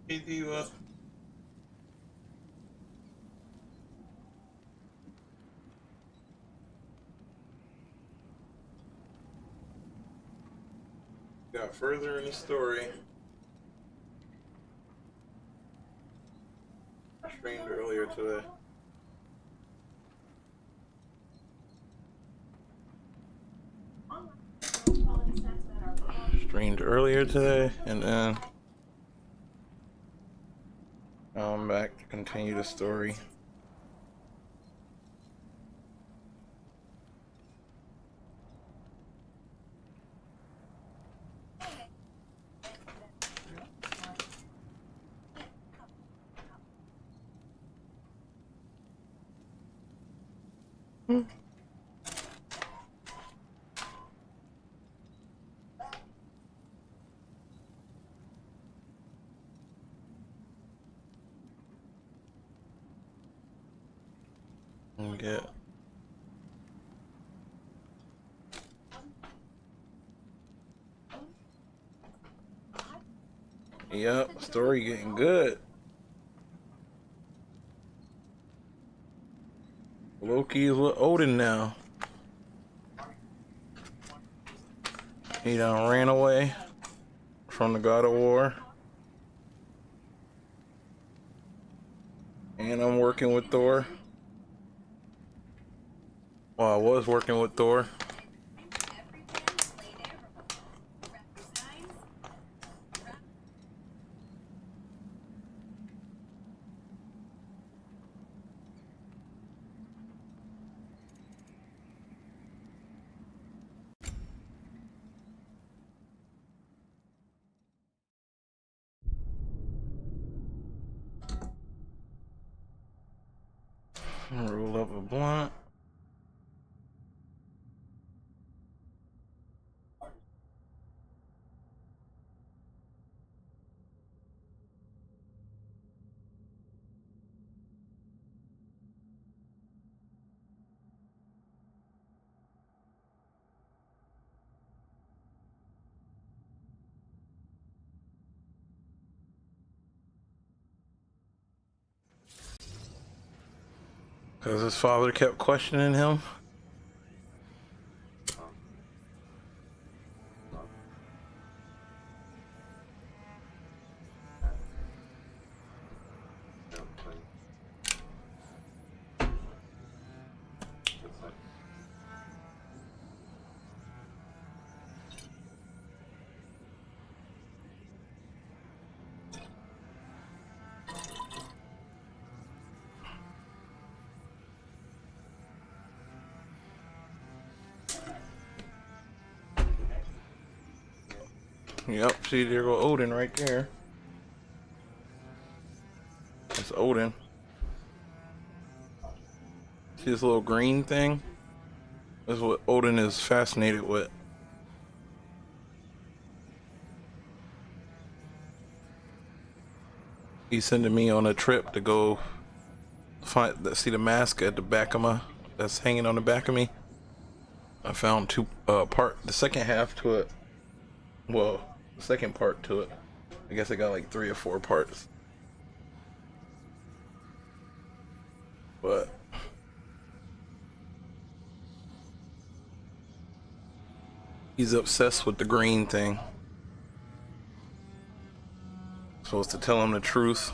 Hey, Diva. Got further in the story. Streamed earlier today. And then now I'm back to continue the story. Get yep, story getting good. Loki is with Odin now. He done ran away from the God of War. And I'm working with Thor. Well, I was working with Thor. Roll up a blunt. Because his father kept questioning him. Yep, see, there go Odin right there. That's Odin. See this little green thing? That's what Odin is fascinated with. He's sending me on a trip to go see the mask at the back of my, that's hanging on the back of me. I found the second half to it. Well, the second part to it. I guess it got like 3 or 4 parts. But he's obsessed with the green thing. Supposed to tell him the truth.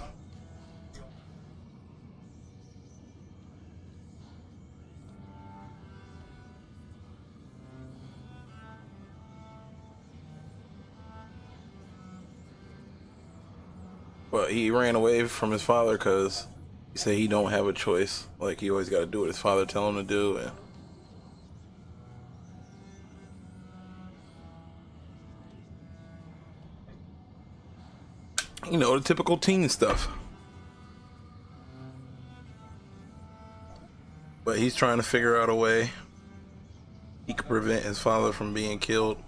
But he ran away from his father because he said he don't have a choice. Like, he always got to do what his father tell him to do. And you know, the typical teen stuff. But he's trying to figure out a way he could prevent his father from being killed.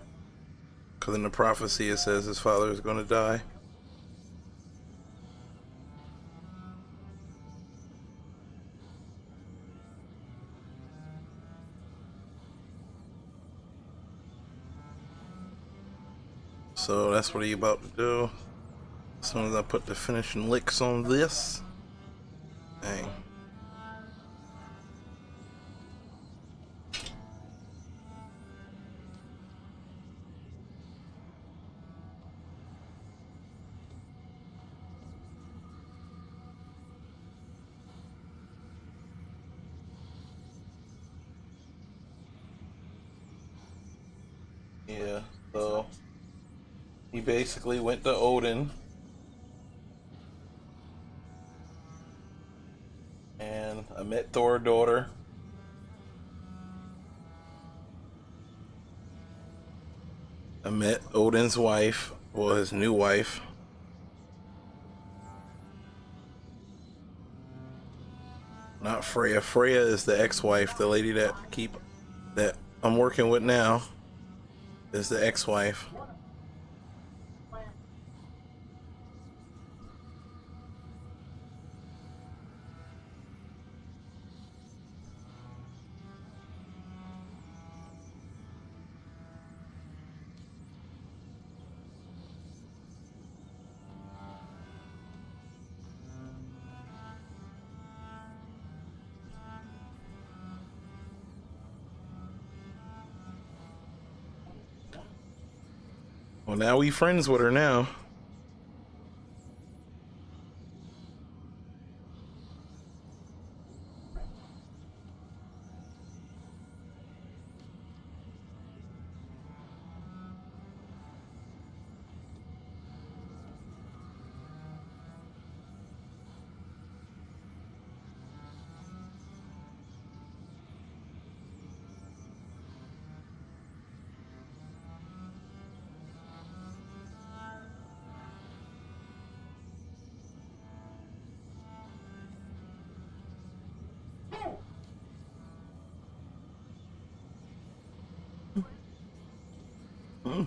Because in the prophecy it says his father is going to die. So that's what he's about to do. As soon as I put the finishing licks on this. Dang. Yeah, so he basically went to Odin and I met Thor's daughter. I met Odin's wife, well, his new wife. Not Freya. Freya is the ex-wife, the lady that I'm working with now. Is the ex-wife. Well, now we friends with her now.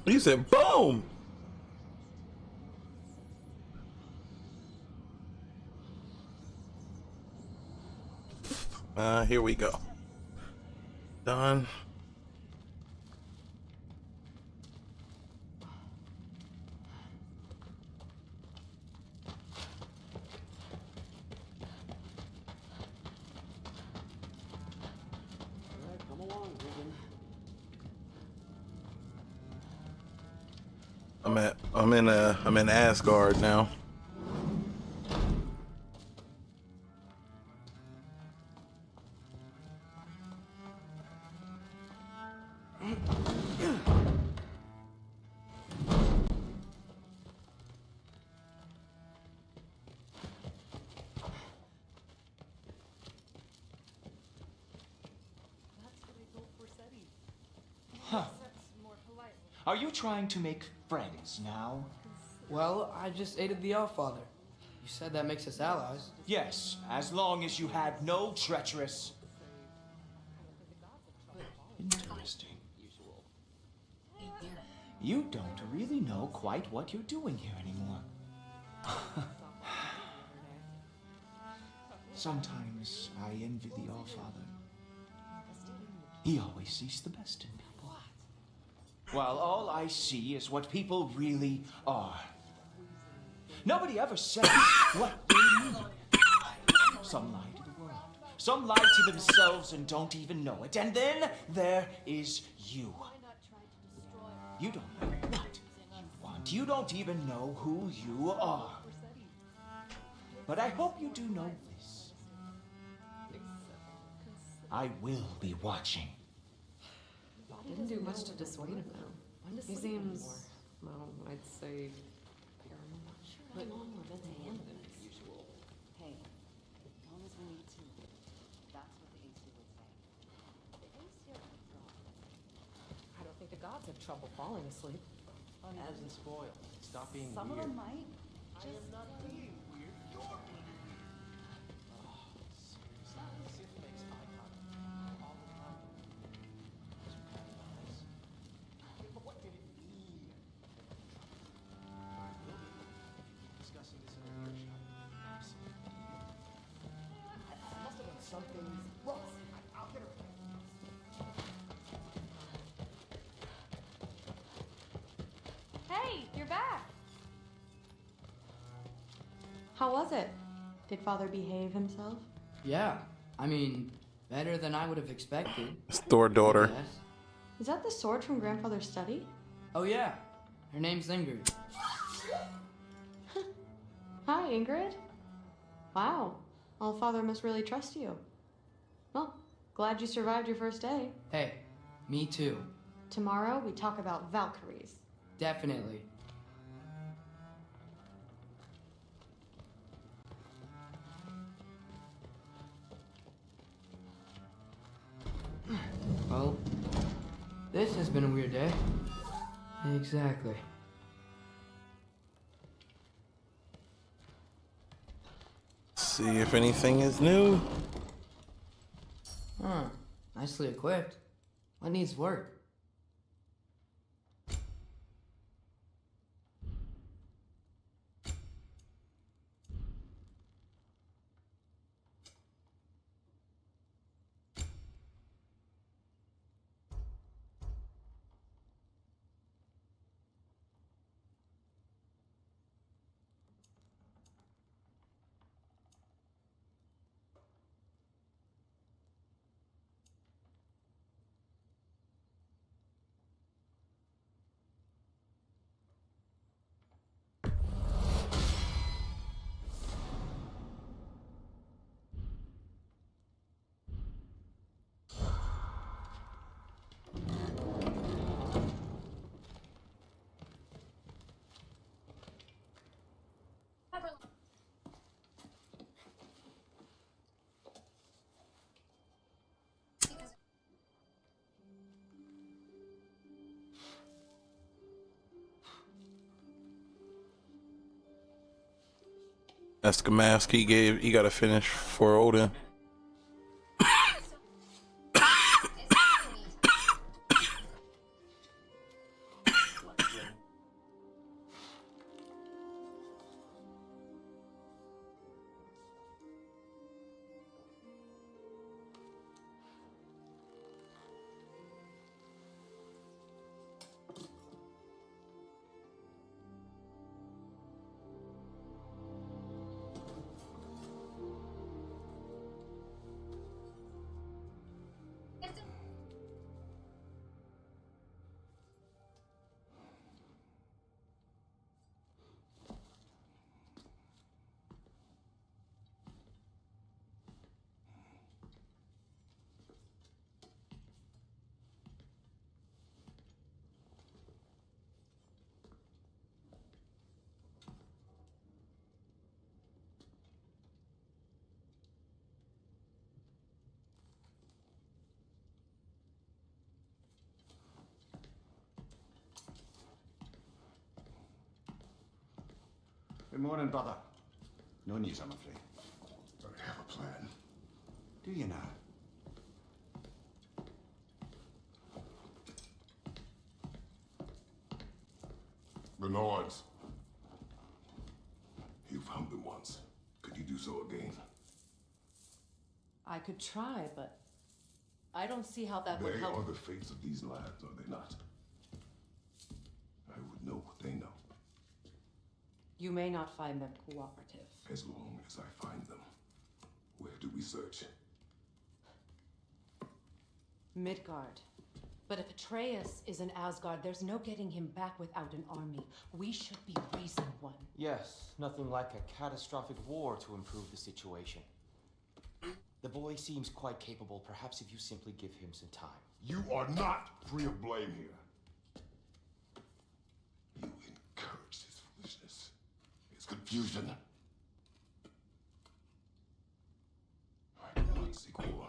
He said, boom! Here we go. Done. I'm in Asgard now. Huh. Are you trying to make friends now? Well, I just aided the Allfather. You said that makes us allies. Yes, as long as you had no treacherous. Interesting. You don't really know quite what you're doing here anymore. Sometimes I envy the Allfather. He always sees the best in people. while all I see is what people really are. Nobody ever says what they mean. Some lie to the world. Some lie to themselves and don't even know it. And then there is you. You don't know what you want. You don't even know who you are. But I hope you do know this. I will be watching. Didn't do much to dissuade him, though. He seems, well, I'd say, but more than usual. Hey, long as we need to. That's what the AC would say. The AC are I don't think the gods have trouble falling asleep. Hasn't spoiled. Stop being Some weird. of them might. I am not being weird. You're being weird. Oh, seriously. Sif makes eye contact all the time. Doesn't cut his eyes. But what did it mean? We'll be discussing this in a beer shop. Absolutely. I must have done something wrong. I'll get her back. Hey, you're back. How was it? Did Father behave himself? Yeah, I mean, better than I would have expected. It's Thor daughter. Yes. Is that the sword from Grandfather's study? Oh yeah, her name's Ingrid. Hi, Ingrid. Wow, well, Father must really trust you. Well, glad you survived your first day. Hey, me too. Tomorrow we talk about Valkyries. Definitely. Well, this has been a weird day. Exactly. See if anything is new. Huh. Nicely equipped. What needs work? That's the mask he got to finish for Odin. Good morning, brother. No news, I'm afraid. But I have a plan. Do you now? Bernards. You found them once. Could you do so again? I could try, but I don't see how that would They help. are the fates of these lands, are they not? You may not find them cooperative. As long as I find them. Where do we search? Midgard. But if Atreus is in Asgard, there's no getting him back without an army. We should be raising one. Yes, nothing like a catastrophic war to improve the situation. The boy seems quite capable. Perhaps if you simply give him some time. You are not free of blame here. You encouraged his foolishness, his confusion. I do not seek war.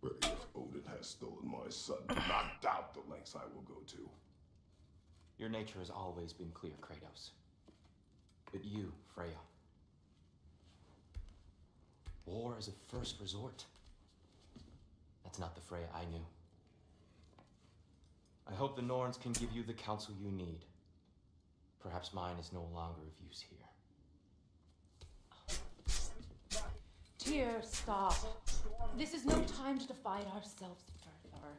But if Odin has stolen my son, do not doubt the lengths I will go to. Your nature has always been clear, Kratos. But you, Freya. War is a first resort. That's not the Freya I knew. I hope the Norns can give you the counsel you need. Perhaps mine is no longer of use here. Tyr, stop. This is no time to divide ourselves further.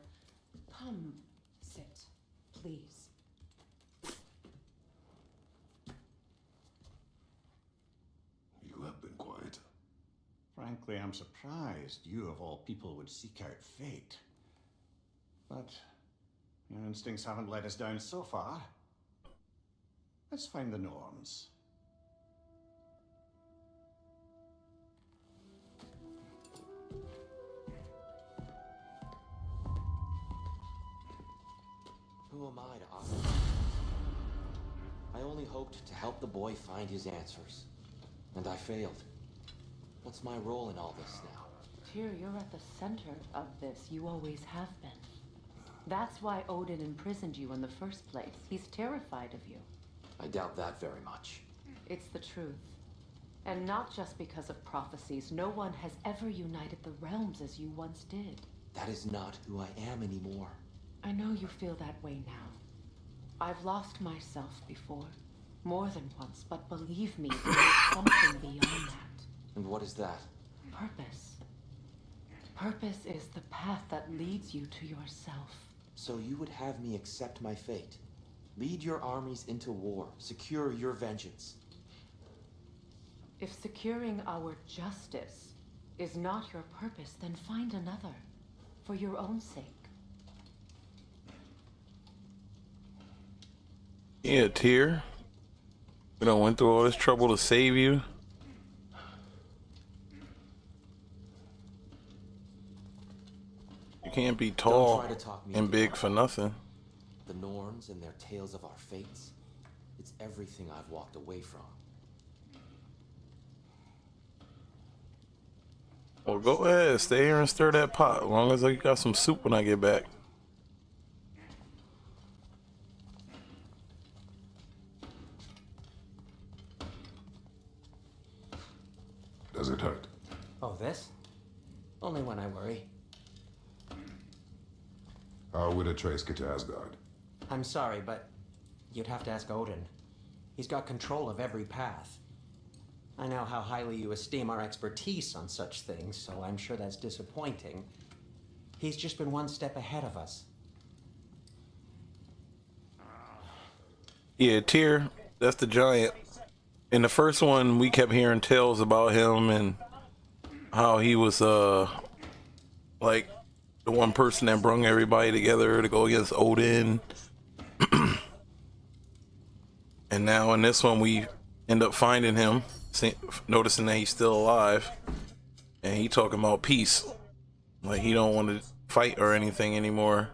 Come, sit, please. You have been quiet. Frankly, I'm surprised you of all people would seek out fate. But your instincts haven't let us down so far. Let's find the Norns. Who am I to offer? I only hoped to help the boy find his answers. And I failed. What's my role in all this now? Tyr, you're at the center of this. You always have been. That's why Odin imprisoned you in the first place. He's terrified of you. I doubt that very much. It's the truth. And not just because of prophecies. No one has ever united the realms as you once did. That is not who I am anymore. I know you feel that way now. I've lost myself before. More than once, but believe me, there is something beyond that. And what is that? Purpose. Purpose is the path that leads you to yourself. So you would have me accept my fate? Lead your armies into war, secure your vengeance. If securing our justice is not your purpose, then find another, for your own sake. Yeah, Tyr. We done went through all this trouble to save you. You can't be tall Don't try to talk me and into big it. for nothing. The Norns and their tales of our fates. It's everything I've walked away from. Well, go ahead. Stay here and stir that pot. As long as I got some soup when I get back. Does it hurt? Oh, this? Only when I worry. How would Atreus get to Asgard? I'm sorry, but you'd have to ask Odin. He's got control of every path. I know how highly you esteem our expertise on such things, so I'm sure that's disappointing. He's just been one step ahead of us. Yeah, Tyr, that's the giant. In the first one, we kept hearing tales about him and how he was like the one person that brung everybody together to go against Odin. And now in this one, we end up finding him, noticing that he's still alive, and he talking about peace, like he don't want to fight or anything anymore.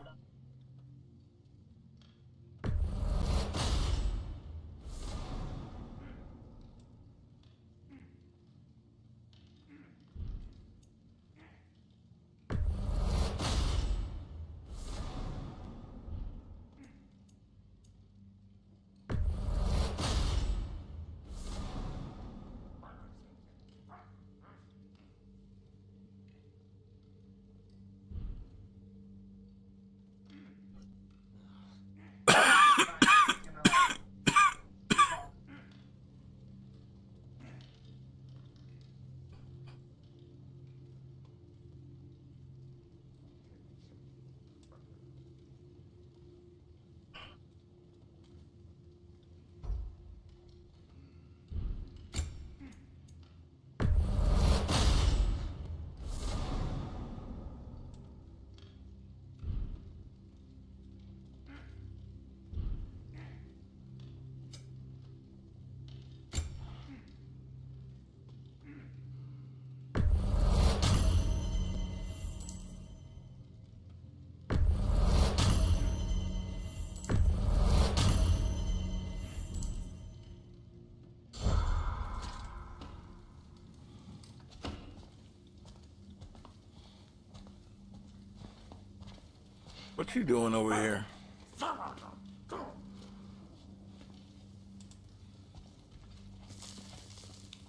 What you doing over here?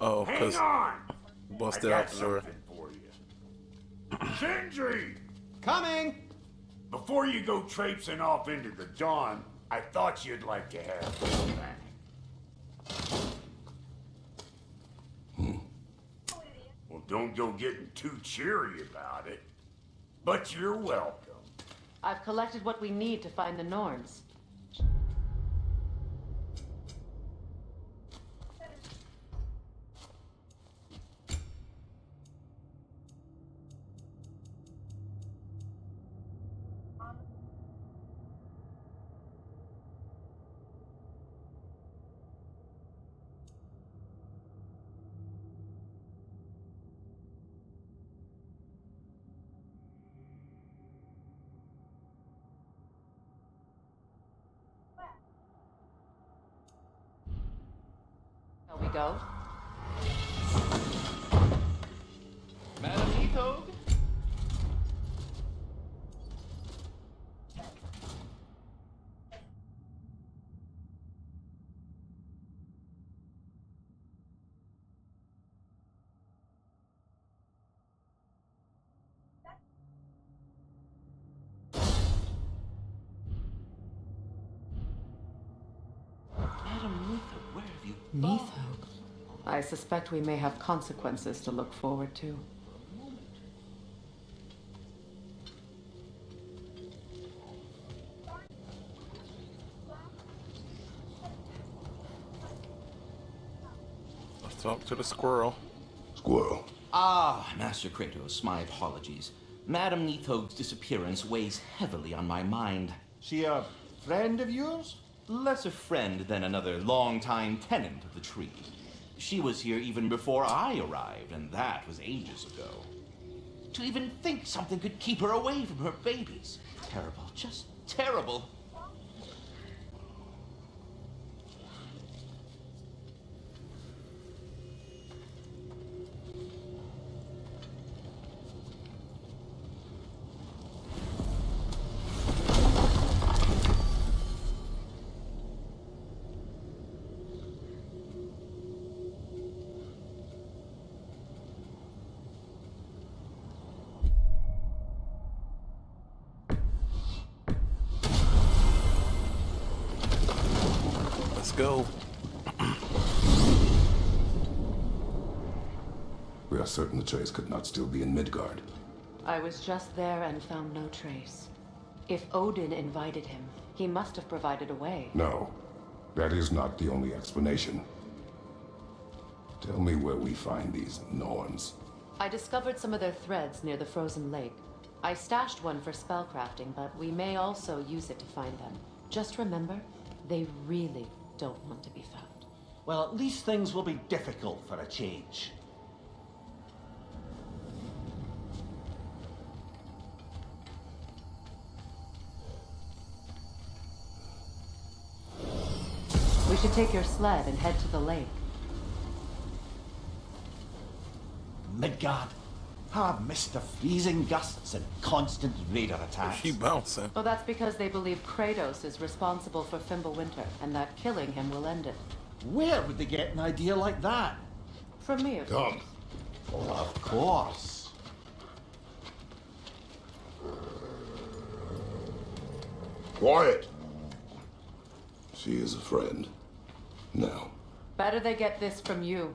Oh, Hang cause on! busted I out got the door. something for you. Sindri! Coming! Before you go traipsing off into the dawn, I thought you'd like to have this back. Well, don't go getting too cheery about it. But you're welcome. I've collected what we need to find the Norns. Shall we go? Madam Ethog? Madam Ethog, where have you Neathog. I suspect we may have consequences to look forward to. Let's talk to the squirrel. Squirrel. Ah, Master Kratos, my apologies. Madam Neathog's disappearance weighs heavily on my mind. She a friend of yours? Less a friend than another longtime tenant of the tree. She was here even before I arrived, and that was ages ago. To even think something could keep her away from her babies. Terrible, just terrible. Let's go. We are certain the trace could not still be in Midgard. I was just there and found no trace. If Odin invited him, he must have provided a way. No, that is not the only explanation. Tell me where we find these Norns. I discovered some of their threads near the frozen lake. I stashed one for spellcrafting, but we may also use it to find them. Just remember, they really don't want to be found. Well, at least things will be difficult for a change. We should take your sled and head to the lake. Midgard. Ah, Mr. Freezing gusts and constant raider attacks. She bouncing. Well, that's because they believe Kratos is responsible for Fimbulwinter, and that killing him will end it. Where would they get an idea like that? From me, of course. Come. Of course. Quiet. She is a friend. Now. Better they get this from you.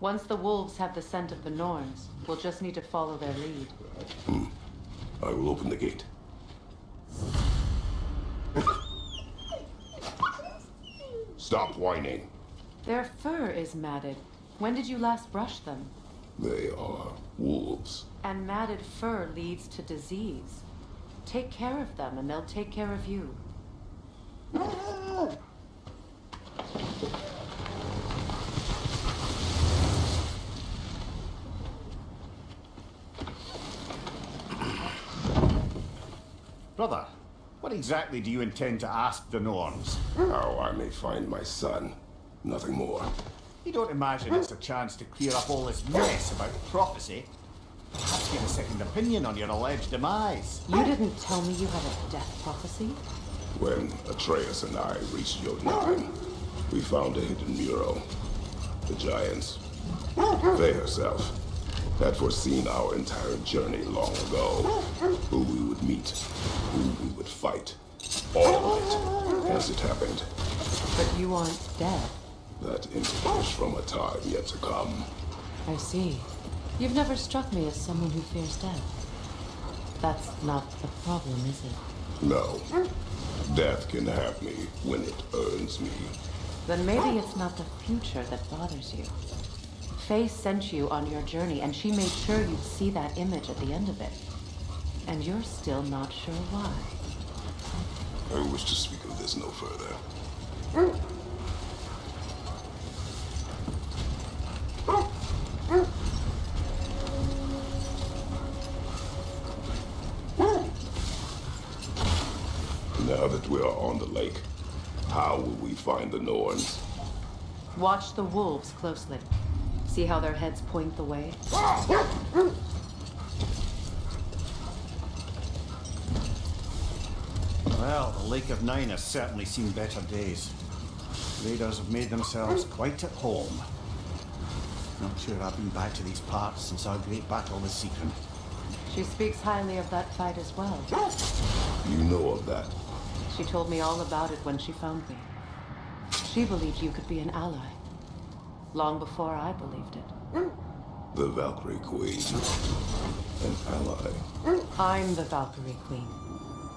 Once the wolves have the scent of the Norns, we'll just need to follow their lead. I will open the gate. Stop whining. Their fur is matted. When did you last brush them? They are wolves. And matted fur leads to disease. Take care of them, and they'll take care of you. Brother, what exactly do you intend to ask the Norns? How I may find my son. Nothing more. You don't imagine it's a chance to clear up all this mess about prophecy? Perhaps get a second opinion on your alleged demise. You didn't tell me you had a death prophecy? When Atreus and I reached Jotunheim, we found a hidden mural. The giants, they herself, had foreseen our entire journey long ago. Who we would meet, who we would fight. All of it, as it happened. But you aren't dead. That image is from a time yet to come. I see. You've never struck me as someone who fears death. That's not the problem, is it? No. Death can have me when it earns me. Then maybe it's not the future that bothers you. Faye sent you on your journey, and she made sure you'd see that image at the end of it. And you're still not sure why. I wish to speak of this no further. Now that we are on the lake, how will we find the Norns? Watch the wolves closely. See how their heads point the way? Well, the Lake of Nine has certainly seen better days. Raiders have made themselves quite at home. Not sure I've been back to these parts since our great battle with Seacon. She speaks highly of that fight as well. You know of that? She told me all about it when she found me. She believed you could be an ally. Long before I believed it. The Valkyrie Queen. An ally. I'm the Valkyrie Queen,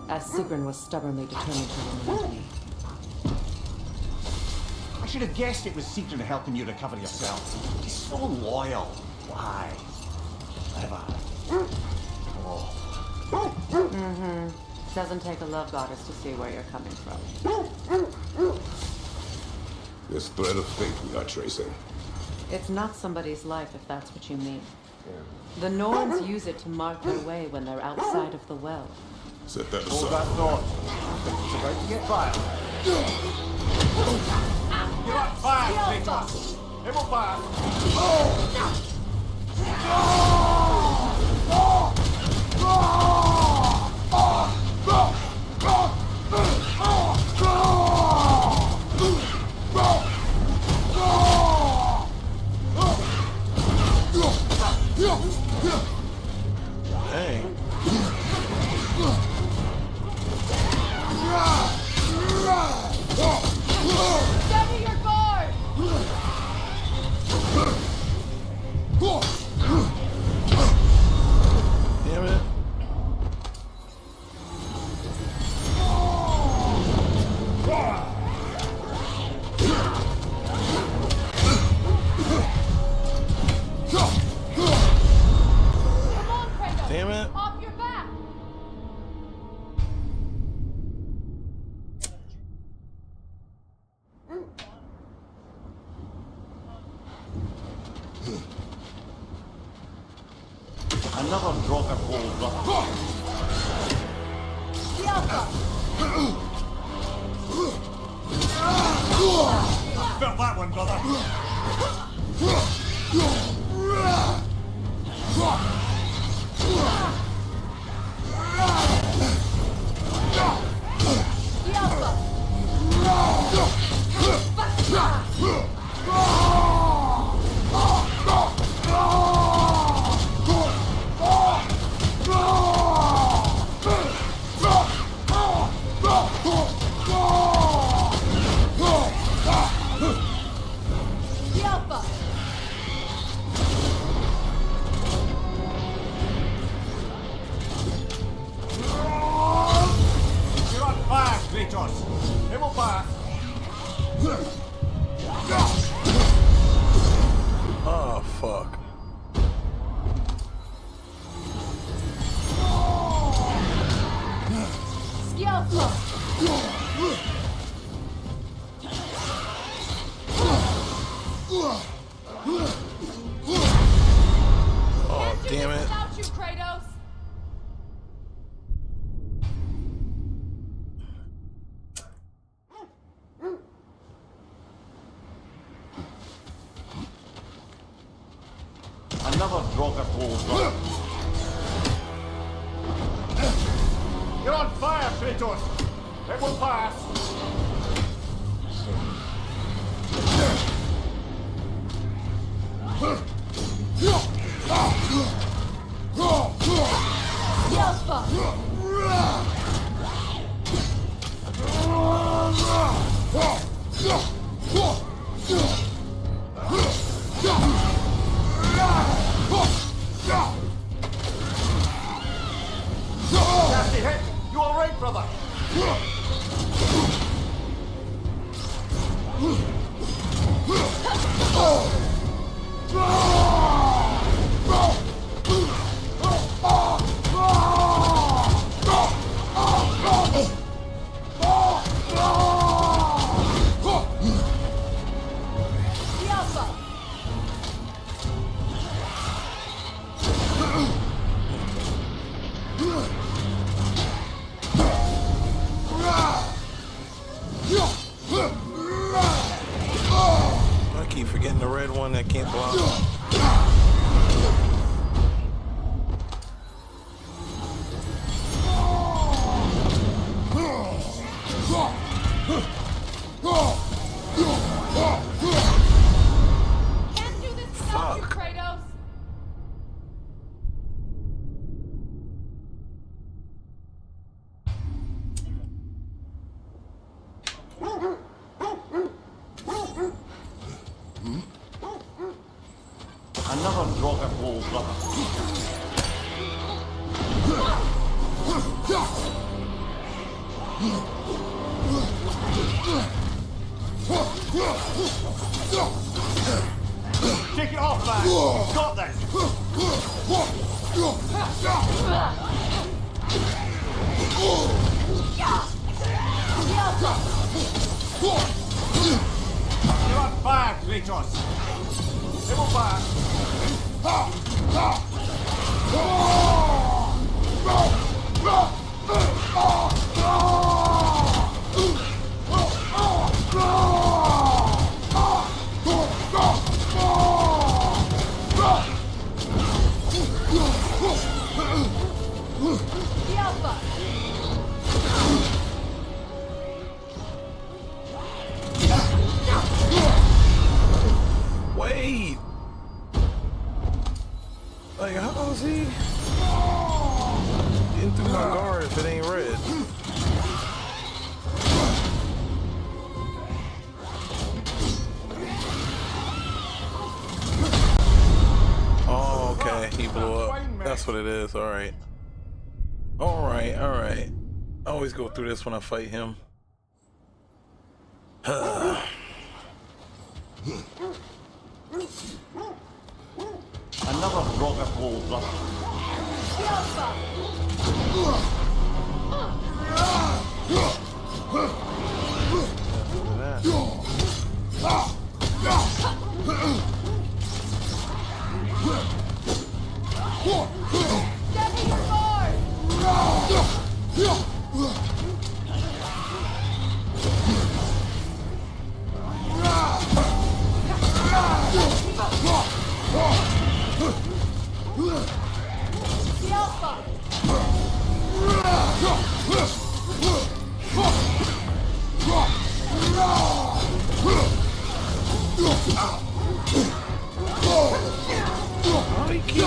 as Sigrun was stubbornly determined to remind me. I should have guessed it was Seacon helping you recover yourself. He's so loyal. Why? Ever. Oh. Doesn't take a love goddess to see where you're coming from. This thread of fate we are tracing. It's not somebody's life, if that's what you mean. The Norns use it to mark their way when they're outside of the well. Set that Hold that aside. thought. It's about to get fired. You're not fired, Kratos. It will fire. Dang. Steady your guard! Damn it. Come on, Kratos! Damn it. Off your back! Another drop of gold, brother. Felt that one, brother. You're on fire, Kratos. It will fire. Oh, fuck. Oh, damn it. Without you, Kratos! Another drop of gold, brother. You're on fire, Kratos! It will pass! Nasty hit! You all right, brother? I keep forgetting the red one that can't block. Can't do this without you, Kratos. Another drop of wool, brother. Take it off, man! You've got this! You're on fire, Kratos! It will pass! Wait! Like, how is he getting through my guard if it ain't red? Oh, okay. He blew up. That's what it is. Alright. Alright, alright. I always go through this when I fight him. Another drop of wool, brother. Steady your guard. The Alpha. Oh, he keep...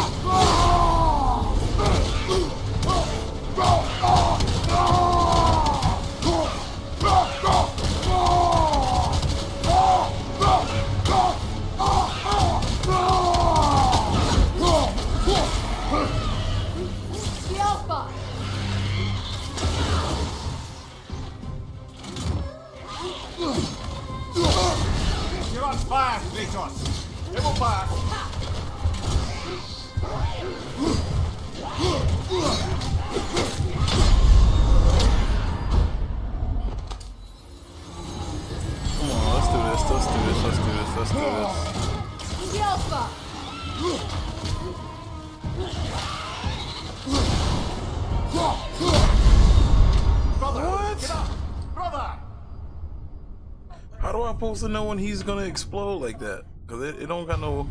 The Alpha. You're on fire, Kratos! It will pass! Come on, let's do this, let's do this, let's do this, let's do this. The Alpha. Brother! What? Get up! Brother! How do I supposed to know when he's gonna explode like that? Cause it don't got no...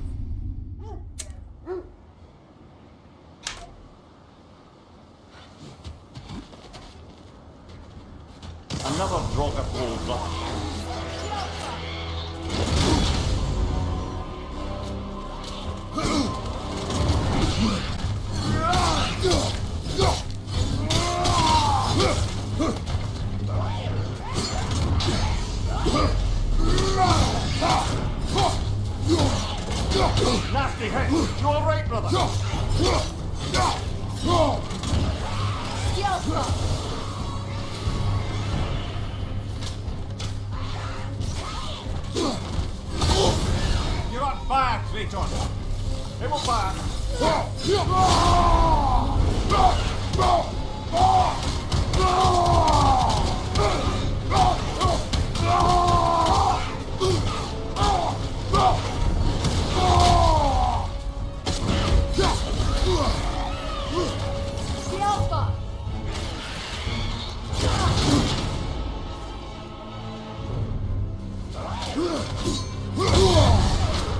Another drop of old blood. Nasty hit. You all right, brother? You're on fire, Kratos. It will fire.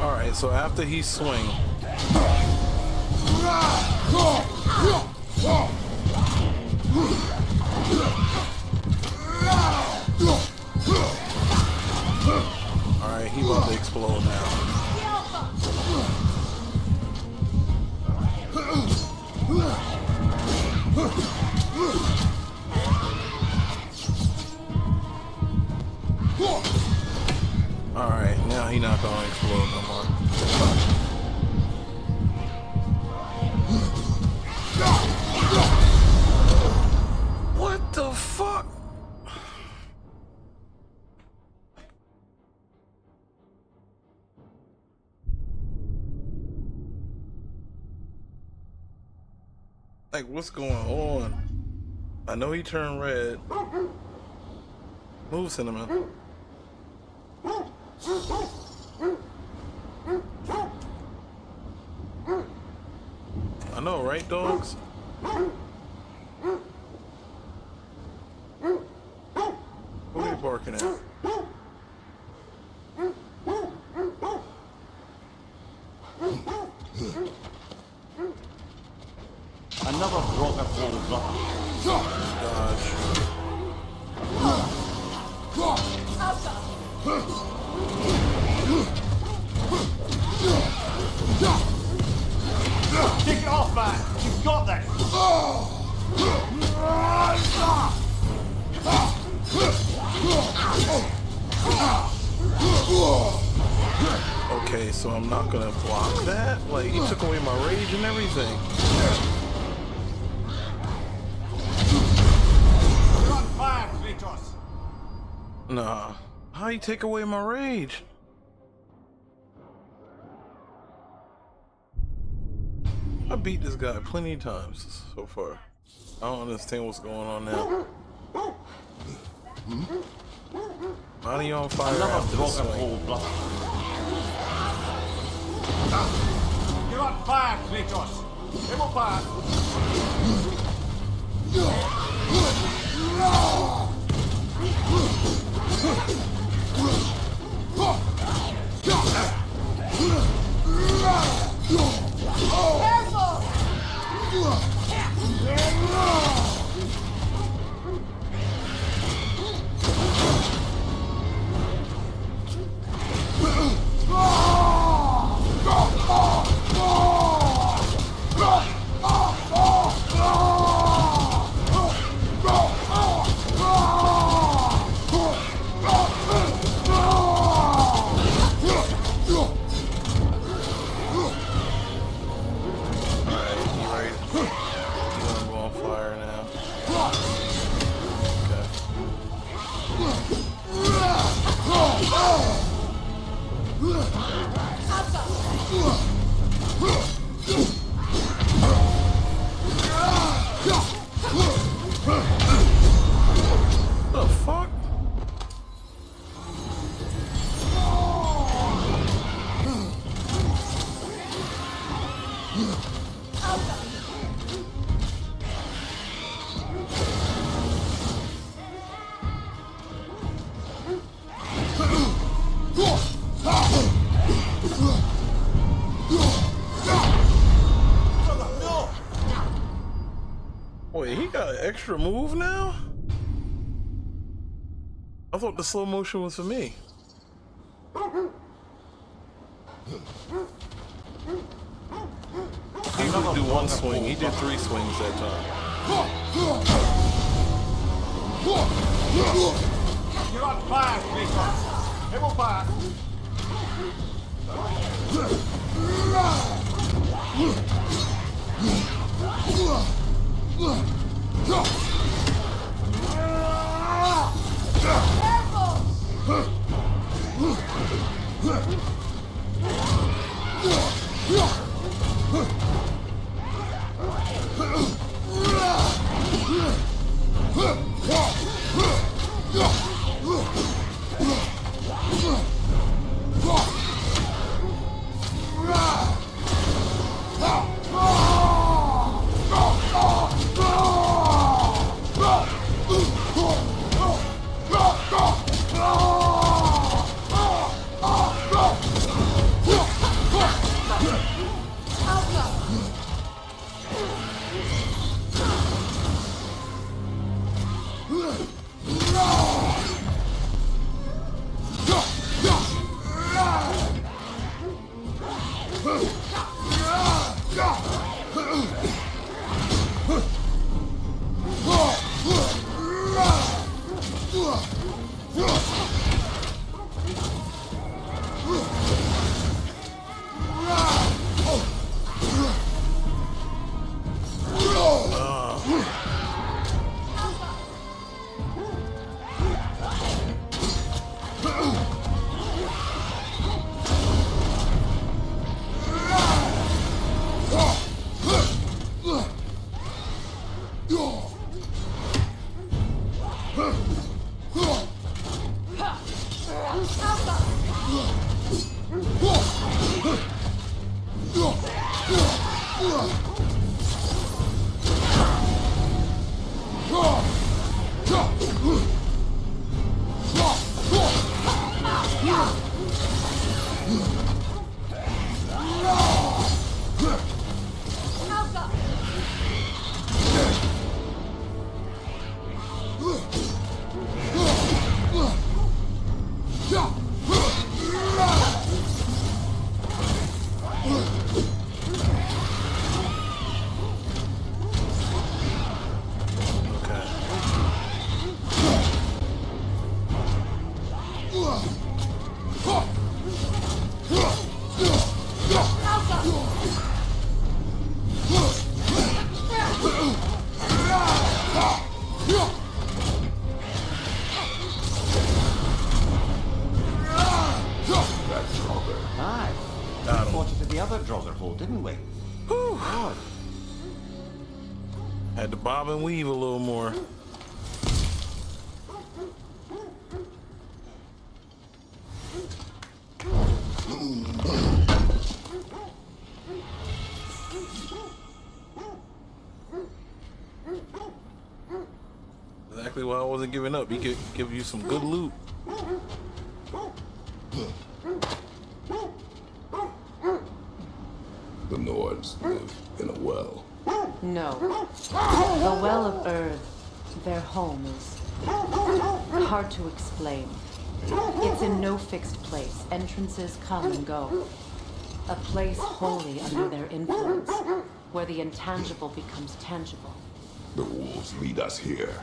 Alright, so after he swing. Alright, he about to explode now. Alright, now he not gonna explode no more. What the fuck? Like, what's going on? I know he turned red. Move, Cinnamon. I know, right, dogs? Who are you barking at? Another drop of old blood. Dodge. Take it off, man. You've got this. Okay, so I'm not gonna block that? Like, he took away my rage and everything. You're on fire, Kratos. Nah. How you take away my rage? I beat this guy plenty of times so far. I don't understand what's going on now. Why are you on fire after the swing? You're on fire, Kratos. It will fire. Careful! The fuck? Wait, he got an extra move now? I thought the slow motion was for me. He usually do one swing. He did 3 swings that time. You're on fire, Peter. It will pass. Didn't we? God. Had to bob and weave a little more. Exactly why I wasn't giving up. He could give you some good loot. The Nords live in a well. No. The Well of Earth, their home, is hard to explain. It's in no fixed place. Entrances come and go. A place wholly under their influence, where the intangible becomes tangible. The wolves lead us here.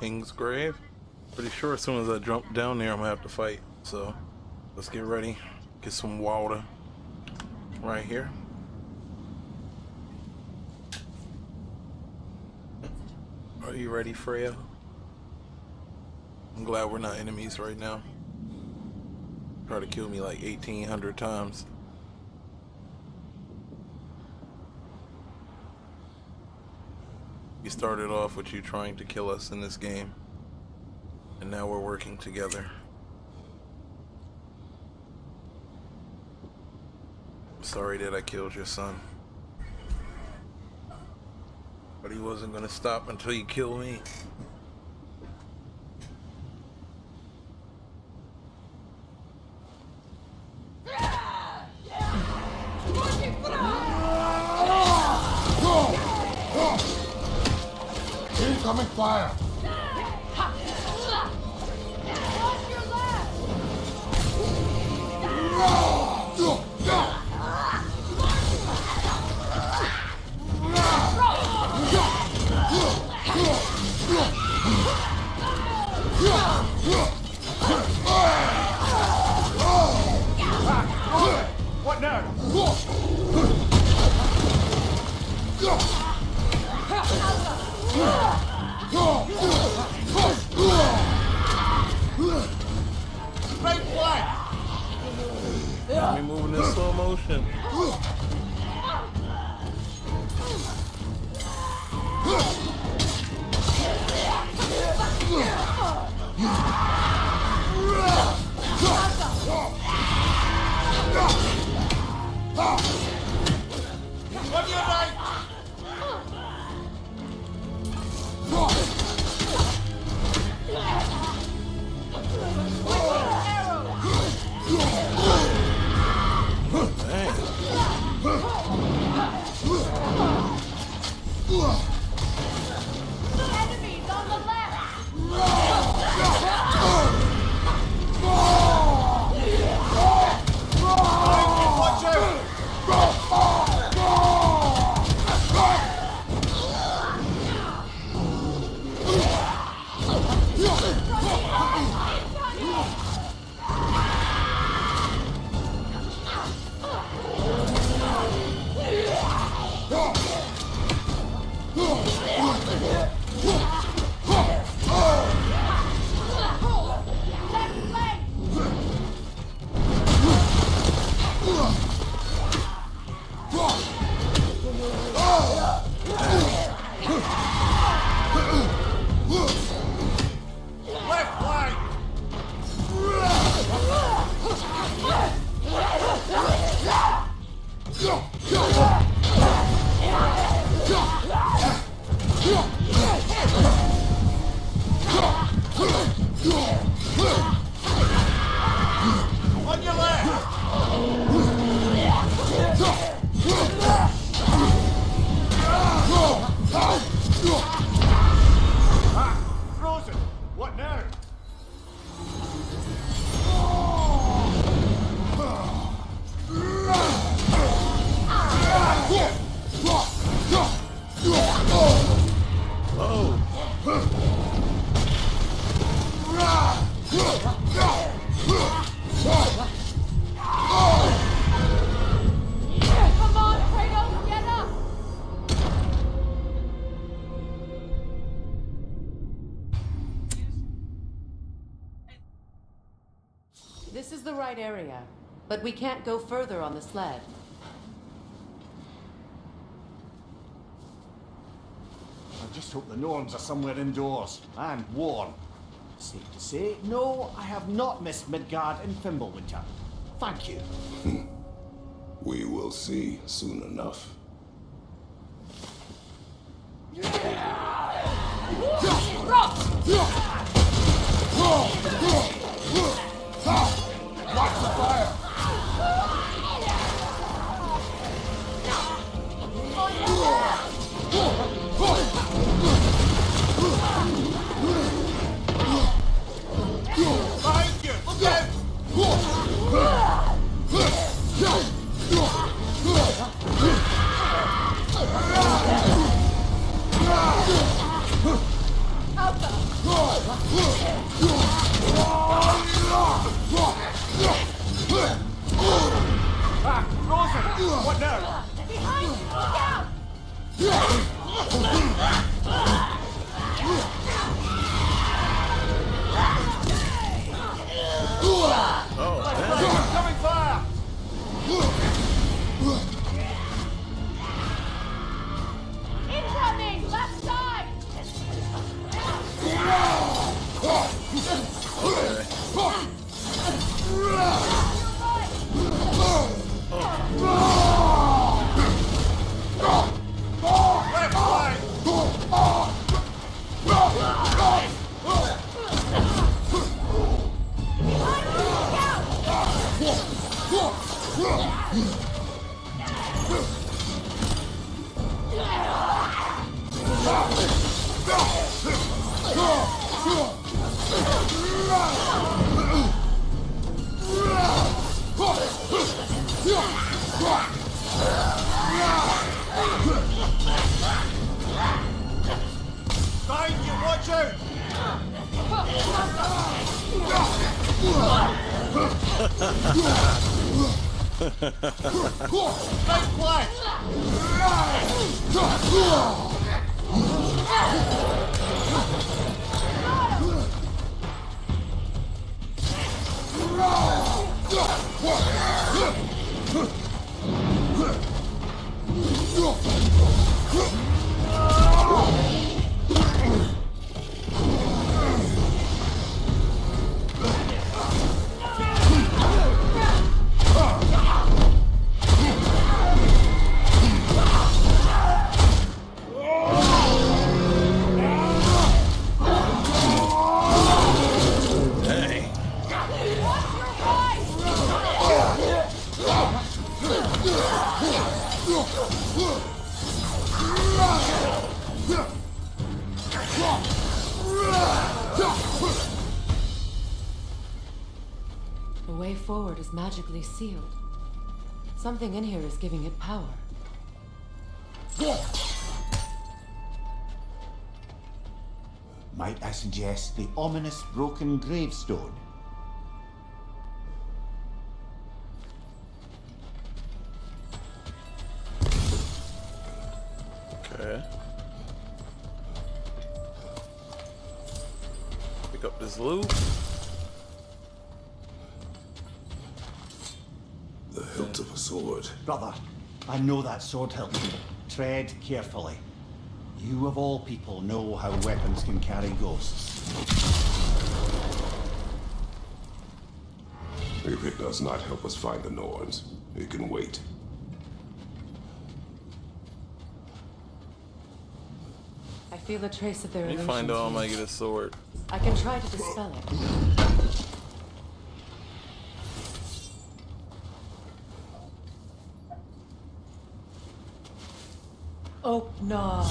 King's Grave. Pretty sure as soon as I jump down there, I'm gonna have to fight. So let's get ready. Get some water right here. Are you ready, Freya? I'm glad we're not enemies right now. Try to kill me like 1,800 times. We started off with you trying to kill us in this game, and now we're working together. I'm sorry that I killed your son, but he wasn't gonna stop until you killed me. fire! Watch your left! What now? Right flank! Got me moving in slow motion. On your right! Enemies on the left! Watch out! Left leg! Left flank! On your left! Frozen! What now? Come on, Kratos, get up! This is the right area, but we can't go further on the sled. I just hope the Norns are somewhere indoors and warm. Safe to say, no, I have not missed Midgard and Fimbulwinter. Thank you. We will see soon enough. Watch the fire! Behind you! Look out! Ah, Frozen! What now? Behind you, look out! Coming fire! Incoming! Left side! Left flank! Behind you, watch out! Right flank! The way forward is magically sealed. Something in here is giving it power. Might I suggest the ominous broken gravestone? Okay. Pick up this loot. The hilt of a sword. Brother, I know that sword hilt. Tread carefully. You of all people know how weapons can carry ghosts. If it does not help us find the Norns, it can wait. I feel a trace of their Let me illusions find out I here. might get a sword. I can try to dispel it. Oh, no.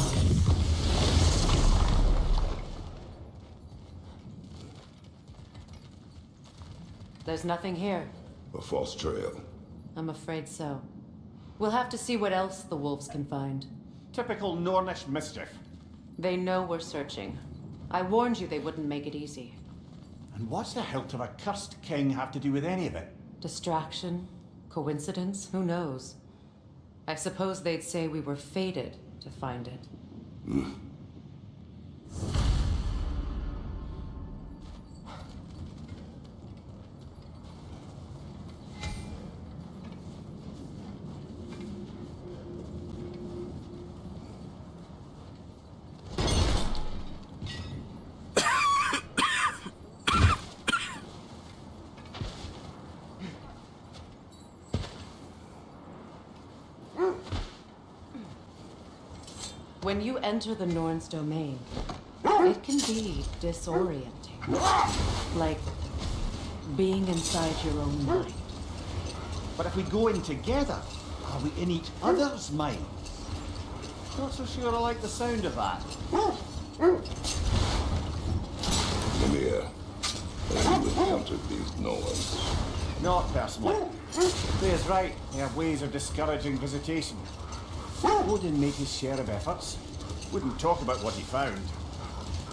There's nothing here. A false trail. I'm afraid so. We'll have to see what else the wolves can find. Typical Nornish mischief. They know we're searching. I warned you they wouldn't make it easy. And what's the hilt of a cursed king have to do with any of it? Distraction? Coincidence? Who knows? I suppose they'd say we were fated to find it. When you enter the Norn's domain, it can be disorienting. Like being inside your own mind. But if we go in together, are we in each other's minds? Not so sure I like the sound of that. Mimir, have you encountered these Norns? Not personally. Thay's right, they have ways of discouraging visitation. Odin made his share of efforts. Wouldn't talk about what he found.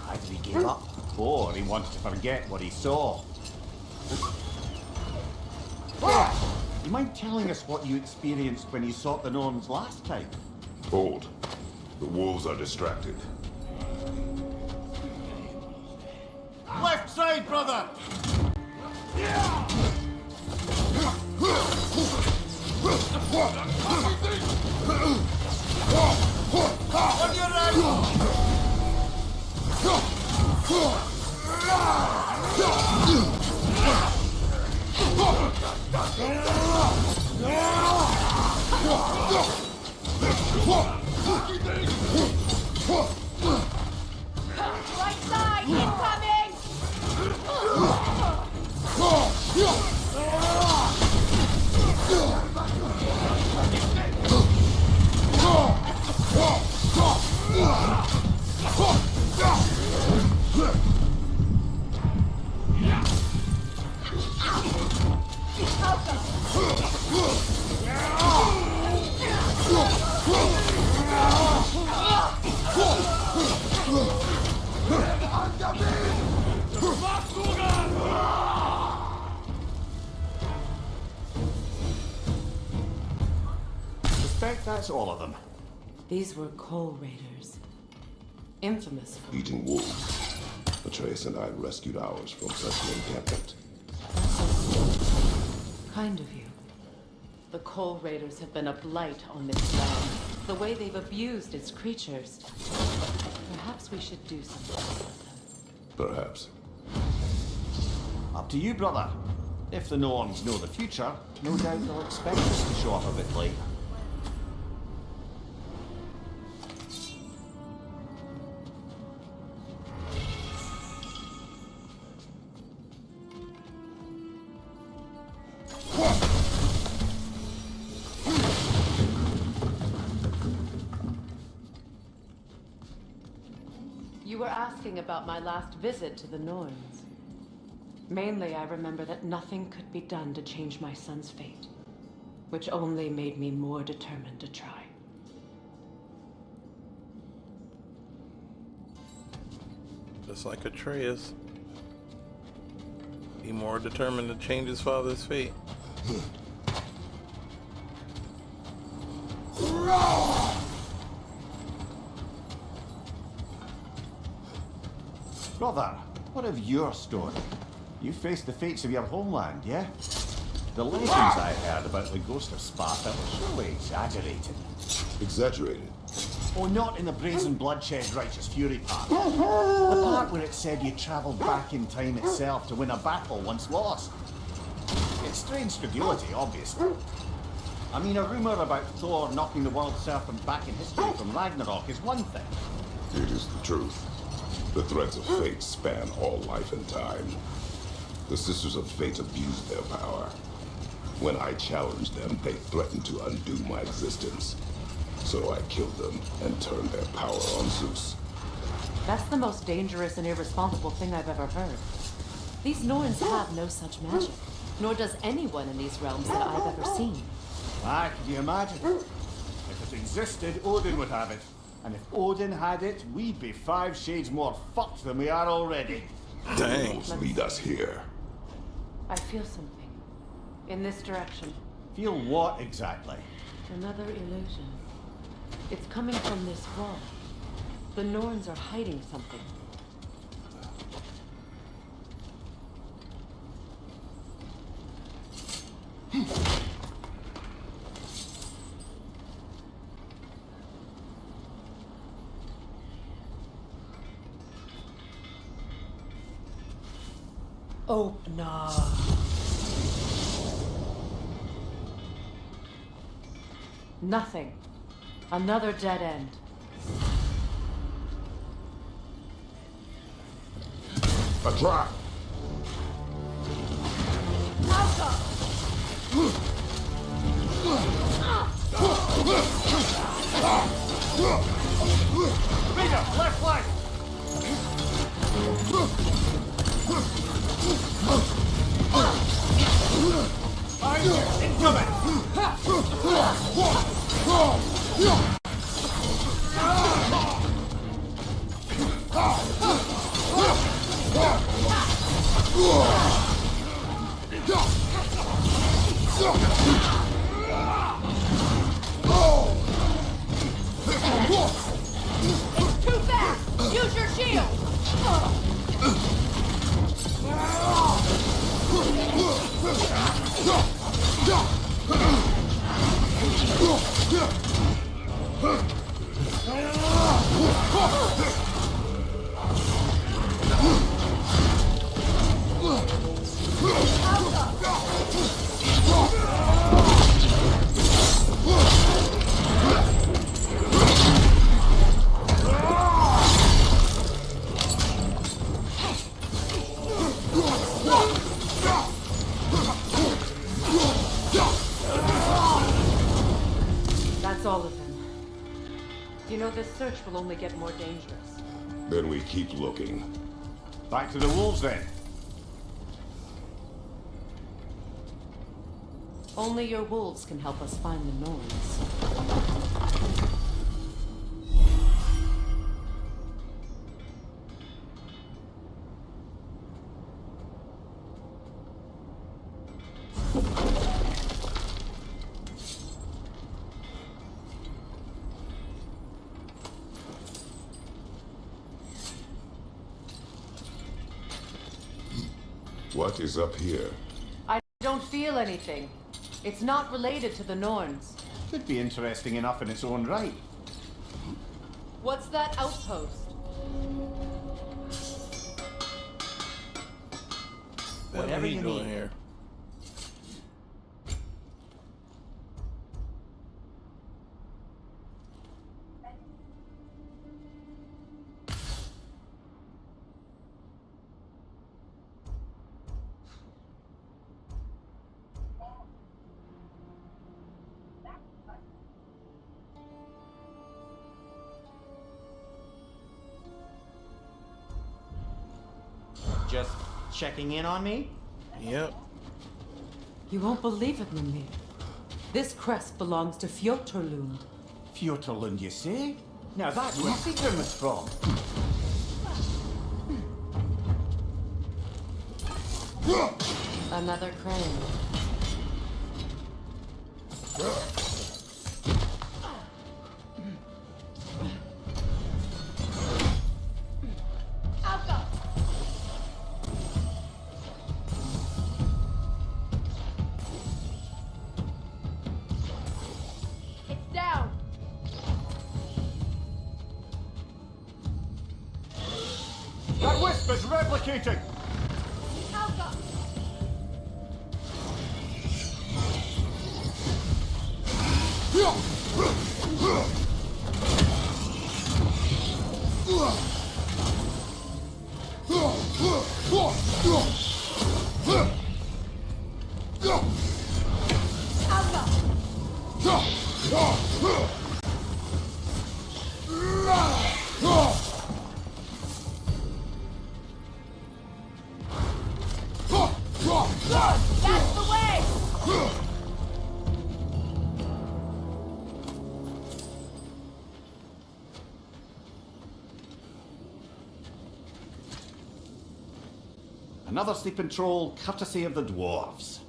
Either he gave up, or he wanted to forget what he saw. You mind telling us what you experienced when you sought the Norns last time? Hold. The wolves are distracted. Left side, brother! On your right! Right side, incoming! That's all of them. These were coal raiders. Infamous for Eating wolves. Atreus and I rescued ours from such an encampment. kind of you. The coal raiders have been a blight on this land. The way they've abused its creatures. Perhaps we should do something about them. Perhaps. Up to you, brother. If the Norns know the future, no doubt they'll expect us to show up a bit late. You were asking about my last visit to the Norns. Mainly, I remember that nothing could be done to change my son's fate, which only made me more determined to try. Just like Atreus. Be more determined to change his father's fate. Brother, what of your story? You faced the fates of your homeland, yeah? The legends I heard about the ghost of Sparta were surely exaggerated. Exaggerated? Oh, not in the brazen bloodshed righteous fury part. The part where it said you travelled back in time itself to win a battle once lost. It's strange credulity, obviously. I mean, a rumour about Thor knocking the world serpent back in history from Ragnarok is one thing. It is the truth. The threads of fate span all life and time. The Sisters of Fate abused their power. When I challenged them, they threatened to undo my existence. So I killed them and turned their power on Zeus. That's the most dangerous and irresponsible thing I've ever heard. These Norns have no such magic, nor does anyone in these realms that I've ever seen. Ah, can you imagine? If it existed, Odin would have it. And if Odin had it, we'd be 5 shades more fucked than we are already. Dang. Those lead us here. I feel something. In this direction. Feel what exactly? Another illusion. It's coming from this wall. The Norns are hiding something. Open up. Nothing. Another dead end. A trap! Rita, left flank! Incoming! It's too fast! Use your shield! That's all of them. You know, this search will only get more dangerous. Then we keep looking. Back to the wolves then. Only your wolves can help us find the Norns. What is up here? I don't feel anything. It's not related to the Norns. Could be interesting enough in its own right. What's that outpost? Whatever you doing need. here? Just checking in on me? Yep. You won't believe it, Mimir. This crest belongs to Fjotorlund. Fjotorlund, you say? Now that's where Sigrun was from. Another crane. It's down. That wisp is replicating! Alka. That's the way. Another sleeping troll, courtesy of the dwarves.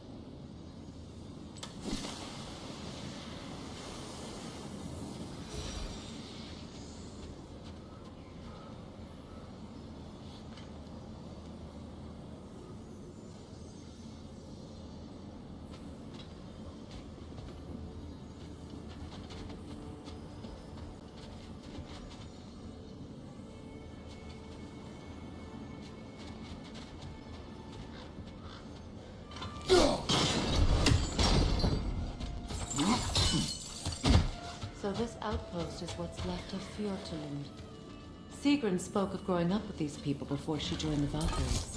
So this outpost is what's left of Fjotorlund. Sigrun spoke of growing up with these people before she joined the Valkyries.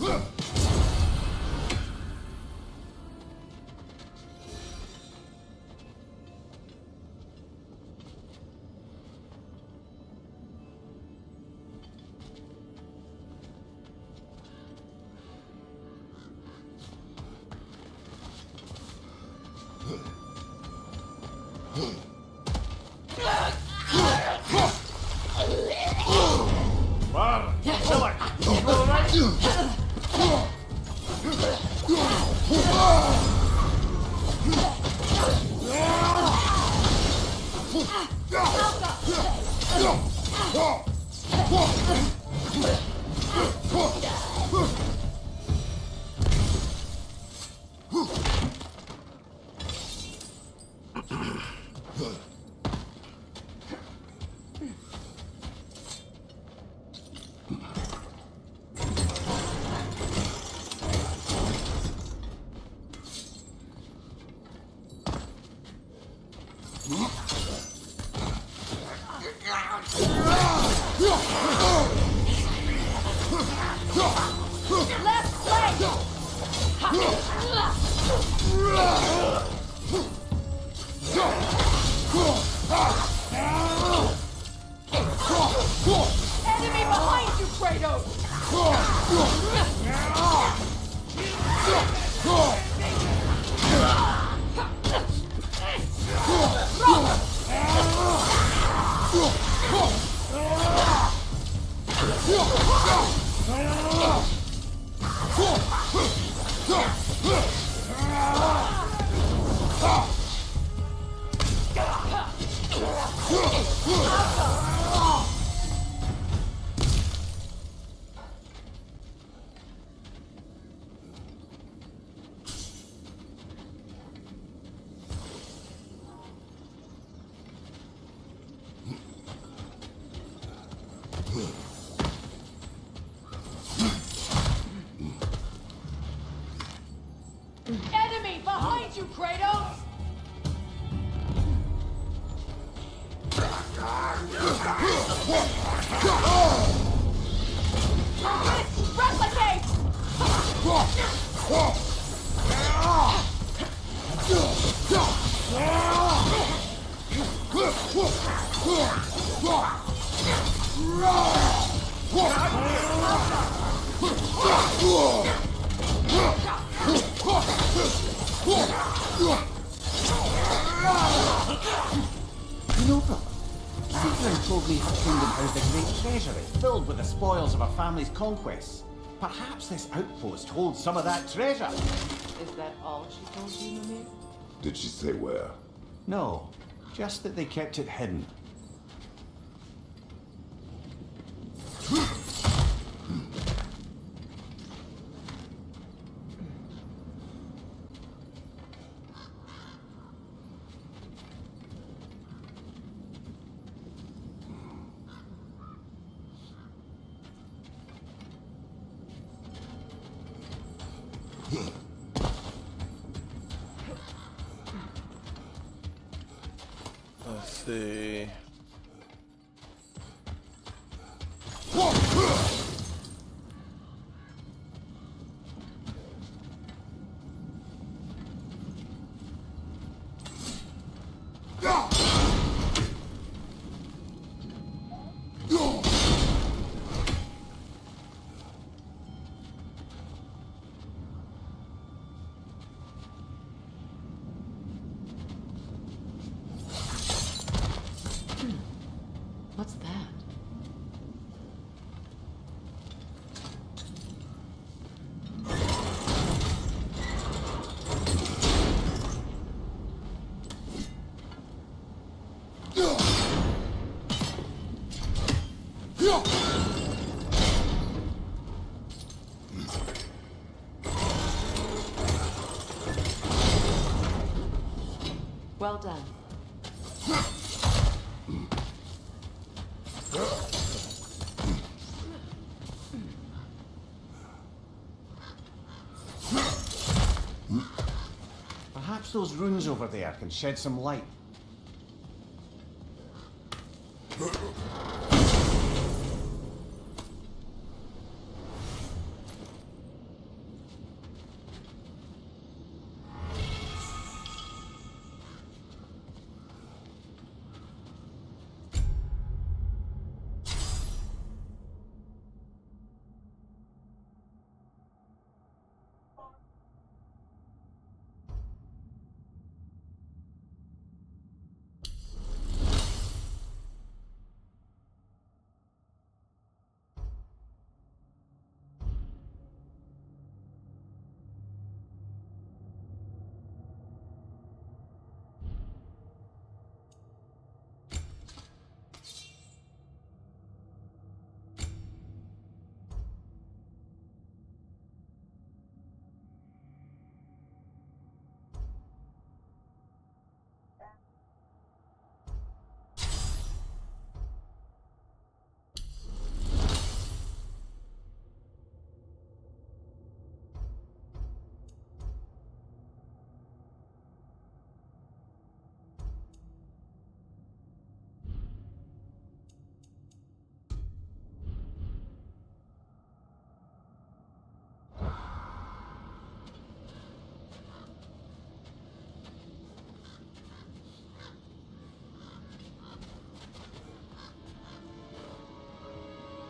Enemy behind you, Kratos! Enemy behind you, Kratos! Replicate! You know, brother, Siegfried told me her kingdom housed a great treasury filled with the spoils of her family's conquests. Perhaps this outpost holds some of that treasure. Is that all she told you, Mimir? Did she say where? No, just that they kept it hidden. Let's see. What's that? Well done. Perhaps those runes over there can shed some light.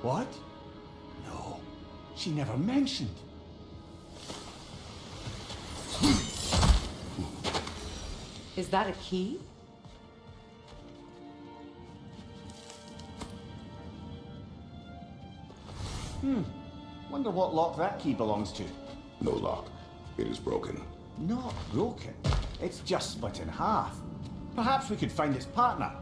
What? No, she never mentioned. Is that a key? Wonder what lock that key belongs to. No lock. It is broken. Not broken. It's just split in half. Perhaps we could find its partner.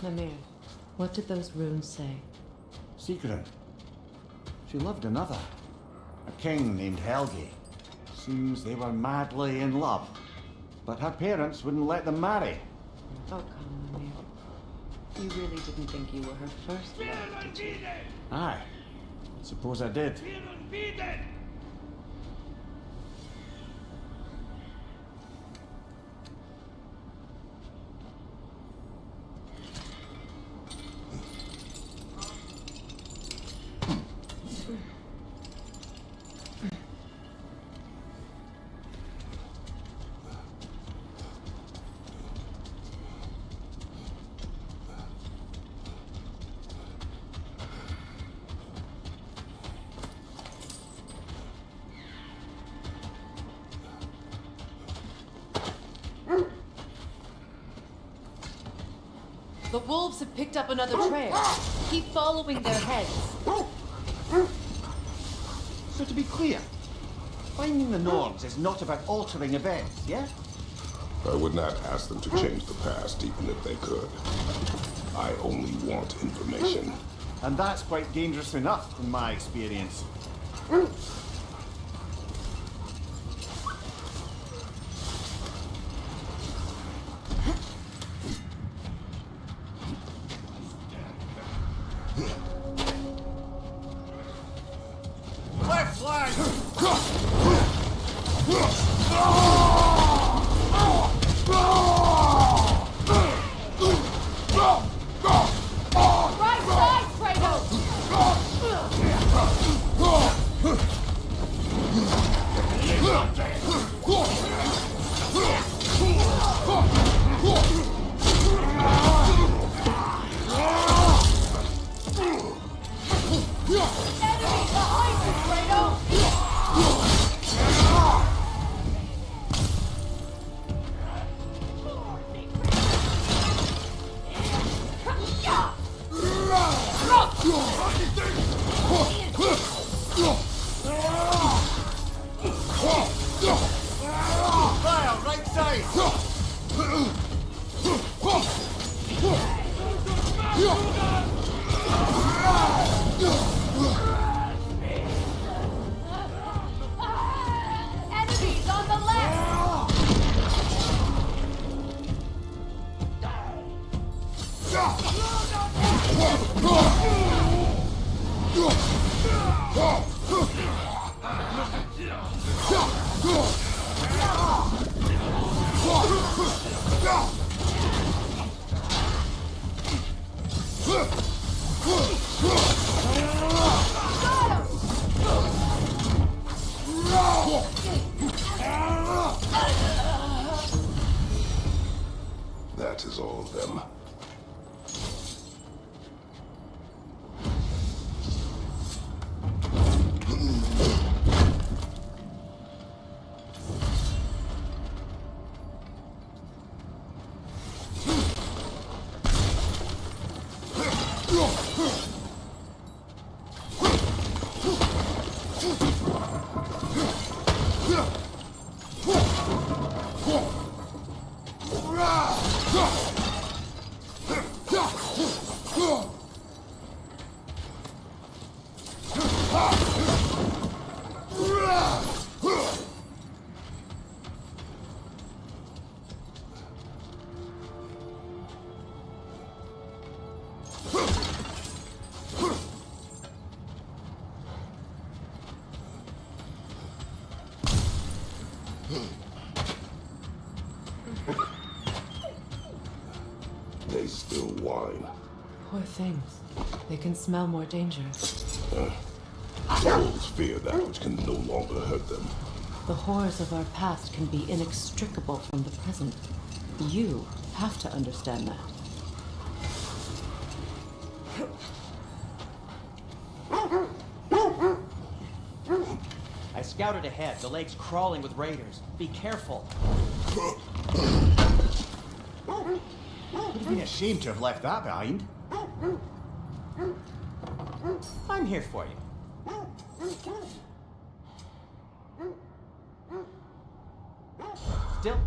Mimir, what did those runes say? Sigrun. She loved another. A king named Helgi. Seems they were madly in love. But her parents wouldn't let them marry. Oh, come, Mimir. You really didn't think you were her first love, did you? Aye. Suppose I did. The wolves have picked up another trail. Keep following their heads. So to be clear, finding the norms is not about altering events, yeah? I would not ask them to change the past, even if they could. I only want information. And that's quite dangerous enough, in my experience. Left flank! Right side, Kratos! Enemy behind you, Kratos! Fire, right side! Enemies on the left! That is all of them. They still whine. Poor things. They can smell more danger. Wolves fear that which can no longer hurt them. The horrors of our past can be inextricable from the present. You have to understand that. It's scouted ahead. The lake's crawling with raiders. Be careful. Would have been a shame to have left that behind. I'm here for you. Still.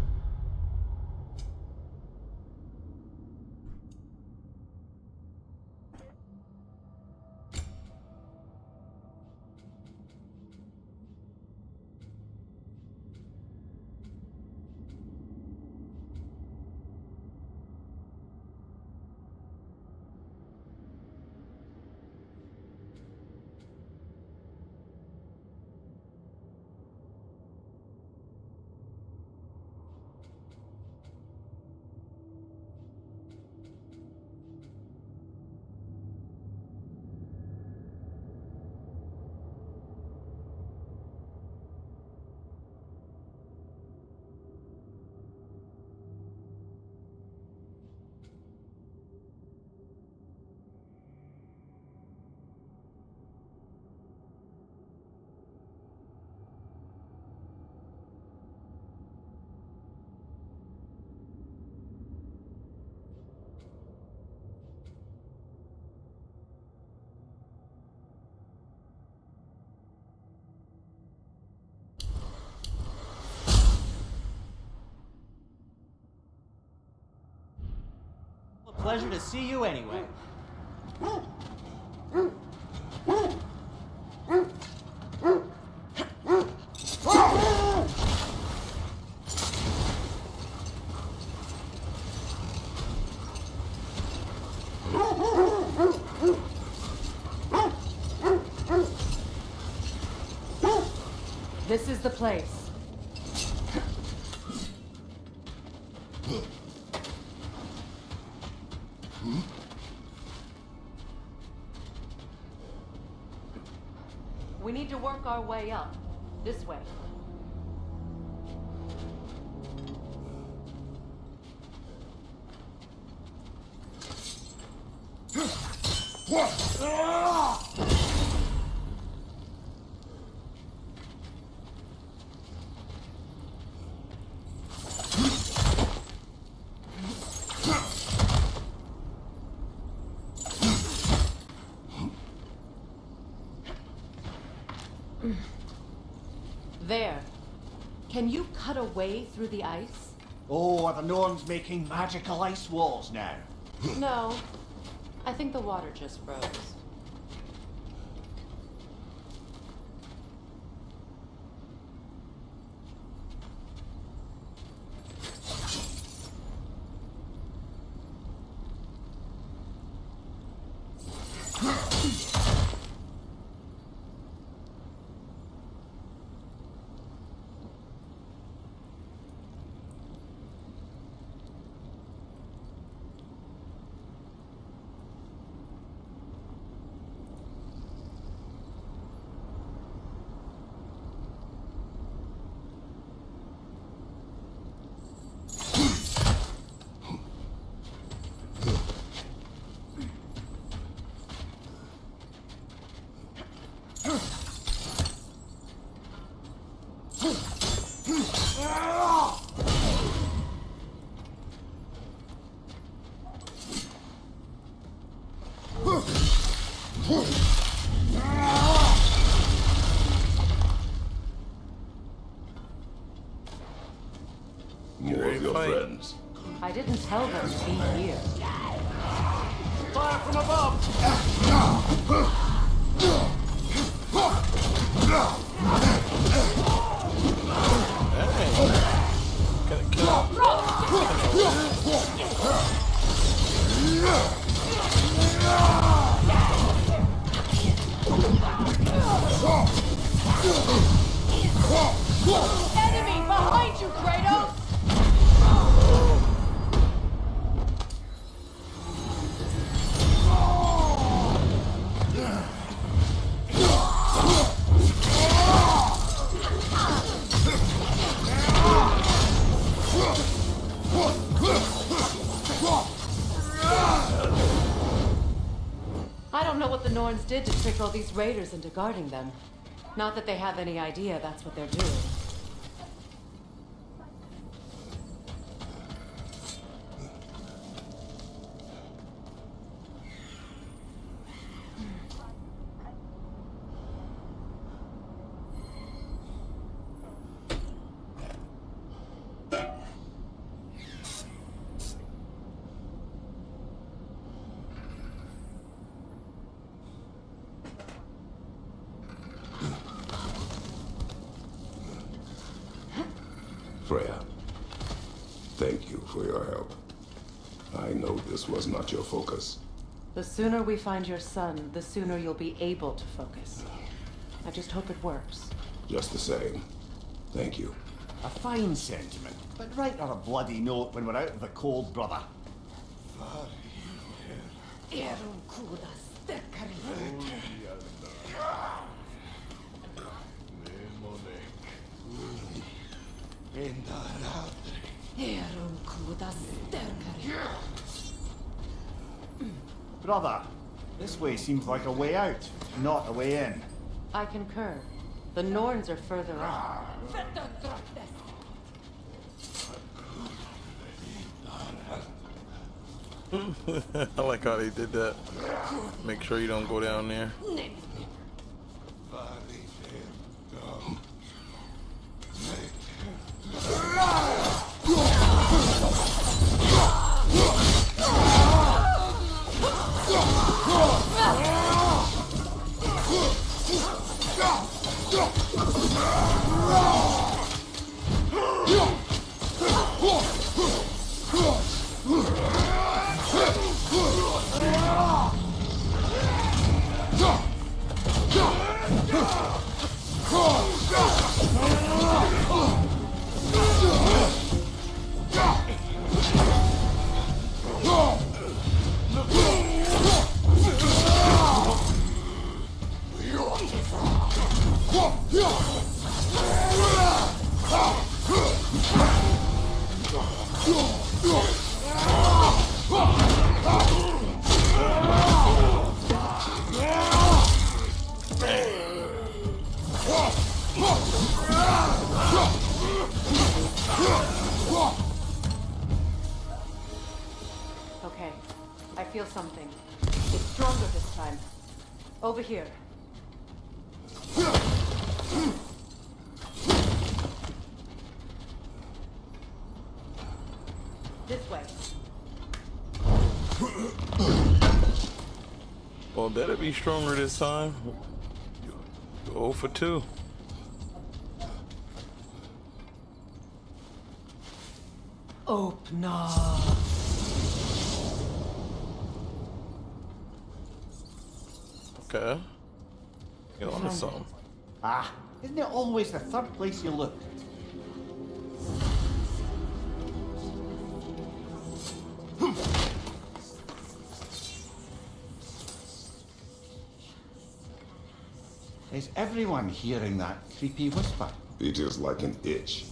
Pleasure to see you anyway. This is the place. We need to work our way up. This way. There. Can you cut a way through the ice? Oh, are the Norns making magical ice walls now? No. I think the water just froze. More of your friends. I didn't tell them to be here. Fire from above! Enemy behind you, Kratos! I don't know what the Norns did to trick all these raiders into guarding them. Not that they have any idea that's what they're doing. Freya, thank you for your help. I know this was not your focus. The sooner we find your son, the sooner you'll be able to focus. I just hope it works. Just the same, thank you. A fine sentiment, but write her a bloody note when we're out of the cold, brother. Brother, this way seems like a way out, not a way in. I concur. The Norns are further up. I like how they did that. Make sure you don't go down there. Okay, I feel something. It's stronger this time. Over here. This way. Well, that'll be stronger this time. Go for 2. Open up. Okay. Get on to something. Ah, isn't it always the third place you look? Is everyone hearing that creepy whisper? It is like an itch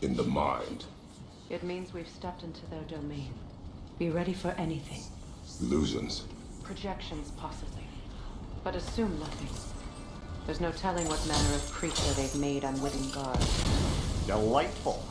in the mind. It means we've stepped into their domain. Be ready for anything. Illusions. Projections, possibly. But assume nothing. There's no telling what manner of creature they've made unwitting guard. Delightful.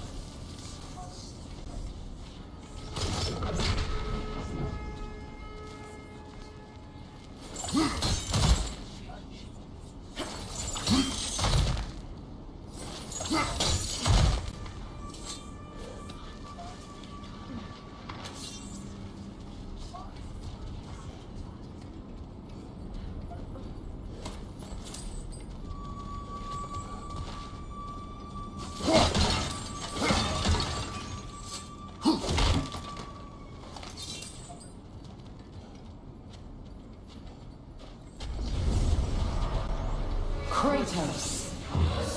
Kratos,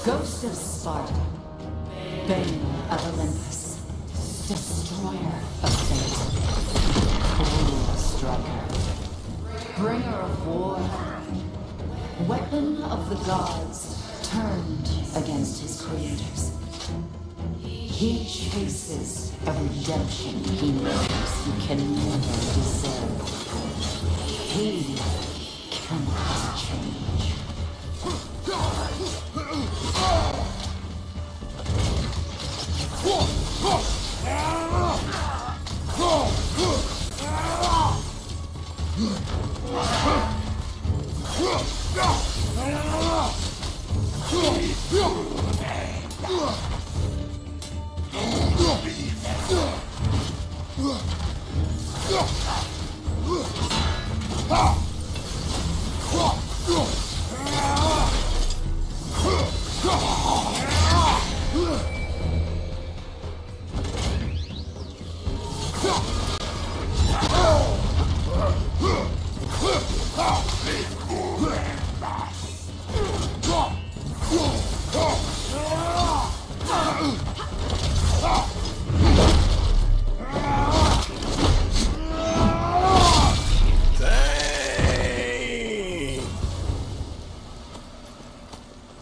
Ghost of Sparta, Bane of Olympus, Destroyer of Fate, Cruel Striker, Bringer of War, Weapon of the Gods, turned against his creators. He chases a redemption he knows he can never deserve. He cannot change.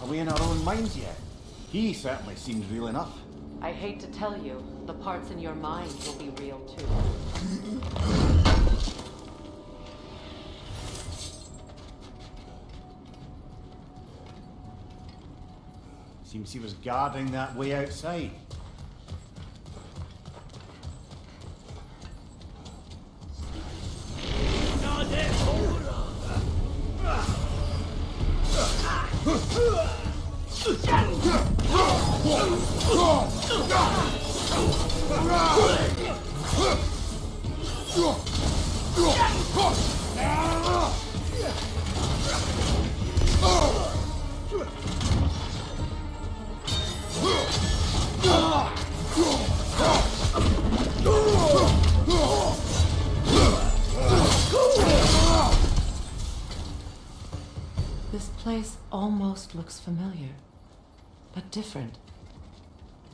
Are we in our own minds yet? He certainly seems real enough. I hate to tell you, the parts in your mind will be real too. Seems he was guarding that way outside. This place almost looks familiar, but different.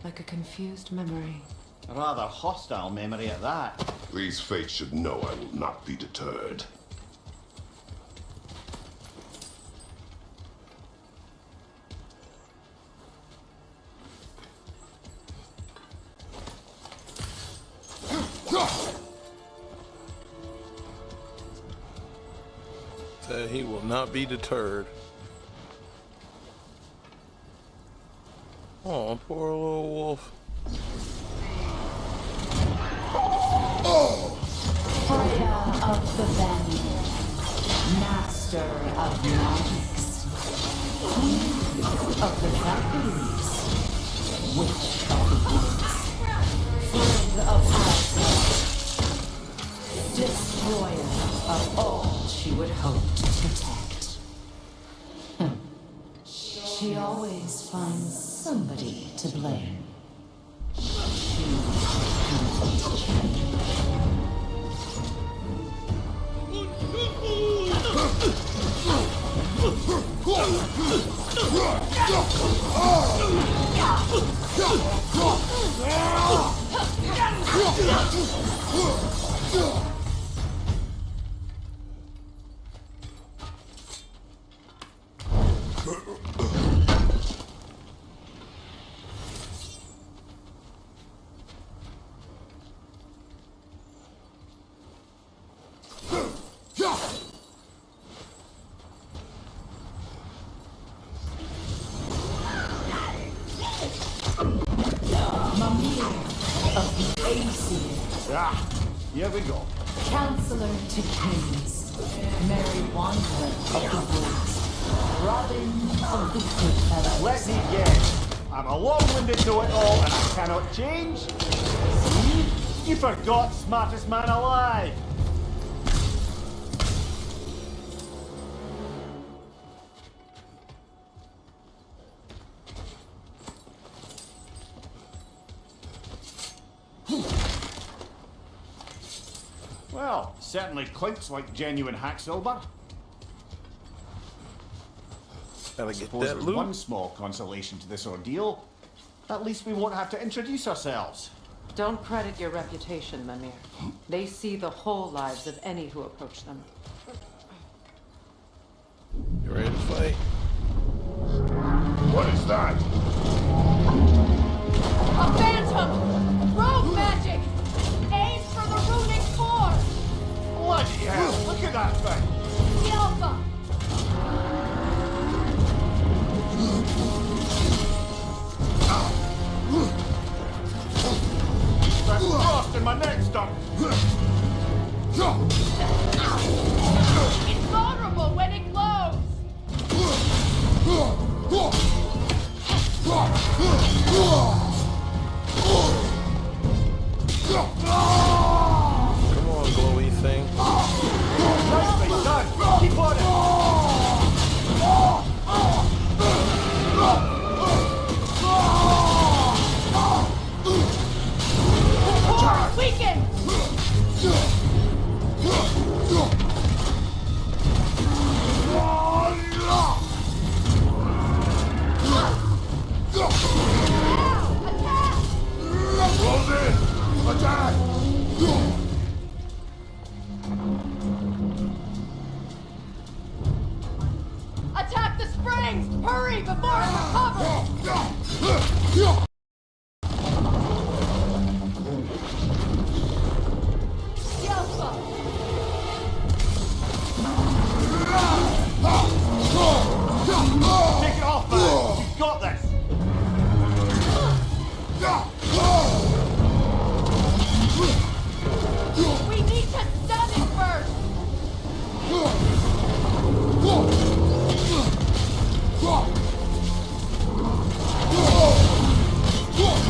Like a confused memory. A rather hostile memory at that. These fates should know I will not be deterred. Said he will not be deterred. Oh, poor little wolf. Freya of the Bend, master of magics, queen of the Valkyries, witch of the woods, friend of Asgard, destroyer of all she would hope to protect. She always finds somebody to blame. She cannot change. Ah, here we go. Counselor to kings, Mary Wanderer of the woods, Robin of the Goodfellows. Let me guess. I'm a long-winded know-it-all and I cannot change. See? You forgot smartest man alive. Well, certainly clinks like genuine hack silver. Gotta get Suppose that there's loot. one small consolation to this ordeal. At least we won't have to introduce ourselves. Don't credit your reputation, Mimir. They see the whole lives of any who approach them. You ready to fight? What is that? A phantom! Rogue magic! Aims for the runic core! Bloody hell, look at that thing! The Alpha! lost and my neck's stuck. It's vulnerable when it glows! Come on, glowy thing. Nicely done! Keep on it! Core weakened! Close in! Attack! Attack the springs! Hurry before it recovers! Yelpa! Take it off, man! You've got this! We need to stun it first!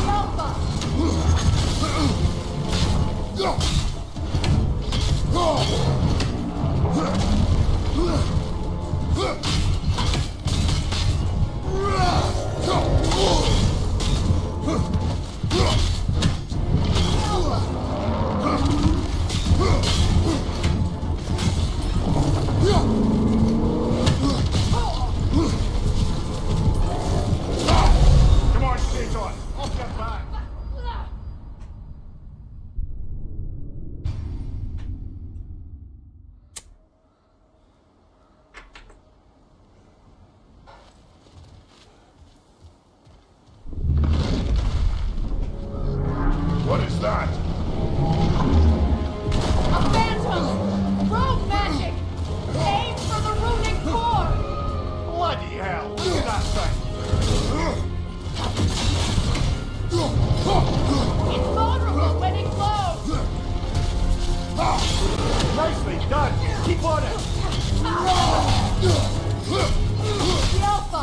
Yelpa! Come on, Staton. Off your back. What is that? A phantom! Rogue magic! Aim for the runic core! Bloody hell! Look at that thing! It's vulnerable when it glows! Nicely done! Keep on it! Yelpa!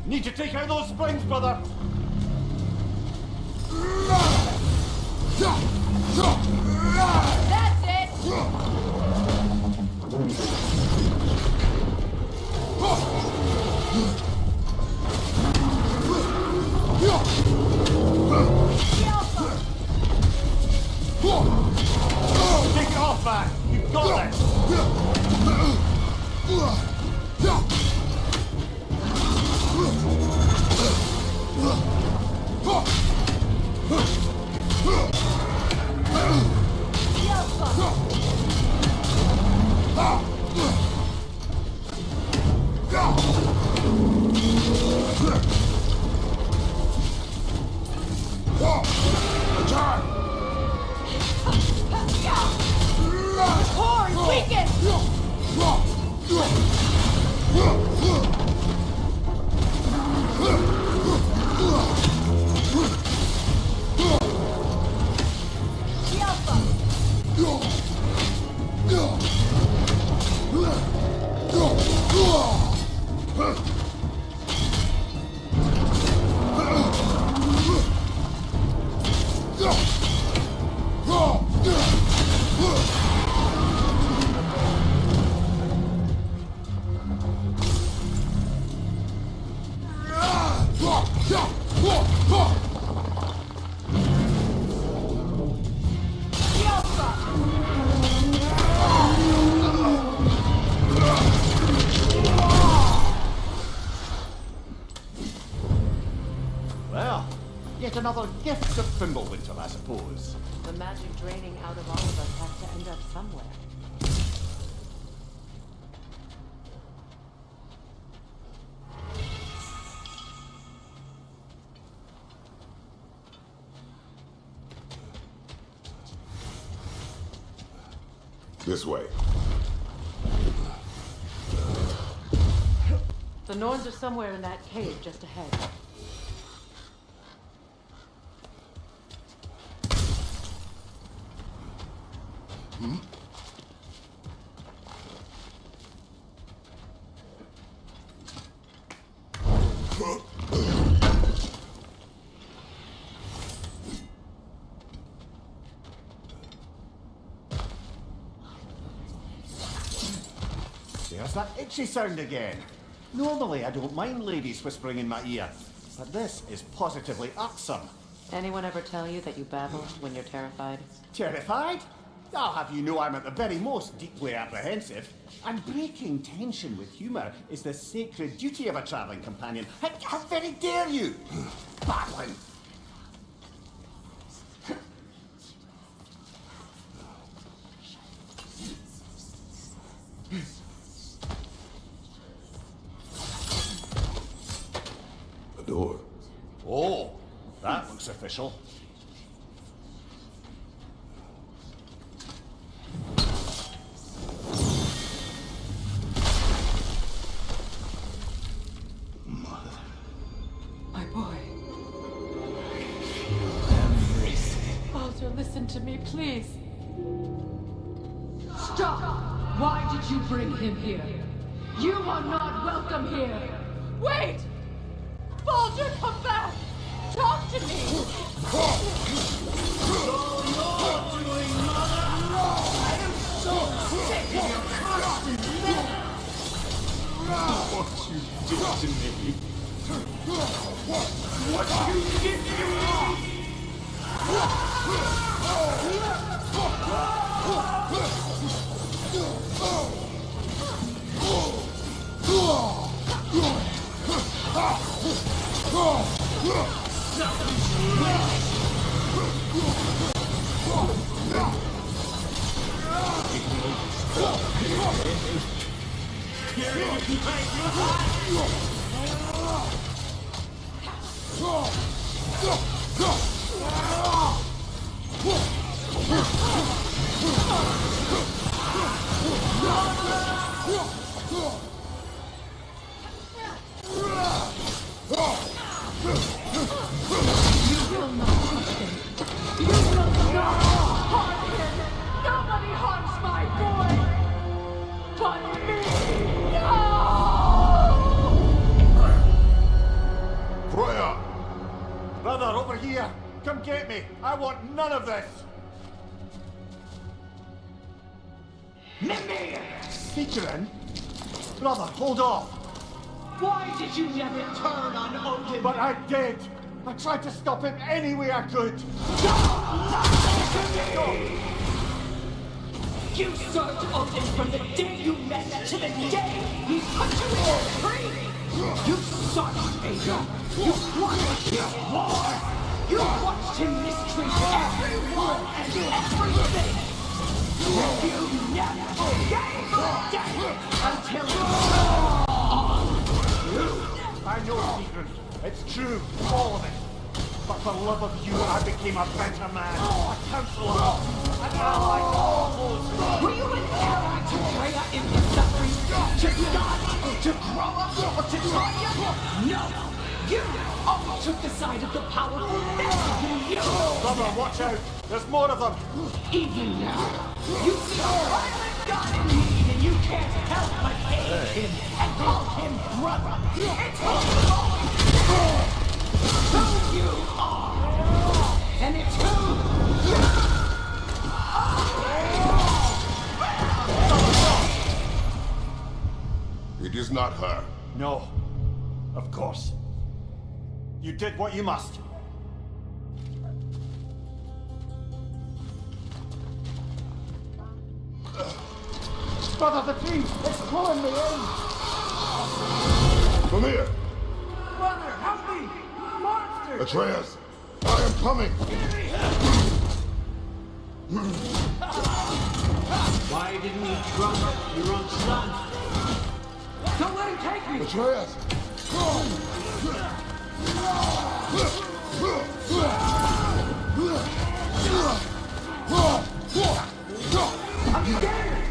Need to take out those springs, brother! That's it! Yelpa! Take it off, man! You've got this! Core weakened! Yelpa! Well, yet another gift of Fimbulwinter, I suppose. The magic draining out of all of us has to end up somewhere. This way. The Norns are somewhere in that cave just ahead. There's that itchy sound again. Normally, I don't mind ladies whispering in my ear, but this is positively irksome. Anyone ever tell you that you babble when you're terrified? Terrified? I'll have you know I'm at the very most deeply apprehensive. And breaking tension with humour is the sacred duty of a travelling companion. How very dare you? Babbling! A door. Oh, that looks official. My boy. Baldur, listen to me, please. Stop! Why did you bring him here? You are not welcome here! Wait! Baldur, come back! Talk to me! What you did to me. Nobody harms my boy! But me! No! Freya! Brother, over here! Come get me! I want none of this! Mimir! Featuring? Brother, hold off! Why did you never turn on Odin? But I did! I tried to stop him any way I could! You served Odin from the day you met to the day he put you in a tree! You sought Asia! You watched his war! You watched him mistreat everyone and everything! You never gave a damn until I know, Secret. It's true, all of it. But for love of you, I became a better man, a counselor, an ally to all those. were you an ally to Freya in his suffering? To God? To grow up? Or to Tanya? No! You always took the side of the powerful. That's you! Brother, watch out! There's more of them! Even now, you see a violent God in need and you can't help but hate him and call him brother. It's who you are. And it's who you It is not her. No. Of course. You did what you must. Brother, the tree! It's pulling me in! Come here! Brother, help me! Monster! Atreus! I am coming! Why didn't you drum up your own son? Don't let him take me! Atreus! I'm scared!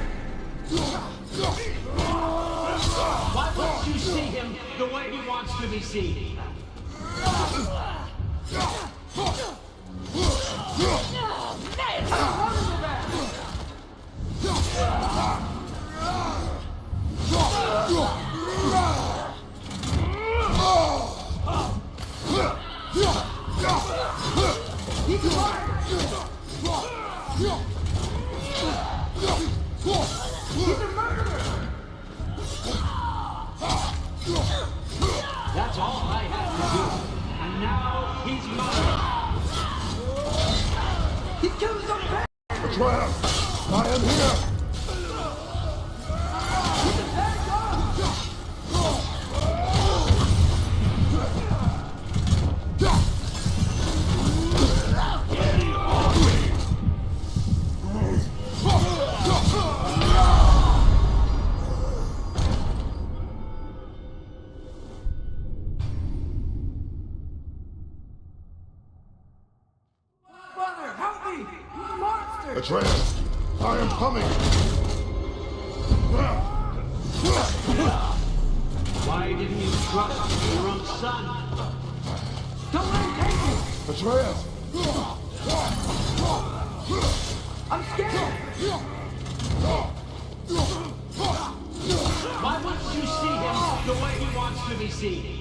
be seen. That's all I had to do. And now he's mine. He killed some man! Atreus, I am here! Father, help me! He's a monster! Atreus, I am coming! Why didn't you trust your own son? Don't let him take me! Atreus! I'm scared! Why wouldn't you see him the way he wants to be seen?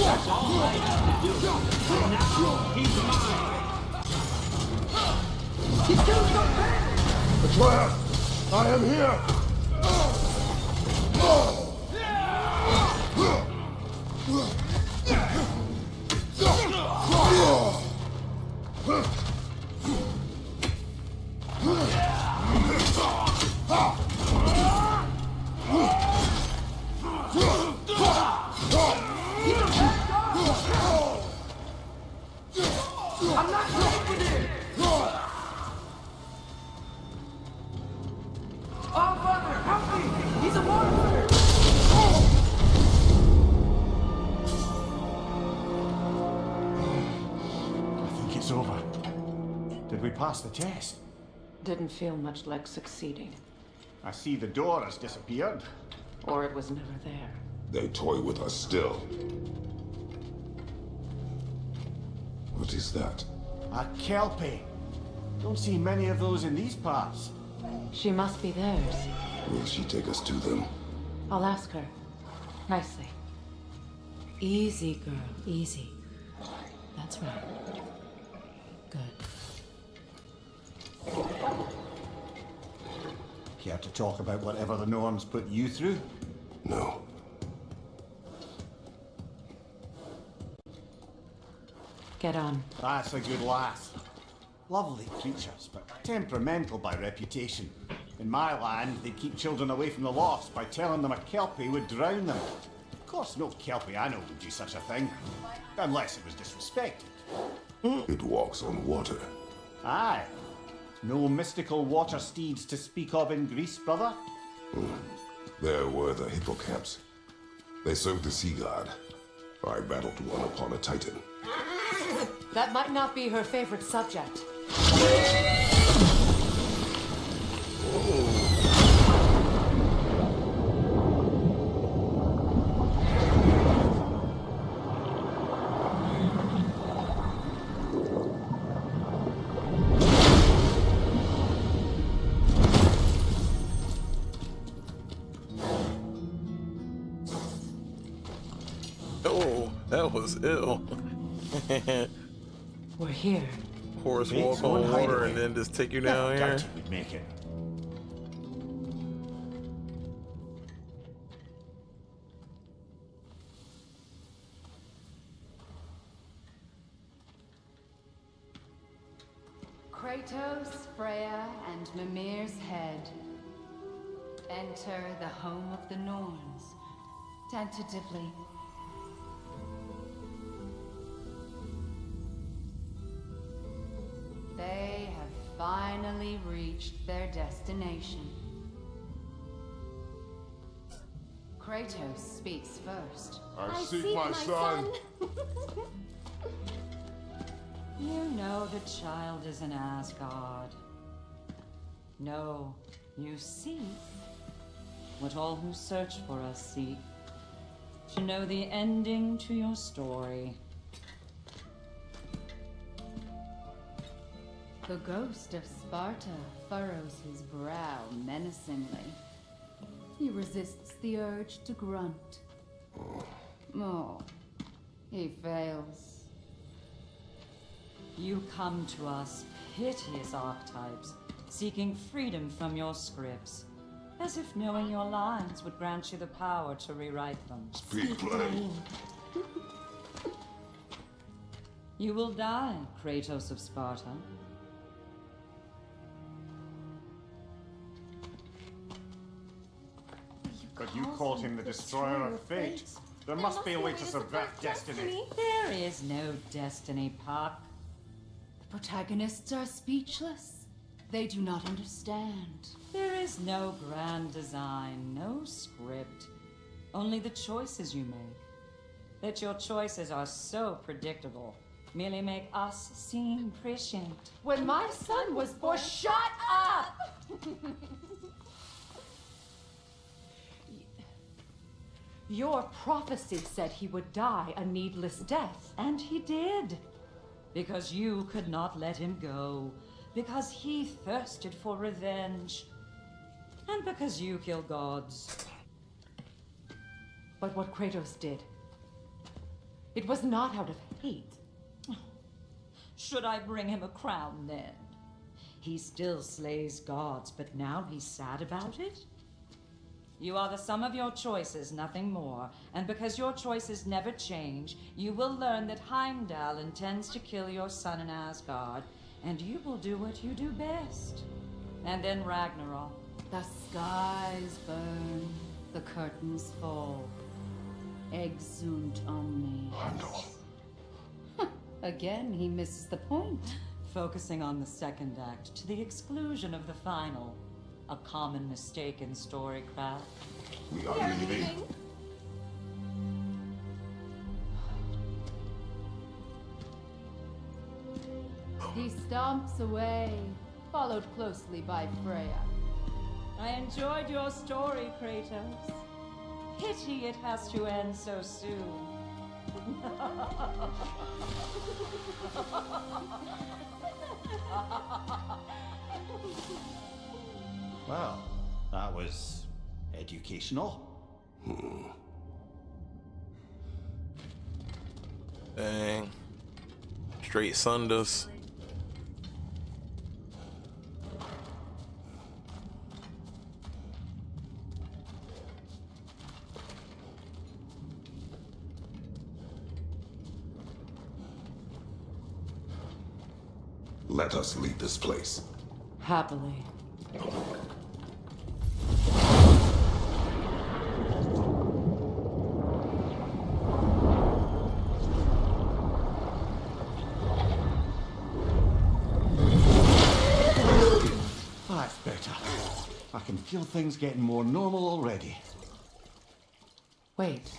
That's all I have to do. And now he's mine. He's killing some man! Atreus, I am here! I'm not taking it! Oh, Father, help me! He's a monster! I think it's over. Did we pass the test? Didn't feel much like succeeding. I see the door has disappeared. Or it was never there. They toy with us still. What is that? A Kelpie. Don't see many of those in these parts. She must be theirs. Will she take us to them? I'll ask her. Nicely. Easy, girl. Easy. That's right. Good. Care to talk about whatever the Norns put you through? No. Get on. That's a good lass. Lovely creatures, but temperamental by reputation. In my land, they keep children away from the lost by telling them a Kelpie would drown them. Of course, no Kelpie I know would do such a thing. Unless it was disrespected. It walks on water. Aye. No mystical water steeds to speak of in Greece, brother? There were the hippocamps. They served the sea god. I battled one upon a titan. That might not be her favorite subject. Oh, that was ill. We're here. Horse Mate's walk one on water hideaway. and then just take you Never down here. doubted we'd make it. Kratos, Freya, and Mimir's head. Enter the home of the Norns. Tentatively. They have finally reached their destination. Kratos speaks first. I seek my son. You know the child is in Asgard. No, you seek what all who search for us seek. To know the ending to your story. The ghost of Sparta furrows his brow menacingly. He resists the urge to grunt. Oh, he fails. You come to us, piteous archetypes, seeking freedom from your scripts, as if knowing your lines would grant you the power to rewrite them. Speak plain. You will die, Kratos of Sparta. But you called him the destroyer of fate. There must be a way to subvert destiny. There is no destiny, Puck. The protagonists are speechless. They do not understand. There is no grand design, no script. Only the choices you make. That your choices are so predictable merely make us seem prescient. When my son was born, shut up! Your prophecy said he would die a needless death. And he did. Because you could not let him go. Because he thirsted for revenge. And because you kill gods. But what Kratos did, it was not out of hate. Should I bring him a crown then? He still slays gods, but now he's sad about it? You are the sum of your choices, nothing more. And because your choices never change, you will learn that Heimdall intends to kill your son in Asgard, and you will do what you do best. And then Ragnarok. The skies burn, the curtains fall. Exunt omnes. Heimdall. Again, he misses the point. Focusing on the second act to the exclusion of the final. A common mistake in storycraft. We are leaving. He stomps away, followed closely by Freya. I enjoyed your story, Kratos. Pity it has to end so soon. Well, that was educational. Dang. Straight Sundus. Let us leave this place. Happily. That's better. I can feel things getting more normal already. Wait.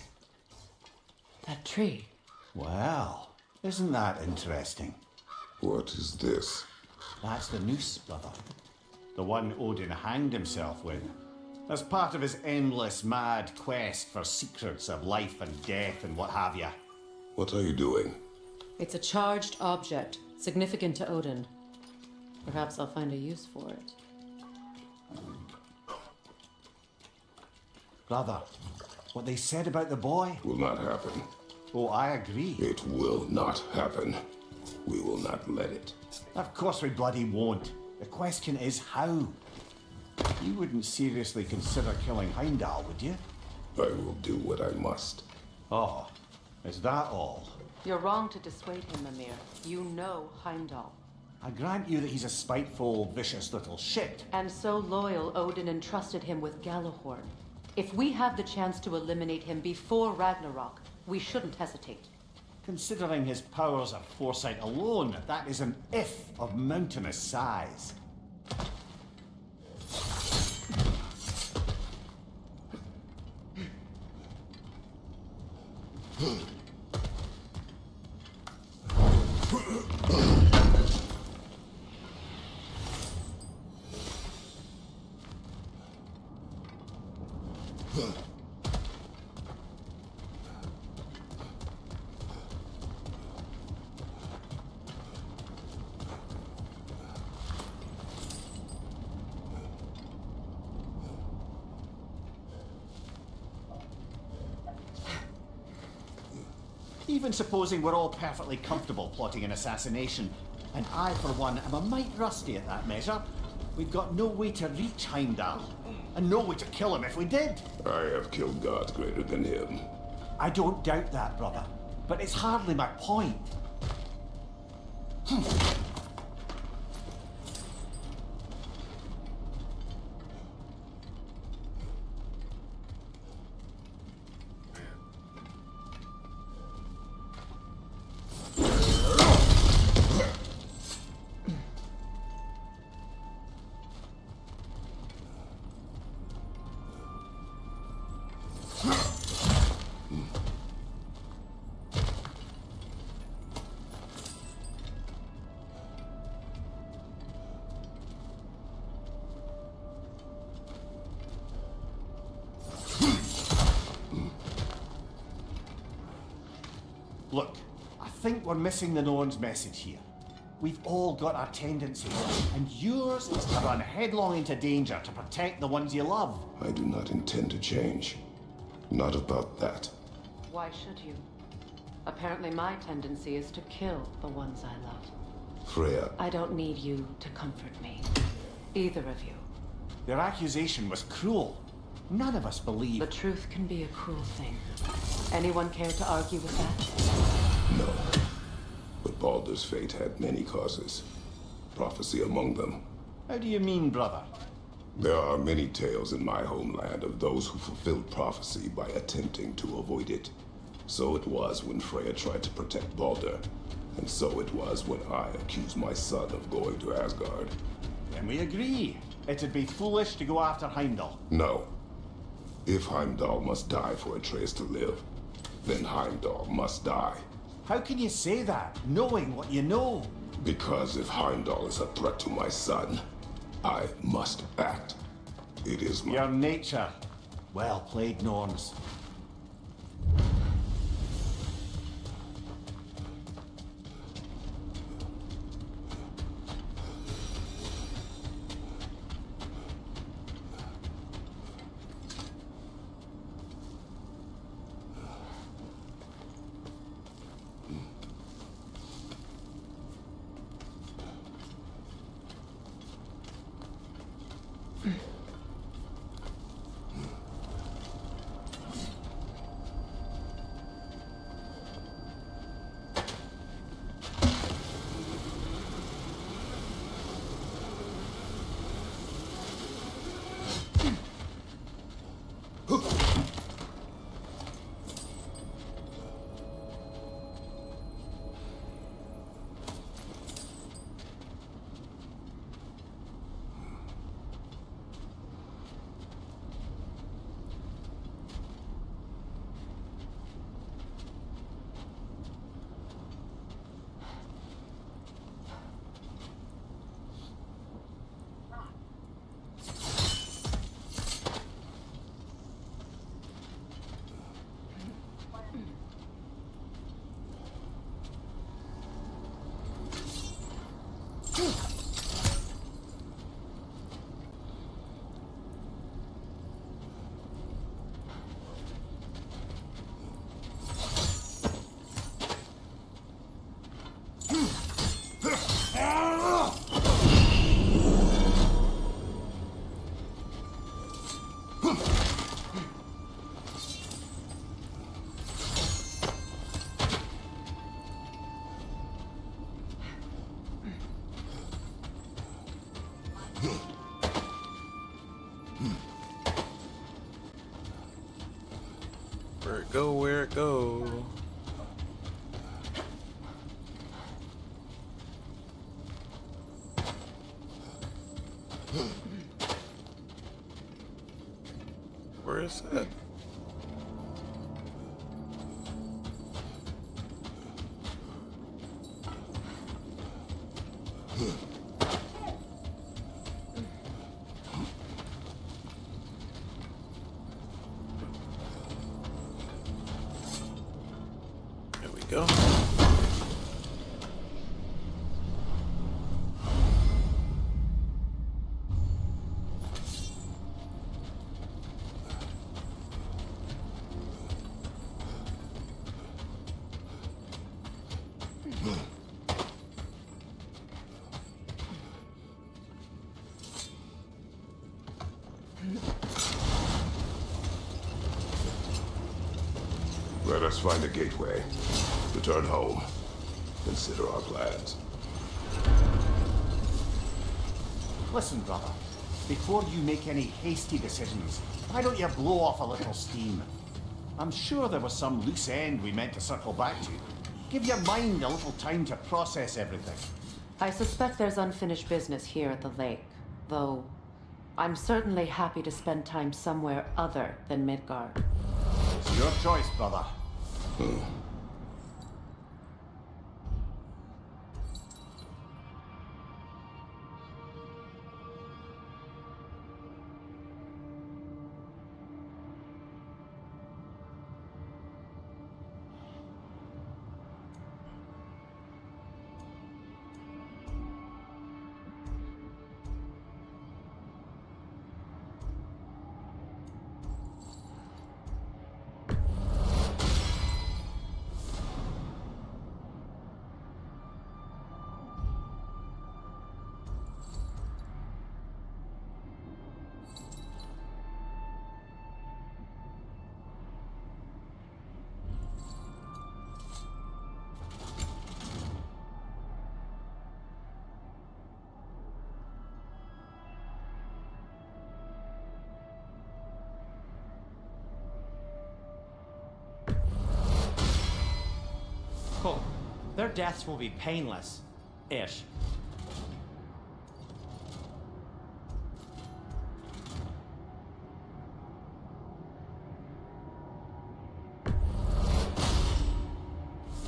That tree. Well, isn't that interesting? What is this? That's the noose, brother. The one Odin hanged himself with. As part of his endless, mad quest for secrets of life and death and what have you. What are you doing? It's a charged object, significant to Odin. Perhaps I'll find a use for it. Brother, what they said about the boy? Will not happen. Oh, I agree. It will not happen. We will not let it. Of course we bloody won't. The question is how. You wouldn't seriously consider killing Heimdall, would you? I will do what I must. Oh, is that all? You're wrong to dissuade him, Mimir. You know Heimdall. I grant you that he's a spiteful, vicious little shit. And so loyal, Odin entrusted him with Gjallarhorn. If we have the chance to eliminate him before Ragnarok, we shouldn't hesitate. Considering his powers of foresight alone, that is an if of mountainous size. Even supposing we're all perfectly comfortable plotting an assassination, and I, for one, am a mite rusty at that measure, we've got no way to reach Heimdall, and no way to kill him if we did. I have killed gods greater than him. I don't doubt that, brother, but it's hardly my point. Look, I think we're missing the Norn's message here. We've all got our tendencies, and yours is to run headlong into danger to protect the ones you love. I do not intend to change. Not about that. Why should you? Apparently my tendency is to kill the ones I love. Freya, I don't need you to comfort me. Either of you. Their accusation was cruel. None of us believe. The truth can be a cruel thing. Anyone care to argue with that? no. But Baldur's fate had many causes. Prophecy among them. How do you mean, brother? There are many tales in my homeland of those who fulfilled prophecy by attempting to avoid it. So it was when Freya tried to protect Baldur, and so it was when I accused my son of going to Asgard. Then we agree. It'd be foolish to go after Heimdall. No. If Heimdall must die for Atreus to live, then Heimdall must die. How can you say that, knowing what you know? Because if Heimdall is a threat to my son, I must act. It is my... Your nature. Well played, Norns. Where it go, where it go. Where is that? There we go. us find a gateway. Return home. Consider our plans. Listen, brother. Before you make any hasty decisions, why don't you blow off a little steam? I'm sure there was some loose end we meant to circle back to. Give your mind a little time to process everything. I suspect there's unfinished business here at the lake, though I'm certainly happy to spend time somewhere other than Midgard. It's your choice, brother. Cool. Their deaths will be painless. Ish.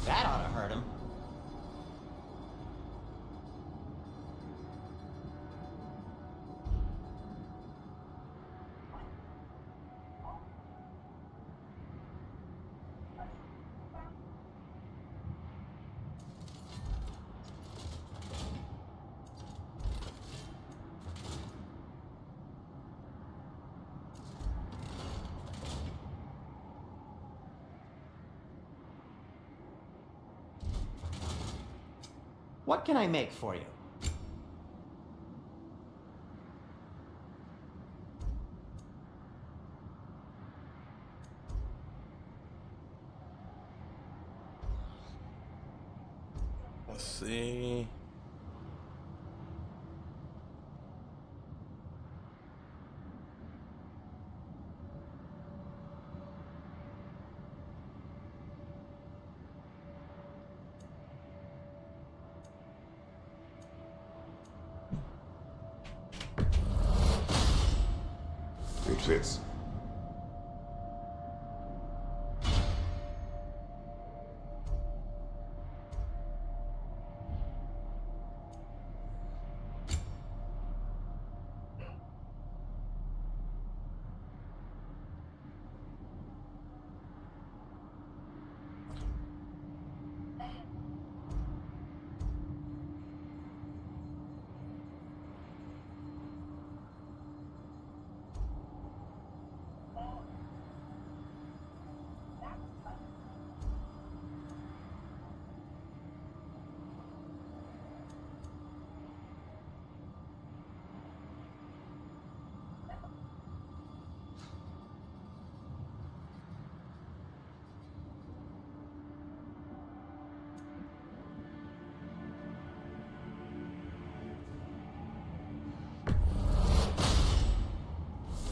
That ought to hurt him. What can I make for you? Let's see. It fits.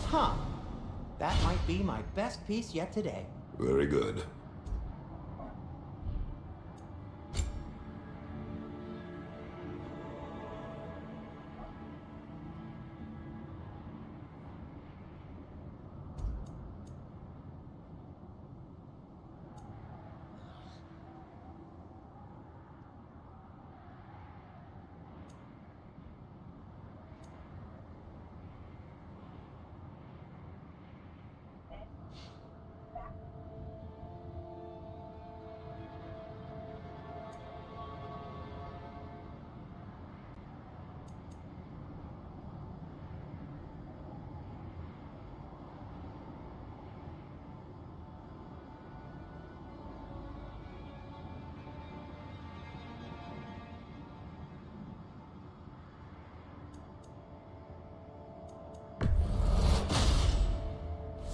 Huh. That might be my best piece yet today. Very good.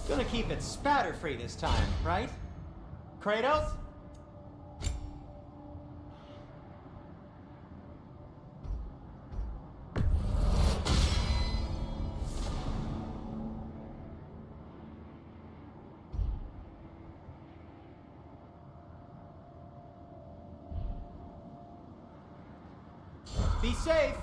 Gonna keep it spatter-free this time, right? Kratos? Be safe.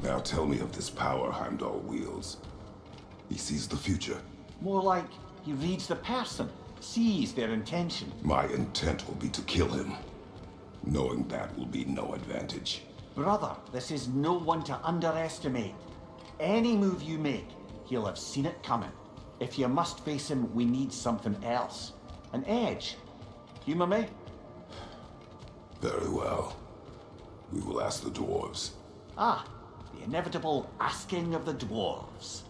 Now tell me of this power Heimdall wields. He sees the future. More like he reads the person, sees their intention. My intent will be to kill him. Knowing that will be no advantage. Brother, this is no one to underestimate. Any move you make, he'll have seen it coming. If you must face him, we need something else. An edge. Humor me? Very well. We will ask the dwarves. Ah, the inevitable asking of the dwarves.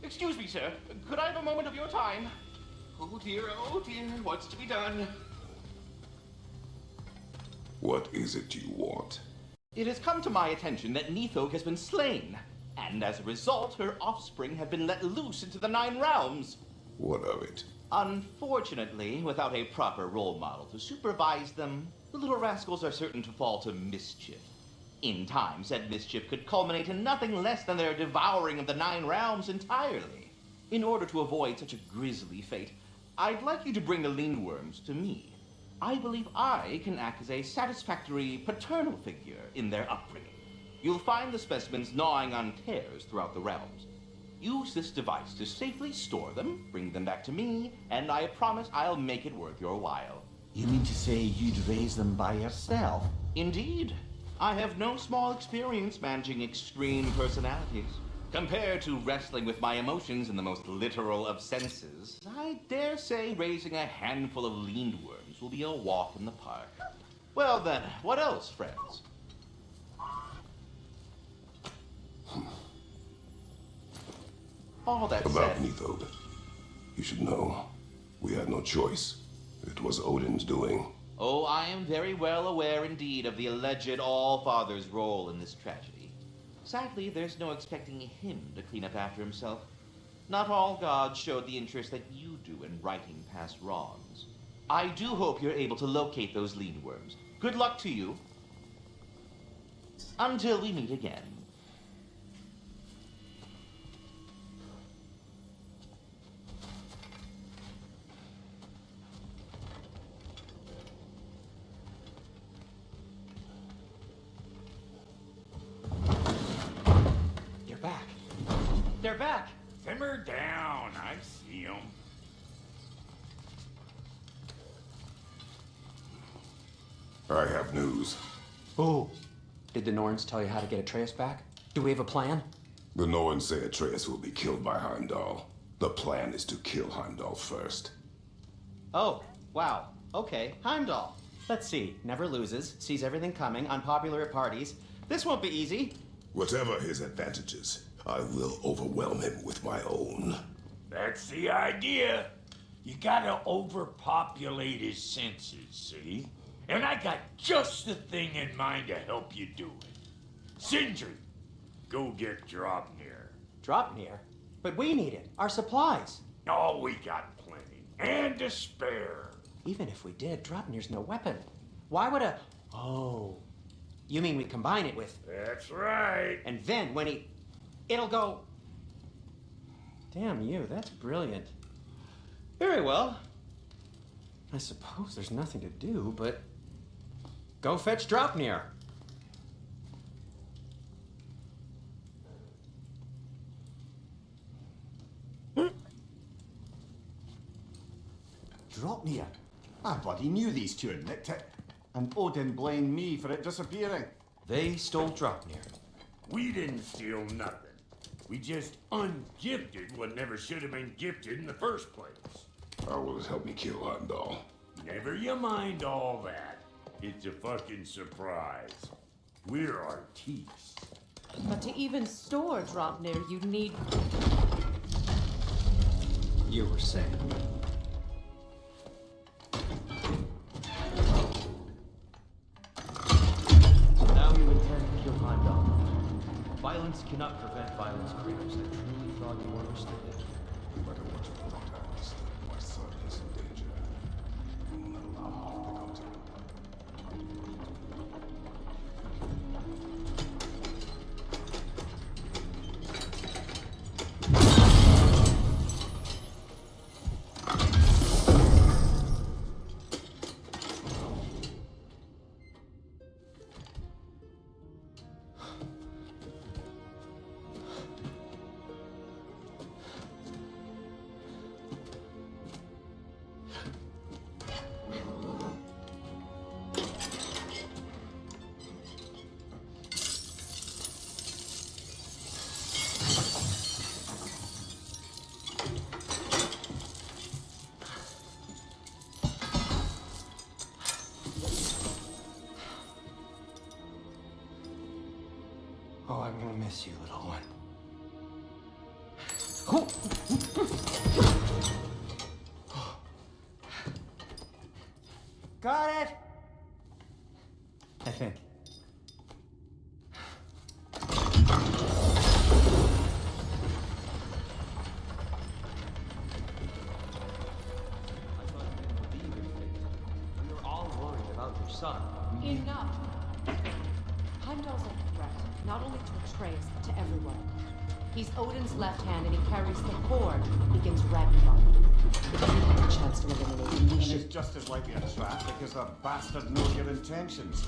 Excuse me, sir. Could I have a moment of your time? Oh dear, what's to be done? What is it you want? It has come to my attention that Nithog has been slain, and as a result, her offspring have been let loose into the Nine Realms. What of it? Unfortunately, without a proper role model to supervise them, the little rascals are certain to fall to mischief. In time, said mischief could culminate in nothing less than their devouring of the Nine Realms entirely. In order to avoid such a grisly fate, I'd like you to bring the Lindworms to me. I believe I can act as a satisfactory paternal figure in their upbringing. You'll find the specimens gnawing on tears throughout the realms. Use this device to safely store them, bring them back to me, and I promise I'll make it worth your while. You mean to say you'd raise them by yourself? Indeed. I have no small experience managing extreme personalities. Compared to wrestling with my emotions in the most literal of senses, I dare say raising a handful of Lindworms will be a walk in the park. Well then, what else, friends? All that About said... Nithog. You should know. We had no choice. It was Odin's doing. Oh, I am very well aware indeed of the alleged All-Father's role in this tragedy. Sadly, there's no expecting him to clean up after himself. Not all gods showed the interest that you do in righting past wrongs. I do hope you're able to locate those Lindworms. Good luck to you. Until we meet again. They're back. Simmer down. I see them. I have news. Oh. Did the Norns tell you how to get Atreus back? Do we have a plan? The Norns say Atreus will be killed by Heimdall. The plan is to kill Heimdall first. Oh, wow. Okay, Heimdall. Let's see. Never loses, sees everything coming, unpopular at parties. This won't be easy. Whatever his advantages, I will overwhelm him with my own. That's the idea. You gotta overpopulate his senses, see? And I got just the thing in mind to help you do it. Sindri, go get Draupnir. Draupnir? But we need it. Our supplies. Oh, we got plenty. And to spare. Even if we did, Draupnir's no weapon. Why would a... Oh. You mean we combine it with... That's right. And then when he... It'll go... Damn you, that's brilliant. Very well. I suppose there's nothing to do but... Go fetch Draupnir. Draupnir? I bloody knew these two had nicked it. And Odin blamed me for it disappearing. They stole Draupnir. We didn't steal nothing. We just ungifted what never should have been gifted in the first place. How will it help me kill Heimdall? Never you mind all that. It's a fucking surprise. We're artistes. But to even store Draupnir, you'd need... You were saying. So now you intend to kill Heimdall. Violence cannot prevent violence, Kratos. I truly thought you understood it. But I want you to know that I understand my son is in danger. You will not allow me to become terrible. Oh, I'm gonna miss you, little one. Got it! I think. We were all worried about your son. Enough! Heimdall's a threat, not only to Atreus, but to everyone. He's Odin's left hand, and he carries the cord that begins Ragnarok. If we have a chance to eliminate him, we And should... it's just as likely a trap because the bastard knows your intentions.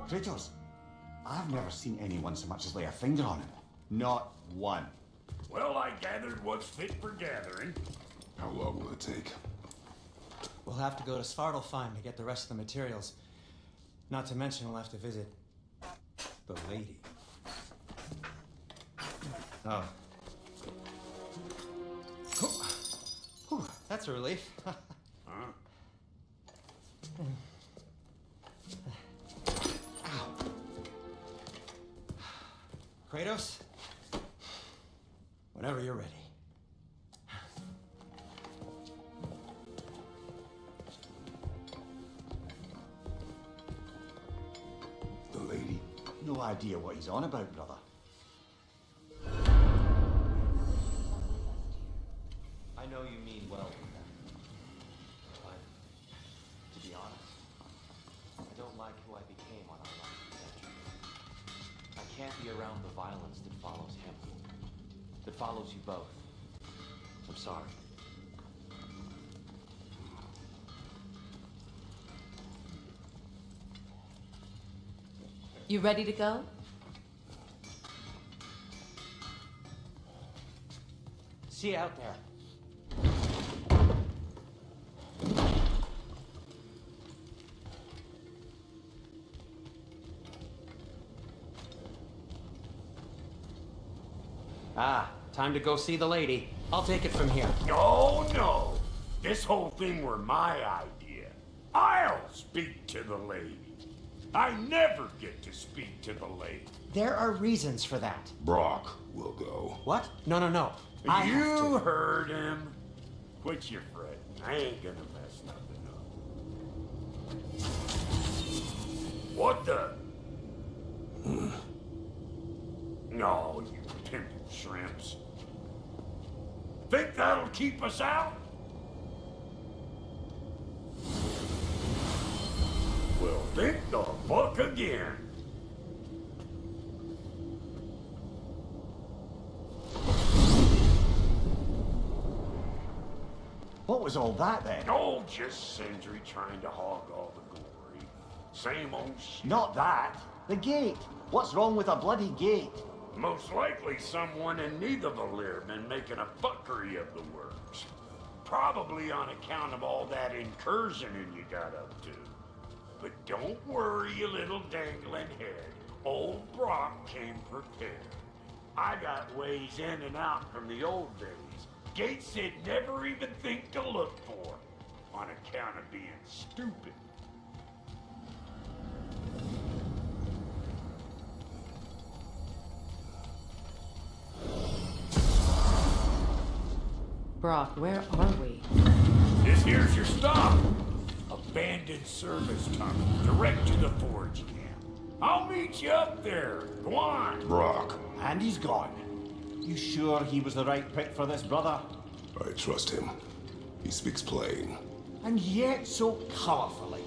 Kratos, I've never seen anyone so much as lay a finger on him. Not one. Well, I gathered what's fit for gathering. How long will it take? We'll have to go to Svartalfheim to get the rest of the materials. Not to mention we'll have to visit the lady. Oh. Whew, that's a relief. Huh? Ow. Kratos, whenever you're ready. The lady? No idea what he's on about, brother. I know you mean well with them. But, to be honest, I don't like who I became on our last adventure. I can't be around the violence that follows him. That follows you both. I'm sorry. You ready to go? See you out there. Ah, time to go see the lady. I'll take it from here. No, no. This whole thing were my idea. I'll speak to the lady. I never get to speak to the lady. There are reasons for that. Brock will go. What? No, no, no. I have You to. heard him. Quit your fretting. I ain't gonna mess nothing up. What the? No, you pimpin' shrimps. Think that'll keep us out? Well, think the fuck again. What was all that then? Oh, just Sindri trying to hog all the glory. Same old shit. Not that. The gate. What's wrong with a bloody gate? Most likely someone in Nidavellir been making a fuckery of the works. Probably on account of all that incursioning you got up to. But don't worry, you little dangling head. Old Brock came prepared. I got ways in and out from the old days. Gates they'd never even think to look for, on account of being stupid. Brock, where are we? This here's your stop. Abandoned service tunnel, direct to the forge camp. I'll meet you up there. Go on. Brock, And he's gone. You sure he was the right pick for this, brother? I trust him. He speaks plain. And yet so colorfully.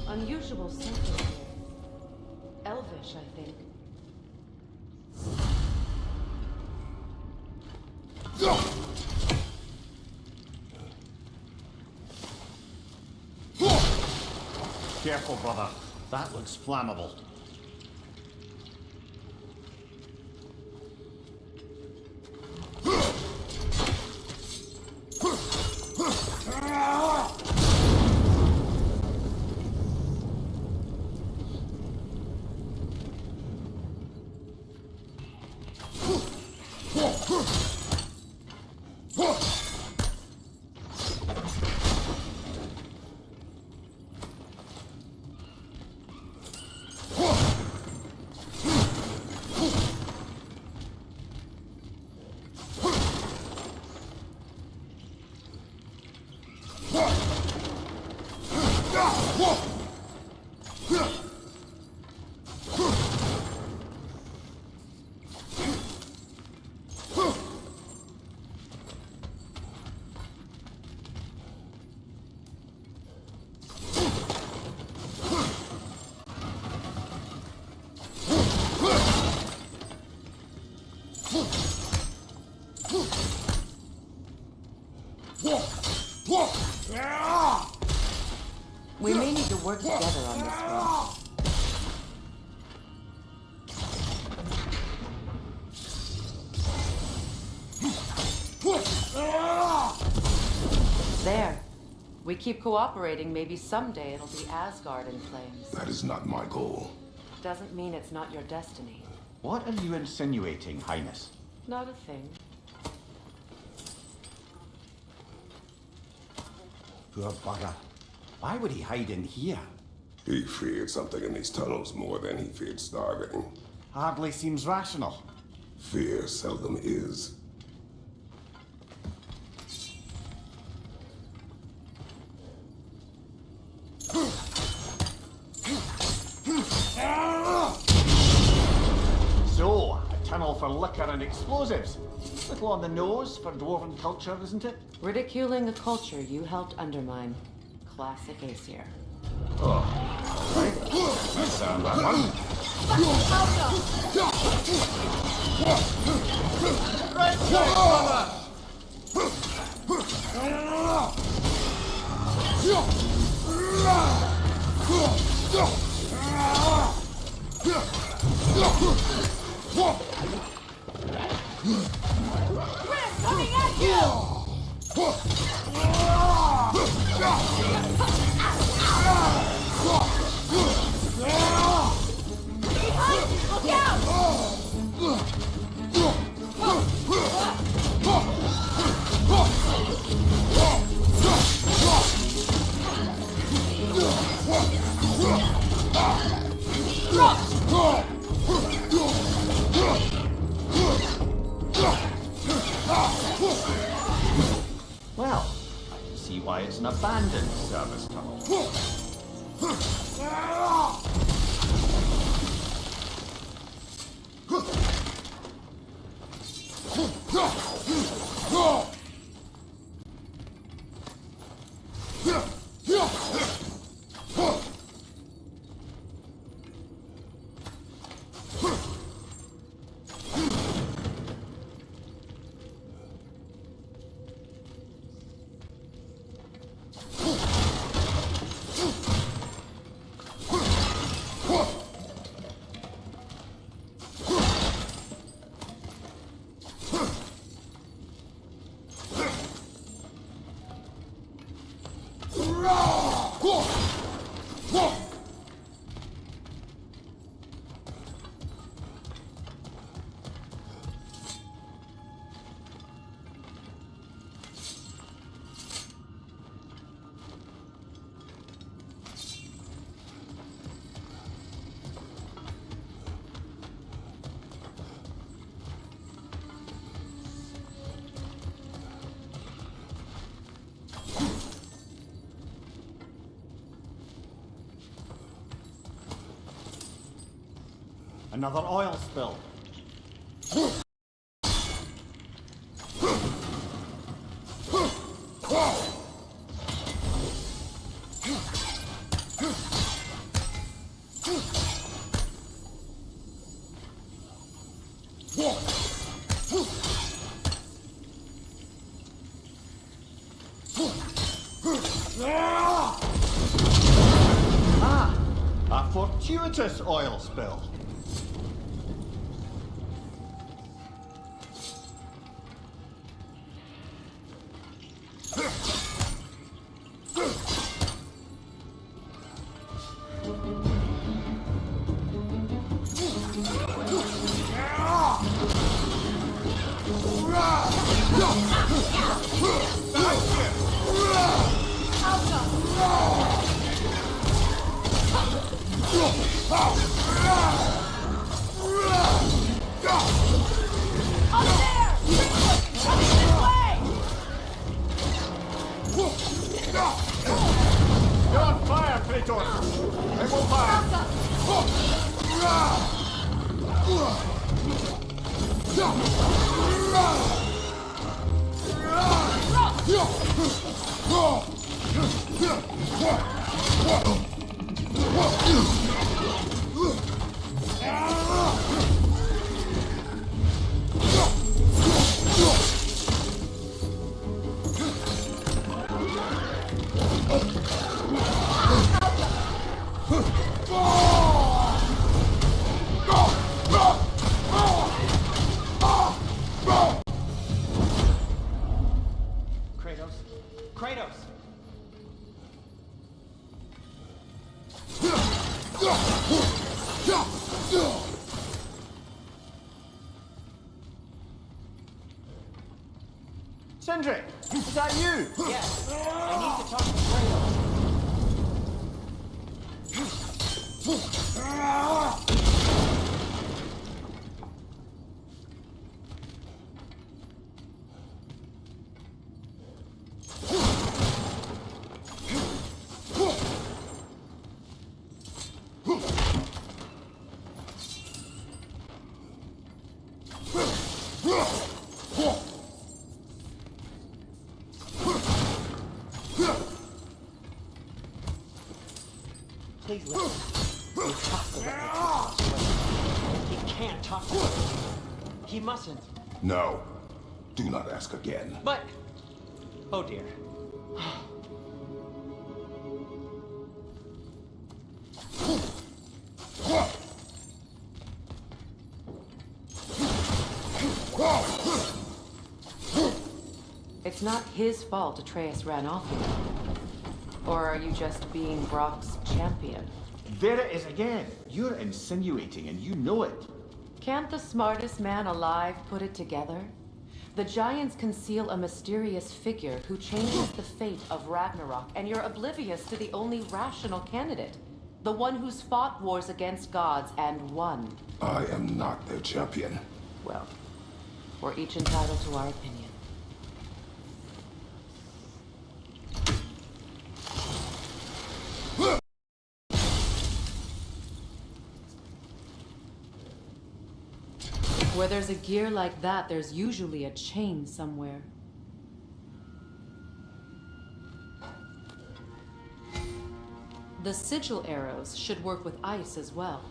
Unusual something here. Elvish, I think. Careful, brother. That looks flammable. We may need to work together on this one. There. We keep cooperating, maybe someday it'll be Asgard in flames. That is not my goal. Doesn't mean it's not your destiny. What are you insinuating, Highness? Not a thing. Poor bugger. Why would he hide in here? He feared something in these tunnels more than he feared starving. Hardly seems rational. Fear seldom is. So, a tunnel for liquor and explosives. Little on the nose for dwarven culture, isn't it? Ridiculing a culture you helped undermine. Classic Aesir. Oh, alright. Let's that one. Right side, brother! Grim, coming at you! Behind you! Look out! Well, I can see why it's an abandoned service tunnel. Another oil spill. A fortuitous oil spill. You're on fire, Kratos! I will fire! Kratos. Kratos! Sindri! Is that you? Yes. I need to talk to Kratos. Please listen. You have to let me talk to him. He can't talk to him. He mustn't. No. Do not ask again. But... Oh dear. It's not his fault Atreus ran off with him. Or are you just being Brock's champion? There it is again. You're insinuating and you know it. Can't the smartest man alive put it together? The Giants conceal a mysterious figure who changes the fate of Ragnarok, and you're oblivious to the only rational candidate. The one who's fought wars against gods and won. I am not their champion. Well, we're each entitled to our opinion. Where there's a gear like that, there's usually a chain somewhere. The sigil arrows should work with ice as well.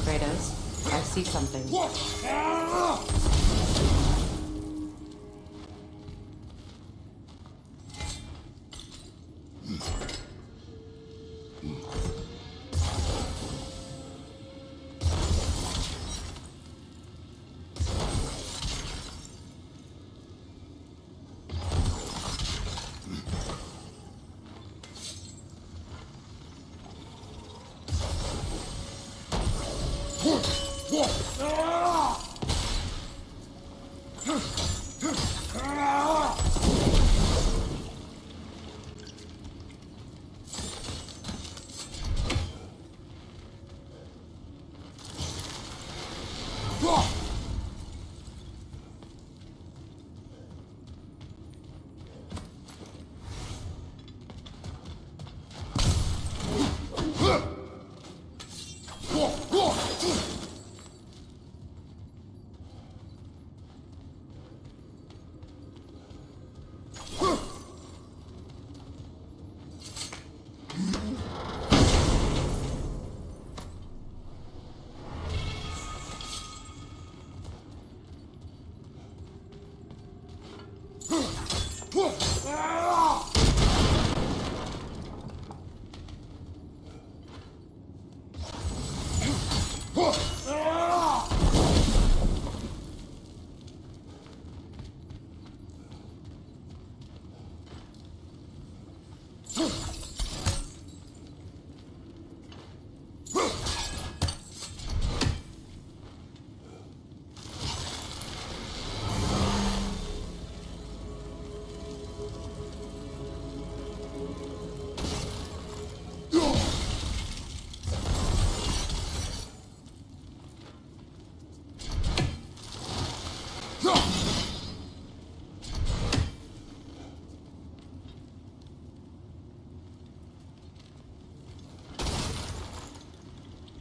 Kratos, I see something.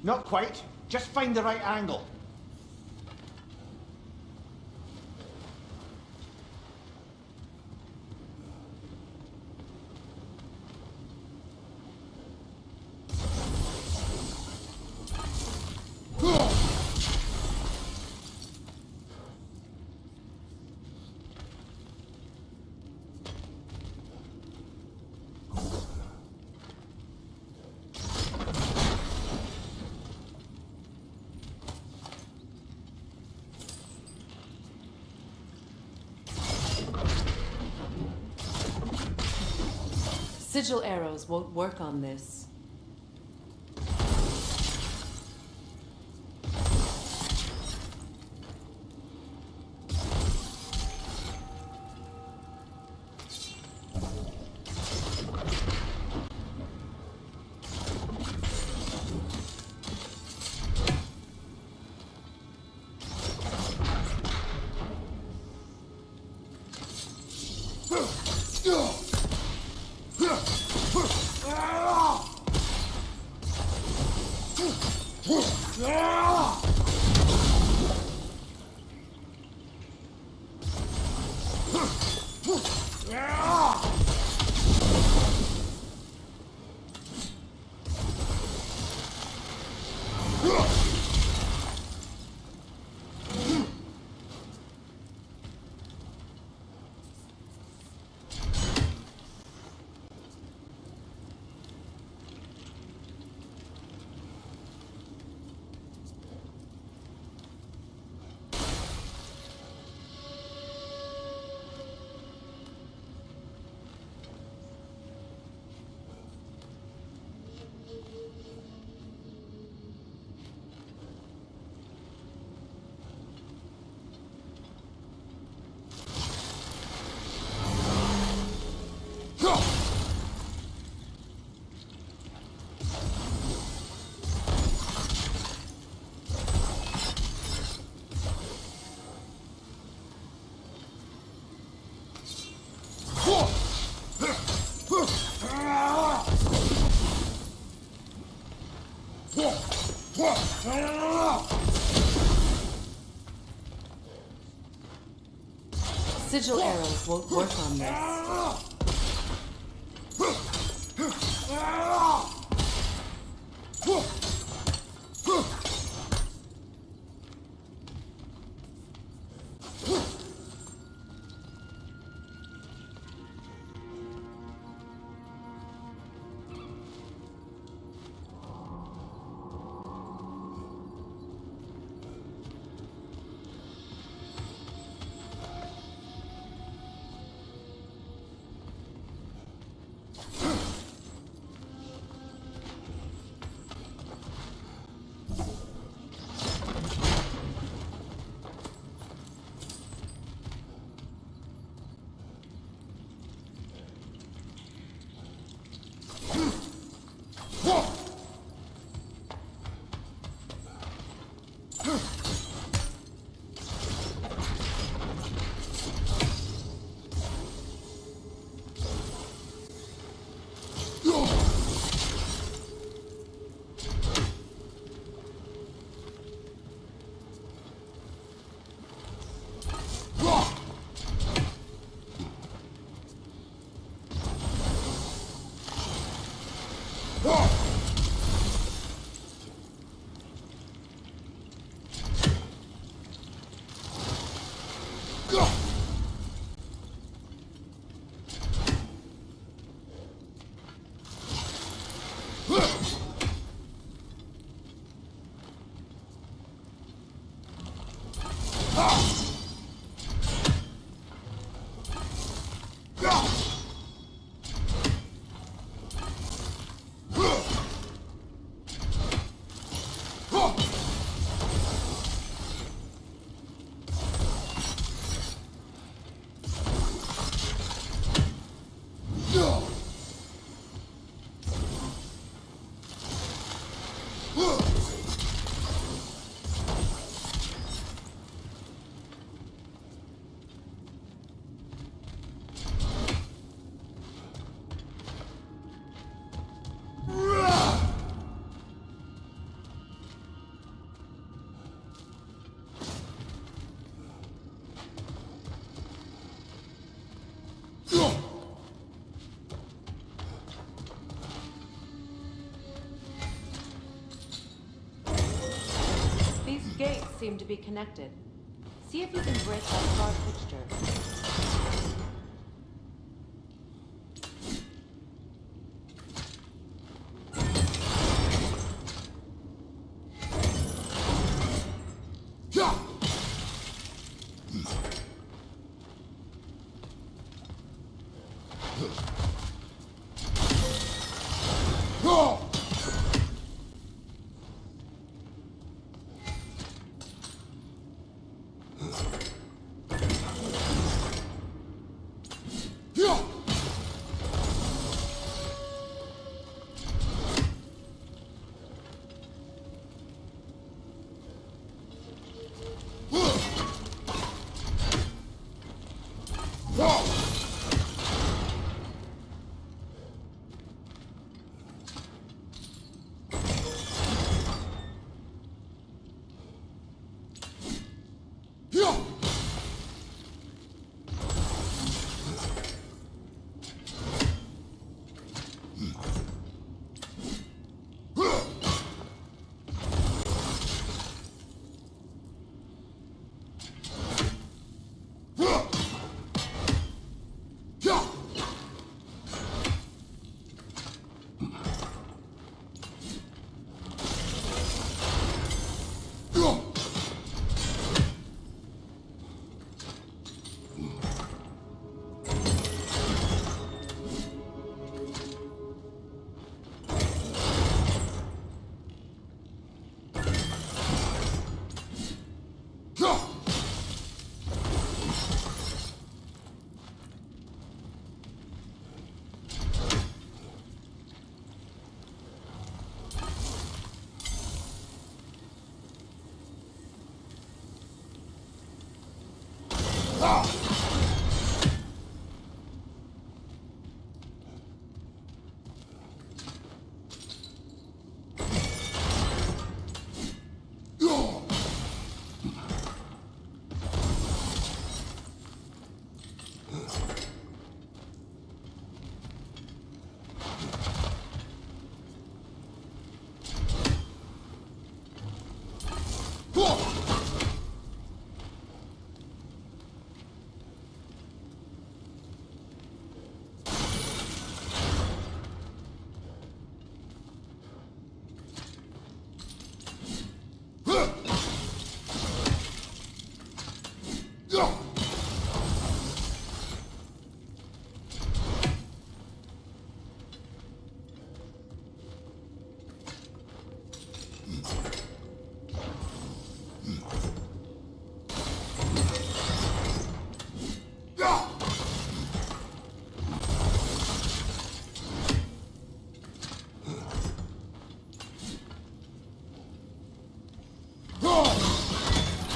Not quite. Just find the right angle. Sigil arrows won't work on this. Sigil arrows won't work on this. seem to be connected. See if you can break that star fixture.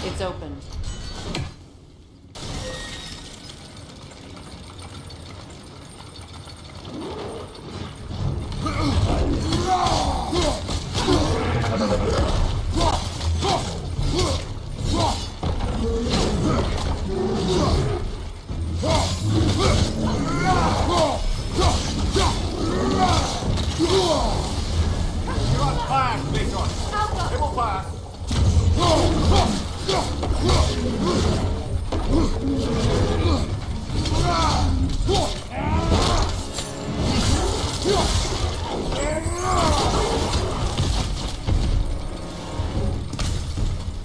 It's open.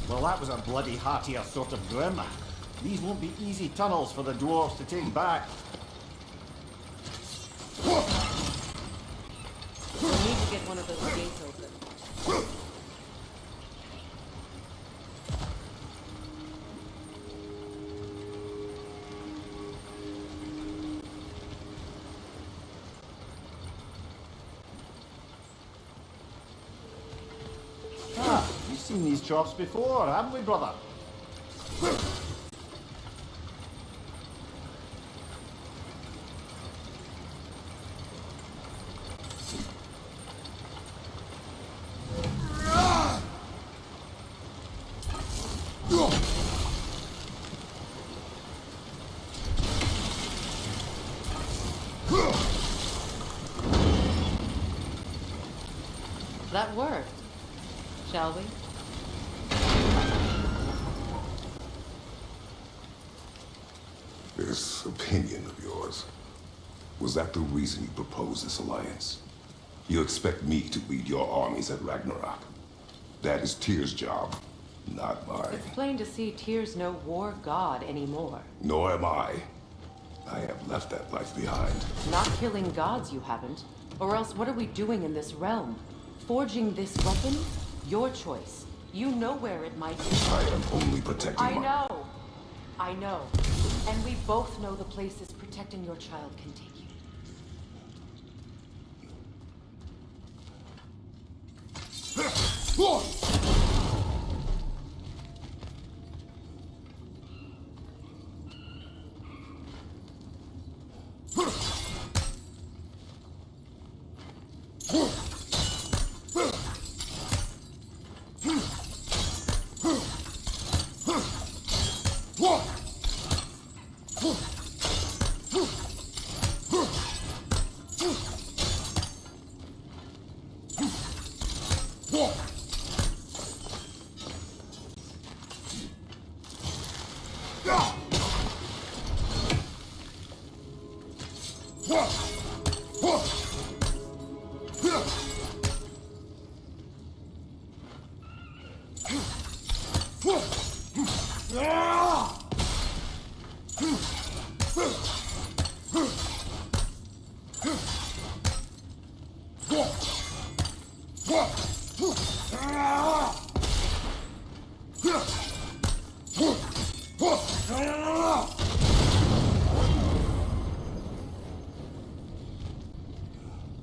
Well, that was a bloody heartier sort of grim. These won't be easy tunnels for the dwarves to take back. We need to get one of those gates open. Ah, you've seen these chops before, haven't we, brother? That worked. Shall we? This opinion of yours, was that the reason you proposed this alliance? You expect me to lead your armies at Ragnarok? That is Tyr's job, not mine. It's plain to see Tyr's no war god anymore. Nor am I. I have left that life behind. Not killing gods, you haven't. Or else what are we doing in this realm? Forging this weapon? Your choice. You know where it might be. I am only protecting I know. I know. And we both know the places protecting your child can take you.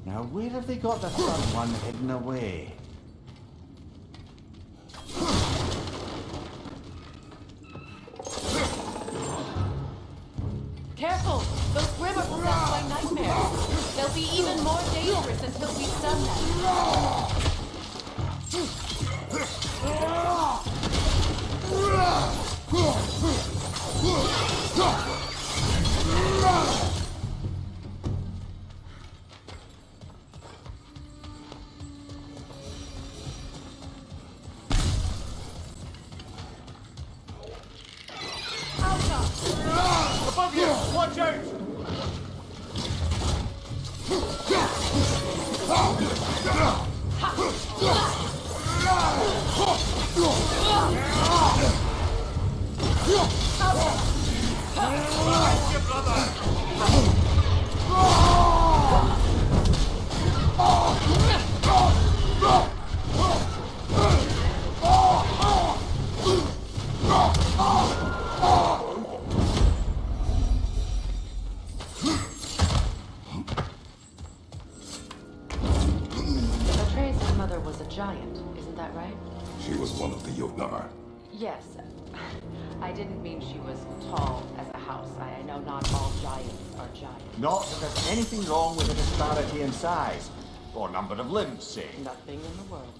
Now, where have they got the third one hidden away? Careful! Those Grim are possessed by nightmares. They'll be even more dangerous until we stun them. Above you! Watch out! Atreus' mother was a giant, isn't that right? She was one of the Jotnar. Yes. I didn't mean she was tall as a house. I know not all giants are giants. Not that there's anything wrong with the disparity in size, or number of limbs, say. Nothing in the world.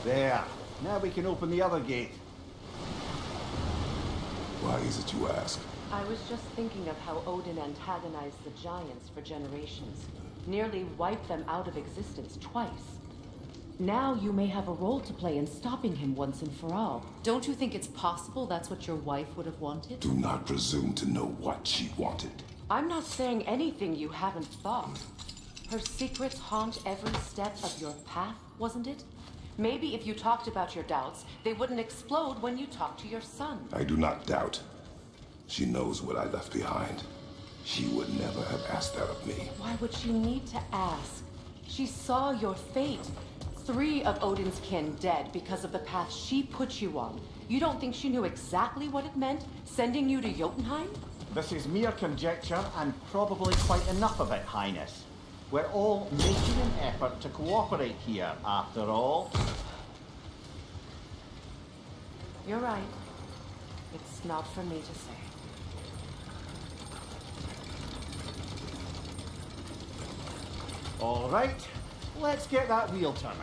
There. Now we can open the other gate. Why is it you ask? I was just thinking of how Odin antagonized the giants for generations. nearly wiped them out of existence twice. Now you may have a role to play in stopping him once and for all. Don't you think it's possible that's what your wife would have wanted? Do not presume to know what she wanted. I'm not saying anything you haven't thought. Her secrets haunt every step of your path, wasn't it? Maybe if you talked about your doubts, they wouldn't explode when you talked to your son. I do not doubt. She knows what I left behind. She would never have asked that of me. Why would she need to ask? She saw your fate. 3 of Odin's kin dead because of the path she put you on. You don't think she knew exactly what it meant, sending you to Jotunheim? This is mere conjecture and probably quite enough of it, Highness. We're all making an effort to cooperate here, after all. You're right. It's not for me to say. All right, let's get that wheel turning.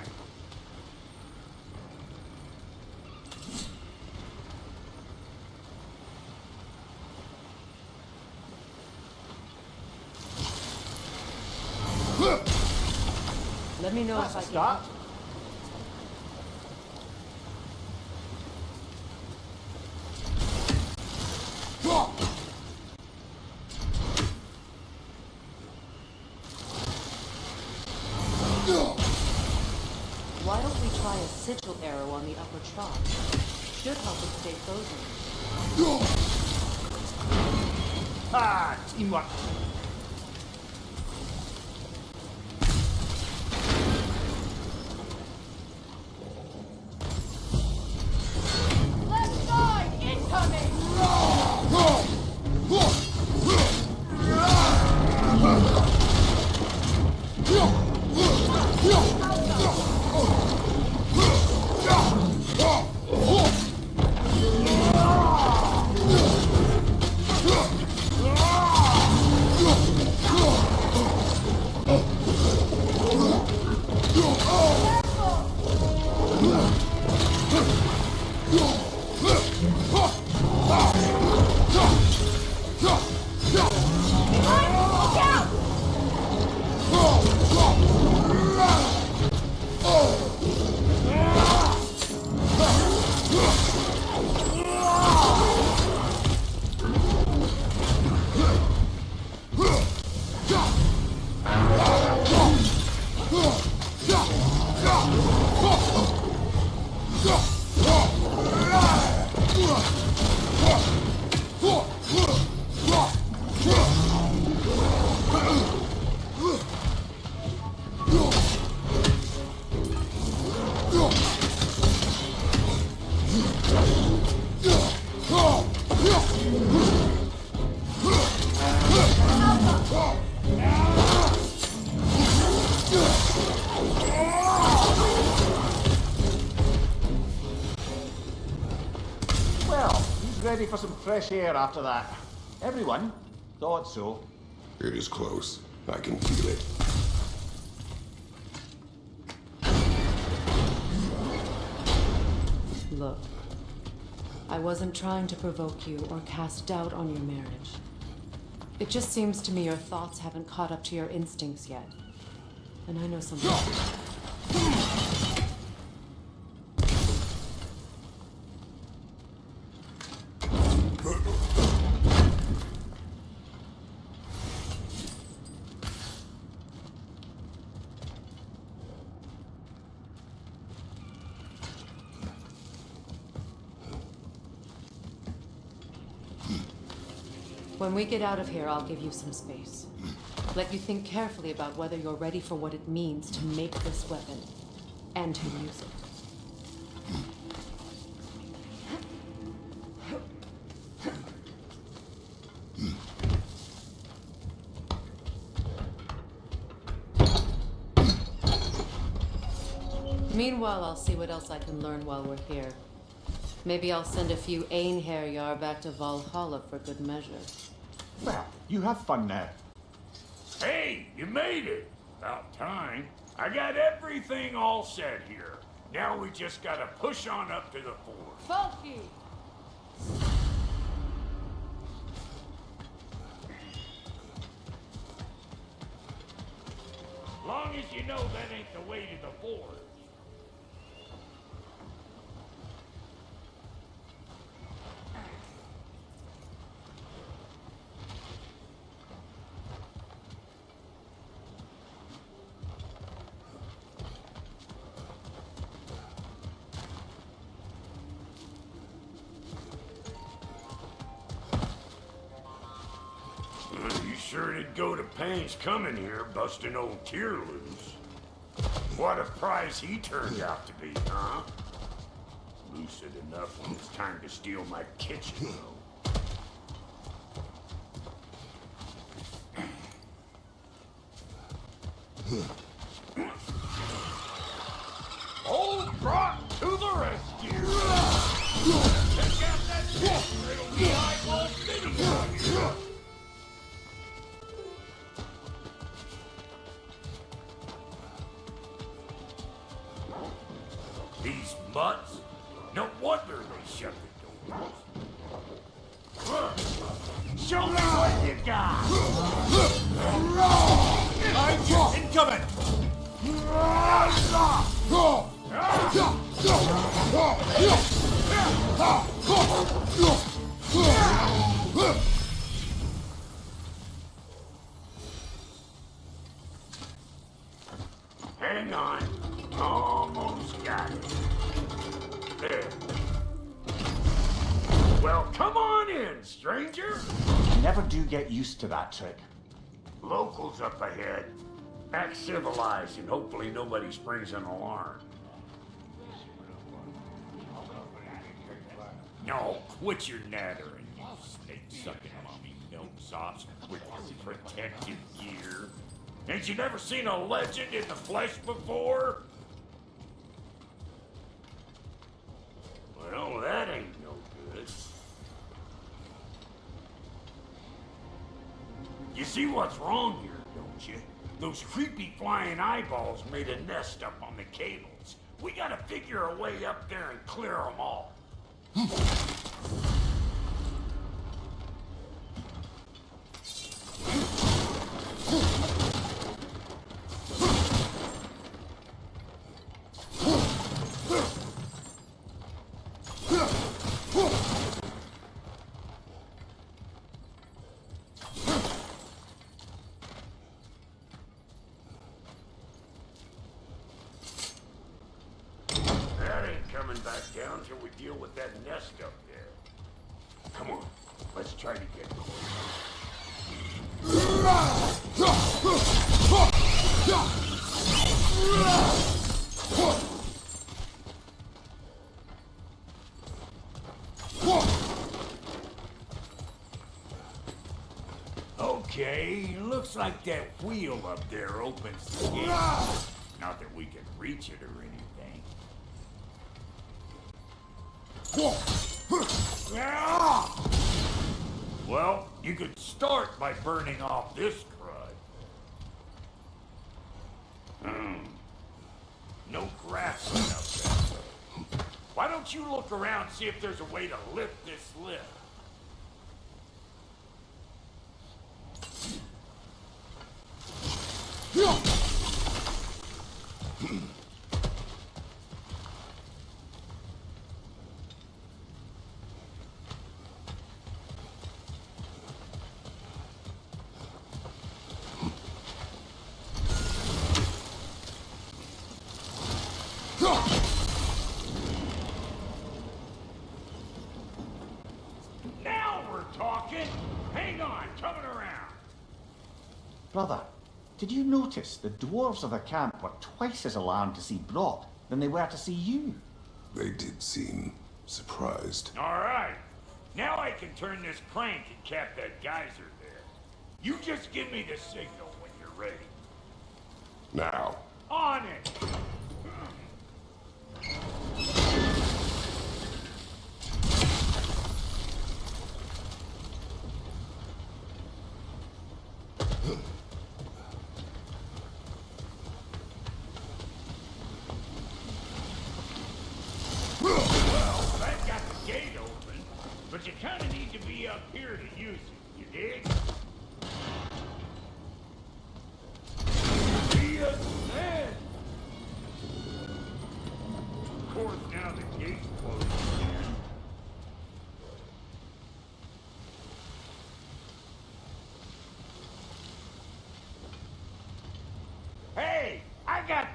Let me know That's if I a can. start. Why don't we try a sigil arrow on the upper trot? Should help it stay frozen. Ah, teamwork. Left side incoming! Well, he's ready for some fresh air after that. Everyone thought so. It is close. I can feel it. Look, I wasn't trying to provoke you or cast doubt on your marriage. It just seems to me your thoughts haven't caught up to your instincts yet. And I know something. When we get out of here, I'll give you some space. Let you think carefully about whether you're ready for what it means to make this weapon and to use it. Meanwhile, I'll see what else I can learn while we're here. Maybe I'll send a few Einherjar back to Valhalla for good measure. Well, you have fun now. Hey, you made it. About time. I got everything all set here. Now we just gotta push on up to the fort. Falky! as you know that ain't the way to the forge. You sure did go to pains coming here, busting old Tyr loose. What a prize he turned out to be, huh? Lucid enough when it's time to steal my kitchen, though. Old Brock to the rescue! Check out that picture, it'll be eyeball city out here. These mutts? No wonder they shut the doors. Show me what you got! Incoming! Hang on. Almost got it. There. Well, come on in, stranger. You never do get used to that trick. Locals up ahead. Act civilized and hopefully nobody springs an alarm. No, quit your nattering, you snake-sucking mommy milksops with your protective gear. Ain't you never seen a legend in the flesh before? Well, that ain't no good. You see what's wrong here, don't you? Those creepy flying eyeballs made a nest up on the cables. We gotta figure a way up there and clear them all. Coming back down till we deal with that nest up there. Come on, let's try to get Okay, looks like that wheel up there opens the gate. Not that we can reach it or anything. Well, you could start by burning off this crud. No grass up there. Why don't you look around and see if there's a way to lift this lift? Now we're talking. Hang on, coming around. Brother, did you notice the dwarves of the camp were twice as alarmed to see Brock than they were to see you? They did seem surprised. All right. Now I can turn this crank and cap that geyser there. You just give me the signal when you're ready. Now. On it! Well, that got the gate open, but you kind of need to be up here to use it, you dig? See ya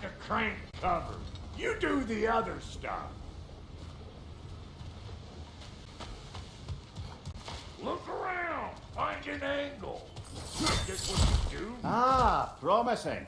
the crank covered. You do the other stuff. Look around. Find an angle. That's what you do. Ah, promising.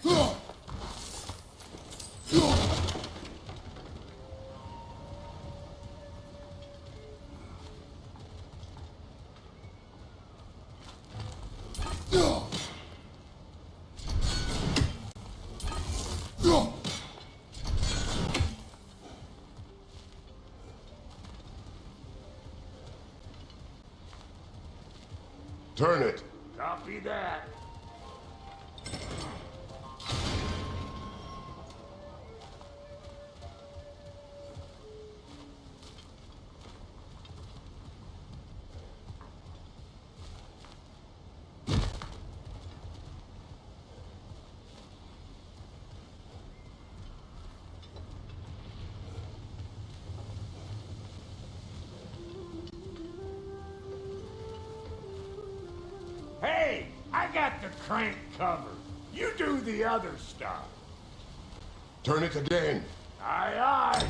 Turn it. Copy that. Hey, I got the crank covered. You do the other stuff. Turn it again. Aye, aye.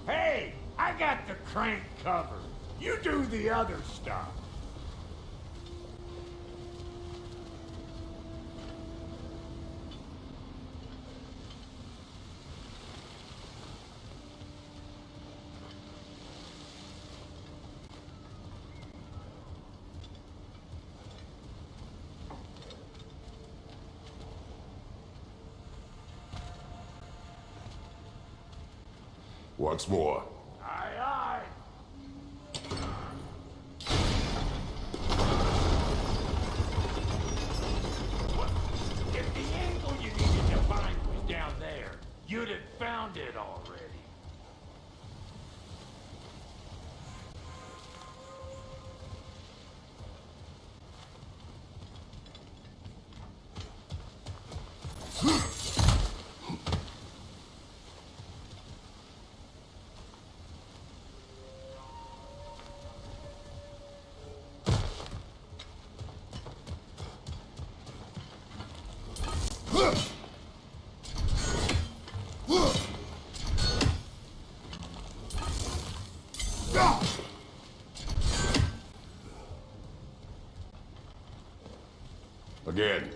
Hey, I got the crank covered. You do the other stuff. Once more. Aye, aye. What? If the angle you needed to find was down there, you'd have found it already. Again.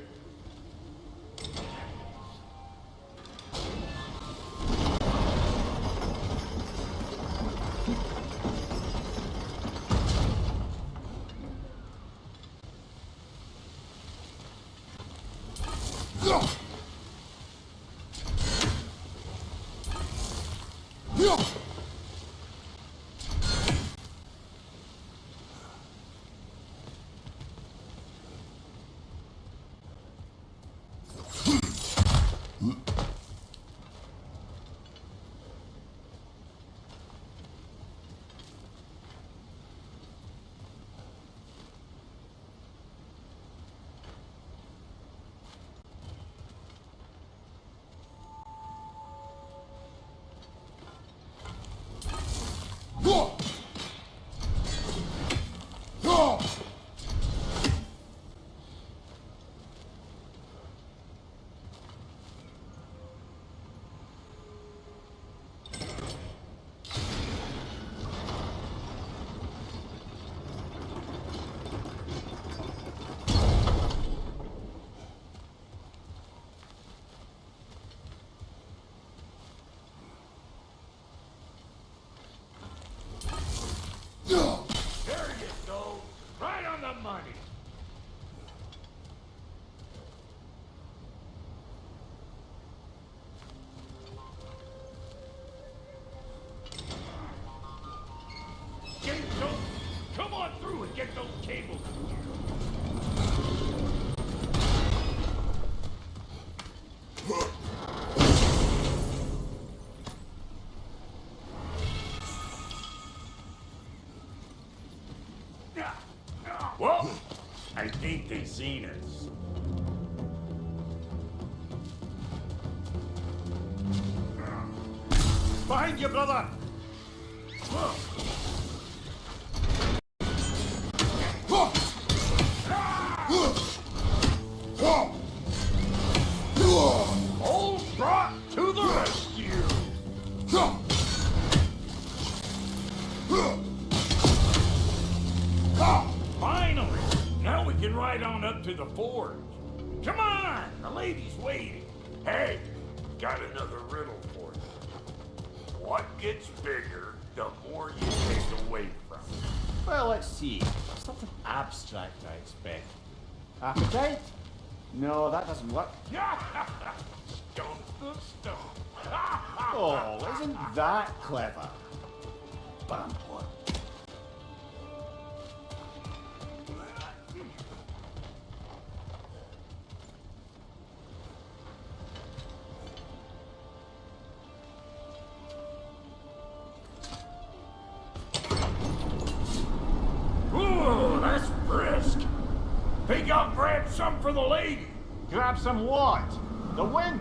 get those cables. Well, I think they seen us. Behind you, brother! Old Brock to the rescue! Finally! Now we can ride on up to the forge. Come on! The lady's waiting. Hey, got another riddle for you. What gets bigger, the more you take away from it? Well, let's see. Something abstract, I expect. Appetite? No, that doesn't work. Stone to stone. Oh, isn't that clever? But I'm poor. Ooh, that's brisk. Think I'll grab some for the lady. Grab some what? The wind?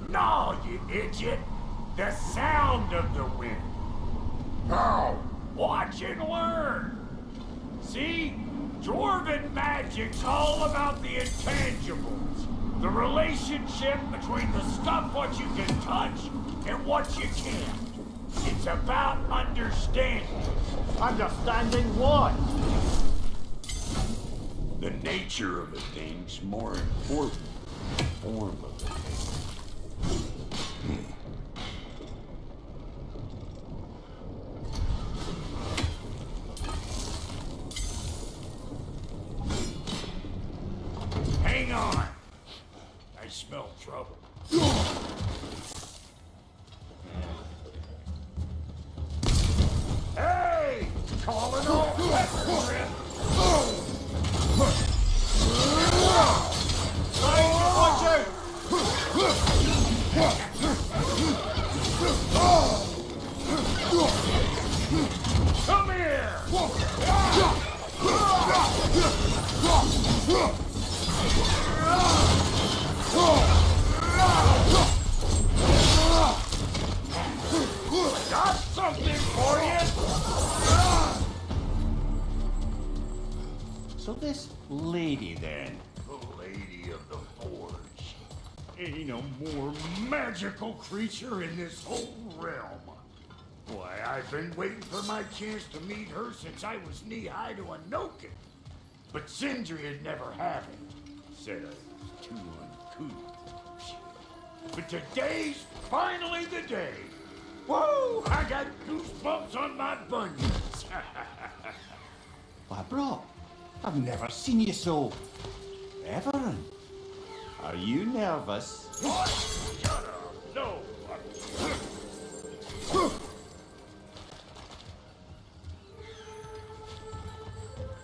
No, you idiot. The sound of the wind. How? Watch and learn. See? Dwarven magic's all about the intangibles. The relationship between the stuff what you can touch and what you can't. It's about understanding. Understanding what? The nature of a thing's more important than the form of a thing. Hang on. I smell trouble. Hey! Calling all pepper grip! Watch out! Come here! Got something for you! So this lady then? The Lady of the Forge. Ain't no more magical creature in this whole realm. Why, I've been waiting for my chance to meet her since I was knee-high to a Noken. But Sindri had never had it. Said I was too uncouth. But today's finally the day. Whoa! I got goosebumps on my bunions. Why, Brock, I've never seen you so reverent. Are you nervous? What? Shut up. No.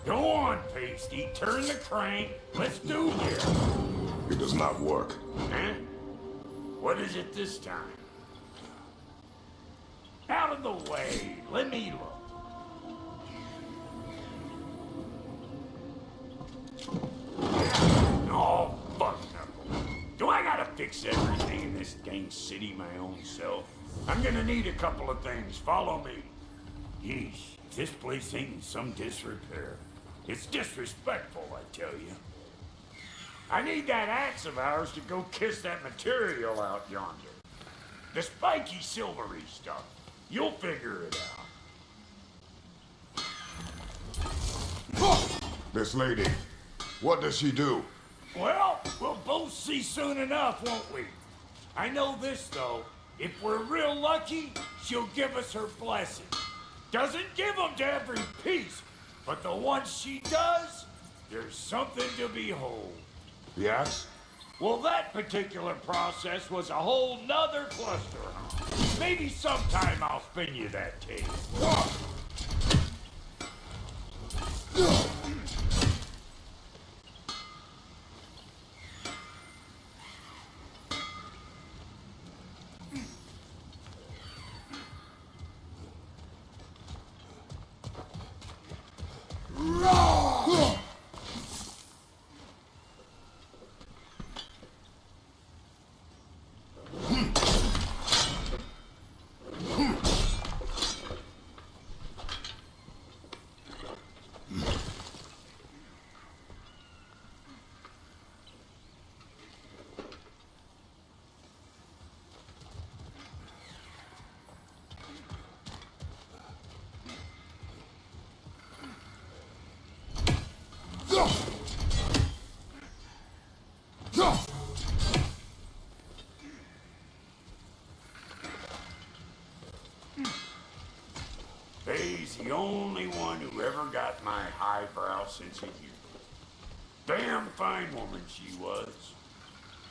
Go on, Pasty. Turn the crank. Let's do this. It does not work. Huh? What is it this time? Out of the way. Let me look. Oh, fuck no. Do I gotta fix everything in this dang city my own self? I'm gonna need a couple of things. Follow me. Yeesh, this place ain't in some disrepair. It's disrespectful, I tell you. I need that axe of ours to go kiss that material out yonder. The spiky silvery stuff. You'll figure it out. This lady, what does she do? Well, we'll both see soon enough, won't we? I know this, though. If we're real lucky, she'll give us her blessing. Doesn't give them to every piece, but the ones she does, there's something to behold. The axe? Well, that particular process was a whole nother cluster. Maybe sometime I'll spin you that tape. Faye's the only one who ever got my highbrow sense of humor. Damn fine woman she was.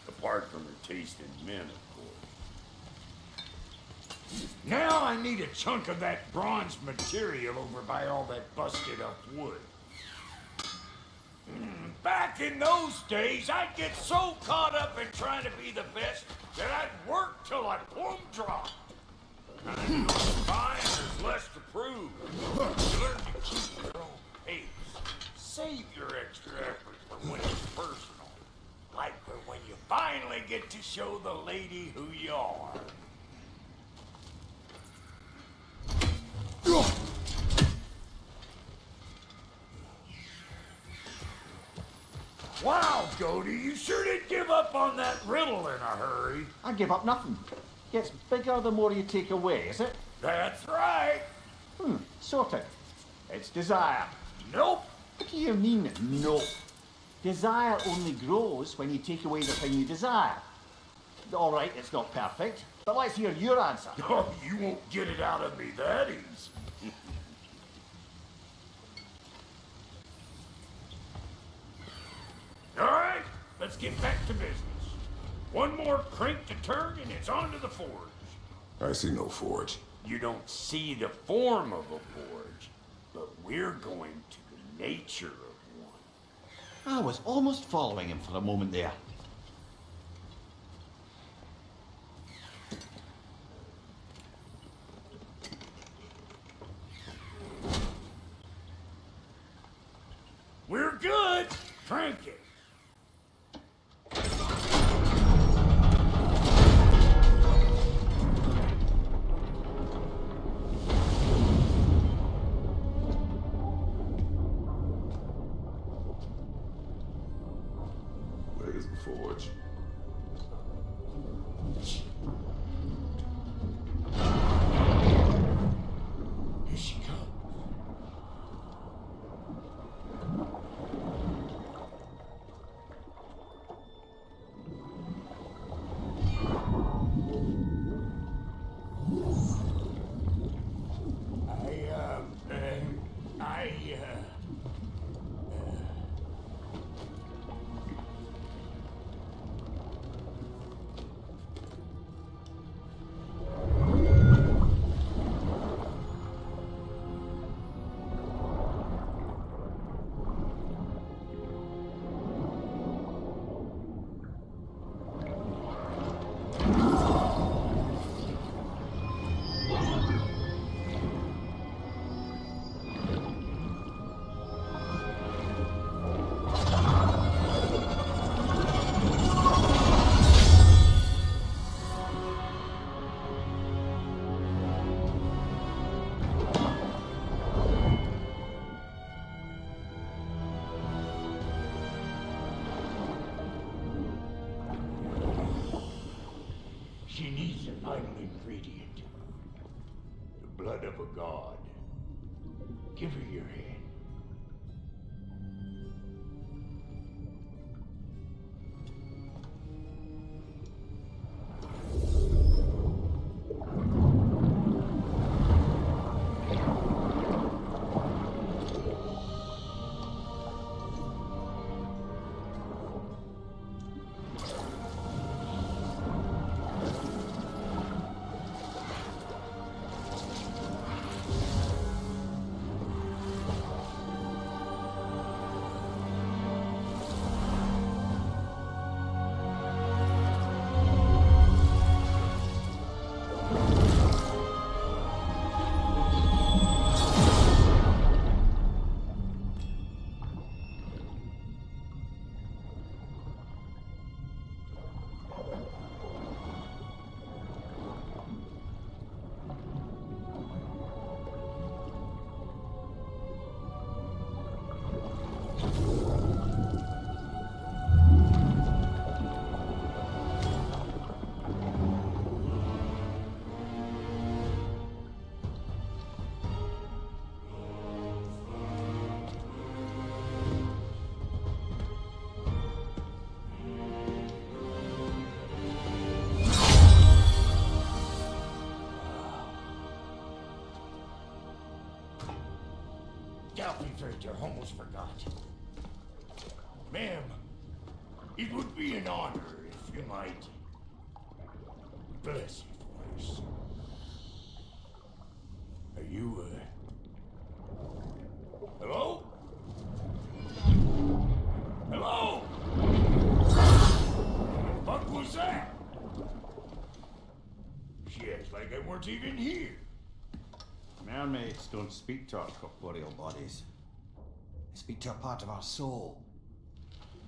Apart from her taste in men, of course. Now I need a chunk of that bronze material over by all that busted up wood. Back in those days, I'd get so caught up in trying to be the best that I'd work till I plumb dropped. I know fine, there's less to prove. You learn to keep your own pace. Save your extra effort for when it's personal. Like for when you finally get to show the lady who you are. Wow, Cody, you sure did give up on that riddle in a hurry. I give up nothing. Gets bigger the more you take away, is it? That's right. Sorted. It's desire. Nope. What do you mean, nope? Desire only grows when you take away the thing you desire. All right, it's not perfect, but let's hear your answer. Oh, you won't get it out of me that easy. All right, let's get back to business. One more crank to turn and it's on to the forge. I see no forge. You don't see the form of a forge, but we're going to the nature of one. I was almost following him for a moment there. We're good. Crank it. Where's the forge? Here she comes. She needs a vital ingredient. The blood of a god. Give her your hand. scalping you almost forgot. Ma'am, it would be an honor if you might bless you for us. Are you, hello? Hello? What the fuck was that? She acts like I weren't even here. Mermaids don't speak to our corporeal bodies. They speak to a part of our soul.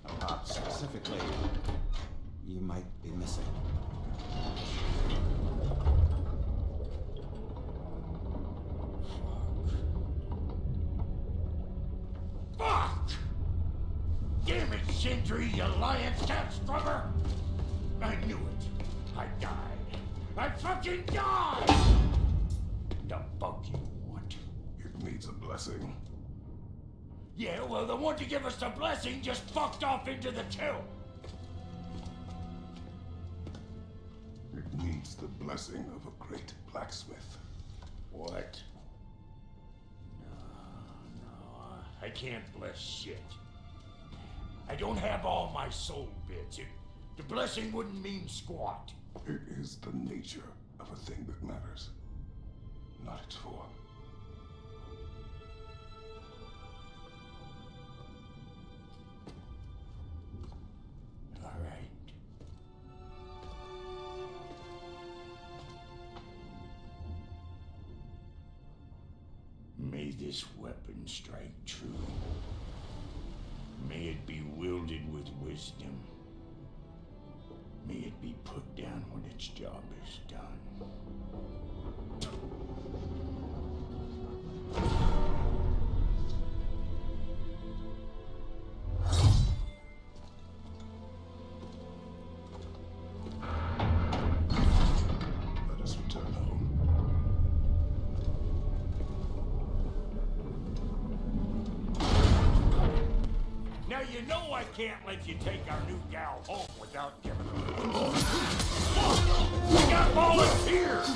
A part specifically you might be missing. Fuck! Damn it, Sindri, you lion cat scrubber! I knew it. I died. I fucking died! The fuck you want? It needs a blessing. Yeah, well, the one to give us the blessing just fucked off into the till. It needs the blessing of a great blacksmith. What? No, I can't bless shit. I don't have all my soul bits. The blessing wouldn't mean squat. It is the nature of a thing that matters, not its form. All right. May this weapon strike true. May it be wielded with wisdom. May it be put down when its job is done. Let us return home. Now you know I can't let you take our new gal home without giving her. We got volunteers!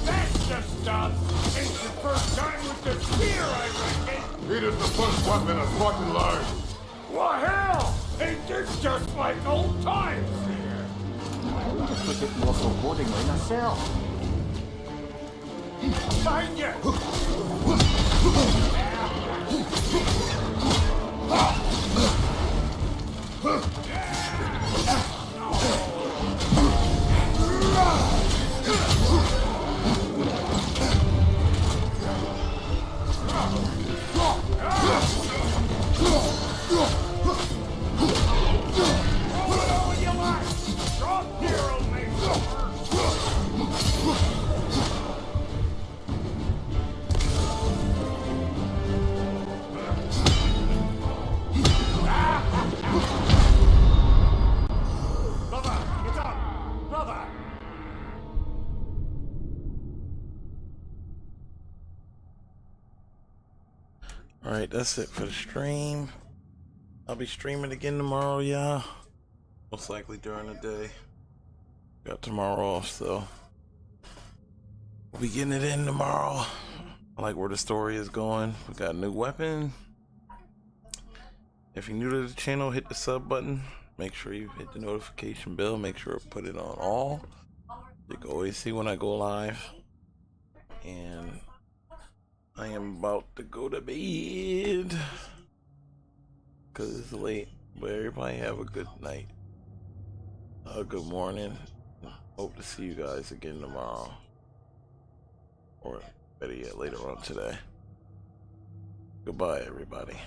That's the stuff! Ain't the first time with the spear, I reckon! It is the first weapon of fucking learned. Well, hell! Ain't this just like old times here? Just look at more forebodingly myself. Behind you! Alright, that's it for the stream. I'll be streaming again tomorrow, y'all. Most likely during the day. Got tomorrow off, so we'll be getting it in tomorrow. I like where the story is going. We got a new weapon. If you're new to the channel, hit the sub button. Make sure you hit the notification bell. Make sure to put it on all. You can always see when I go live. And I am about to go to bed because it's late. But everybody have a good night. Good morning. Hope to see you guys again tomorrow. Or better yet, later on today. Goodbye, everybody.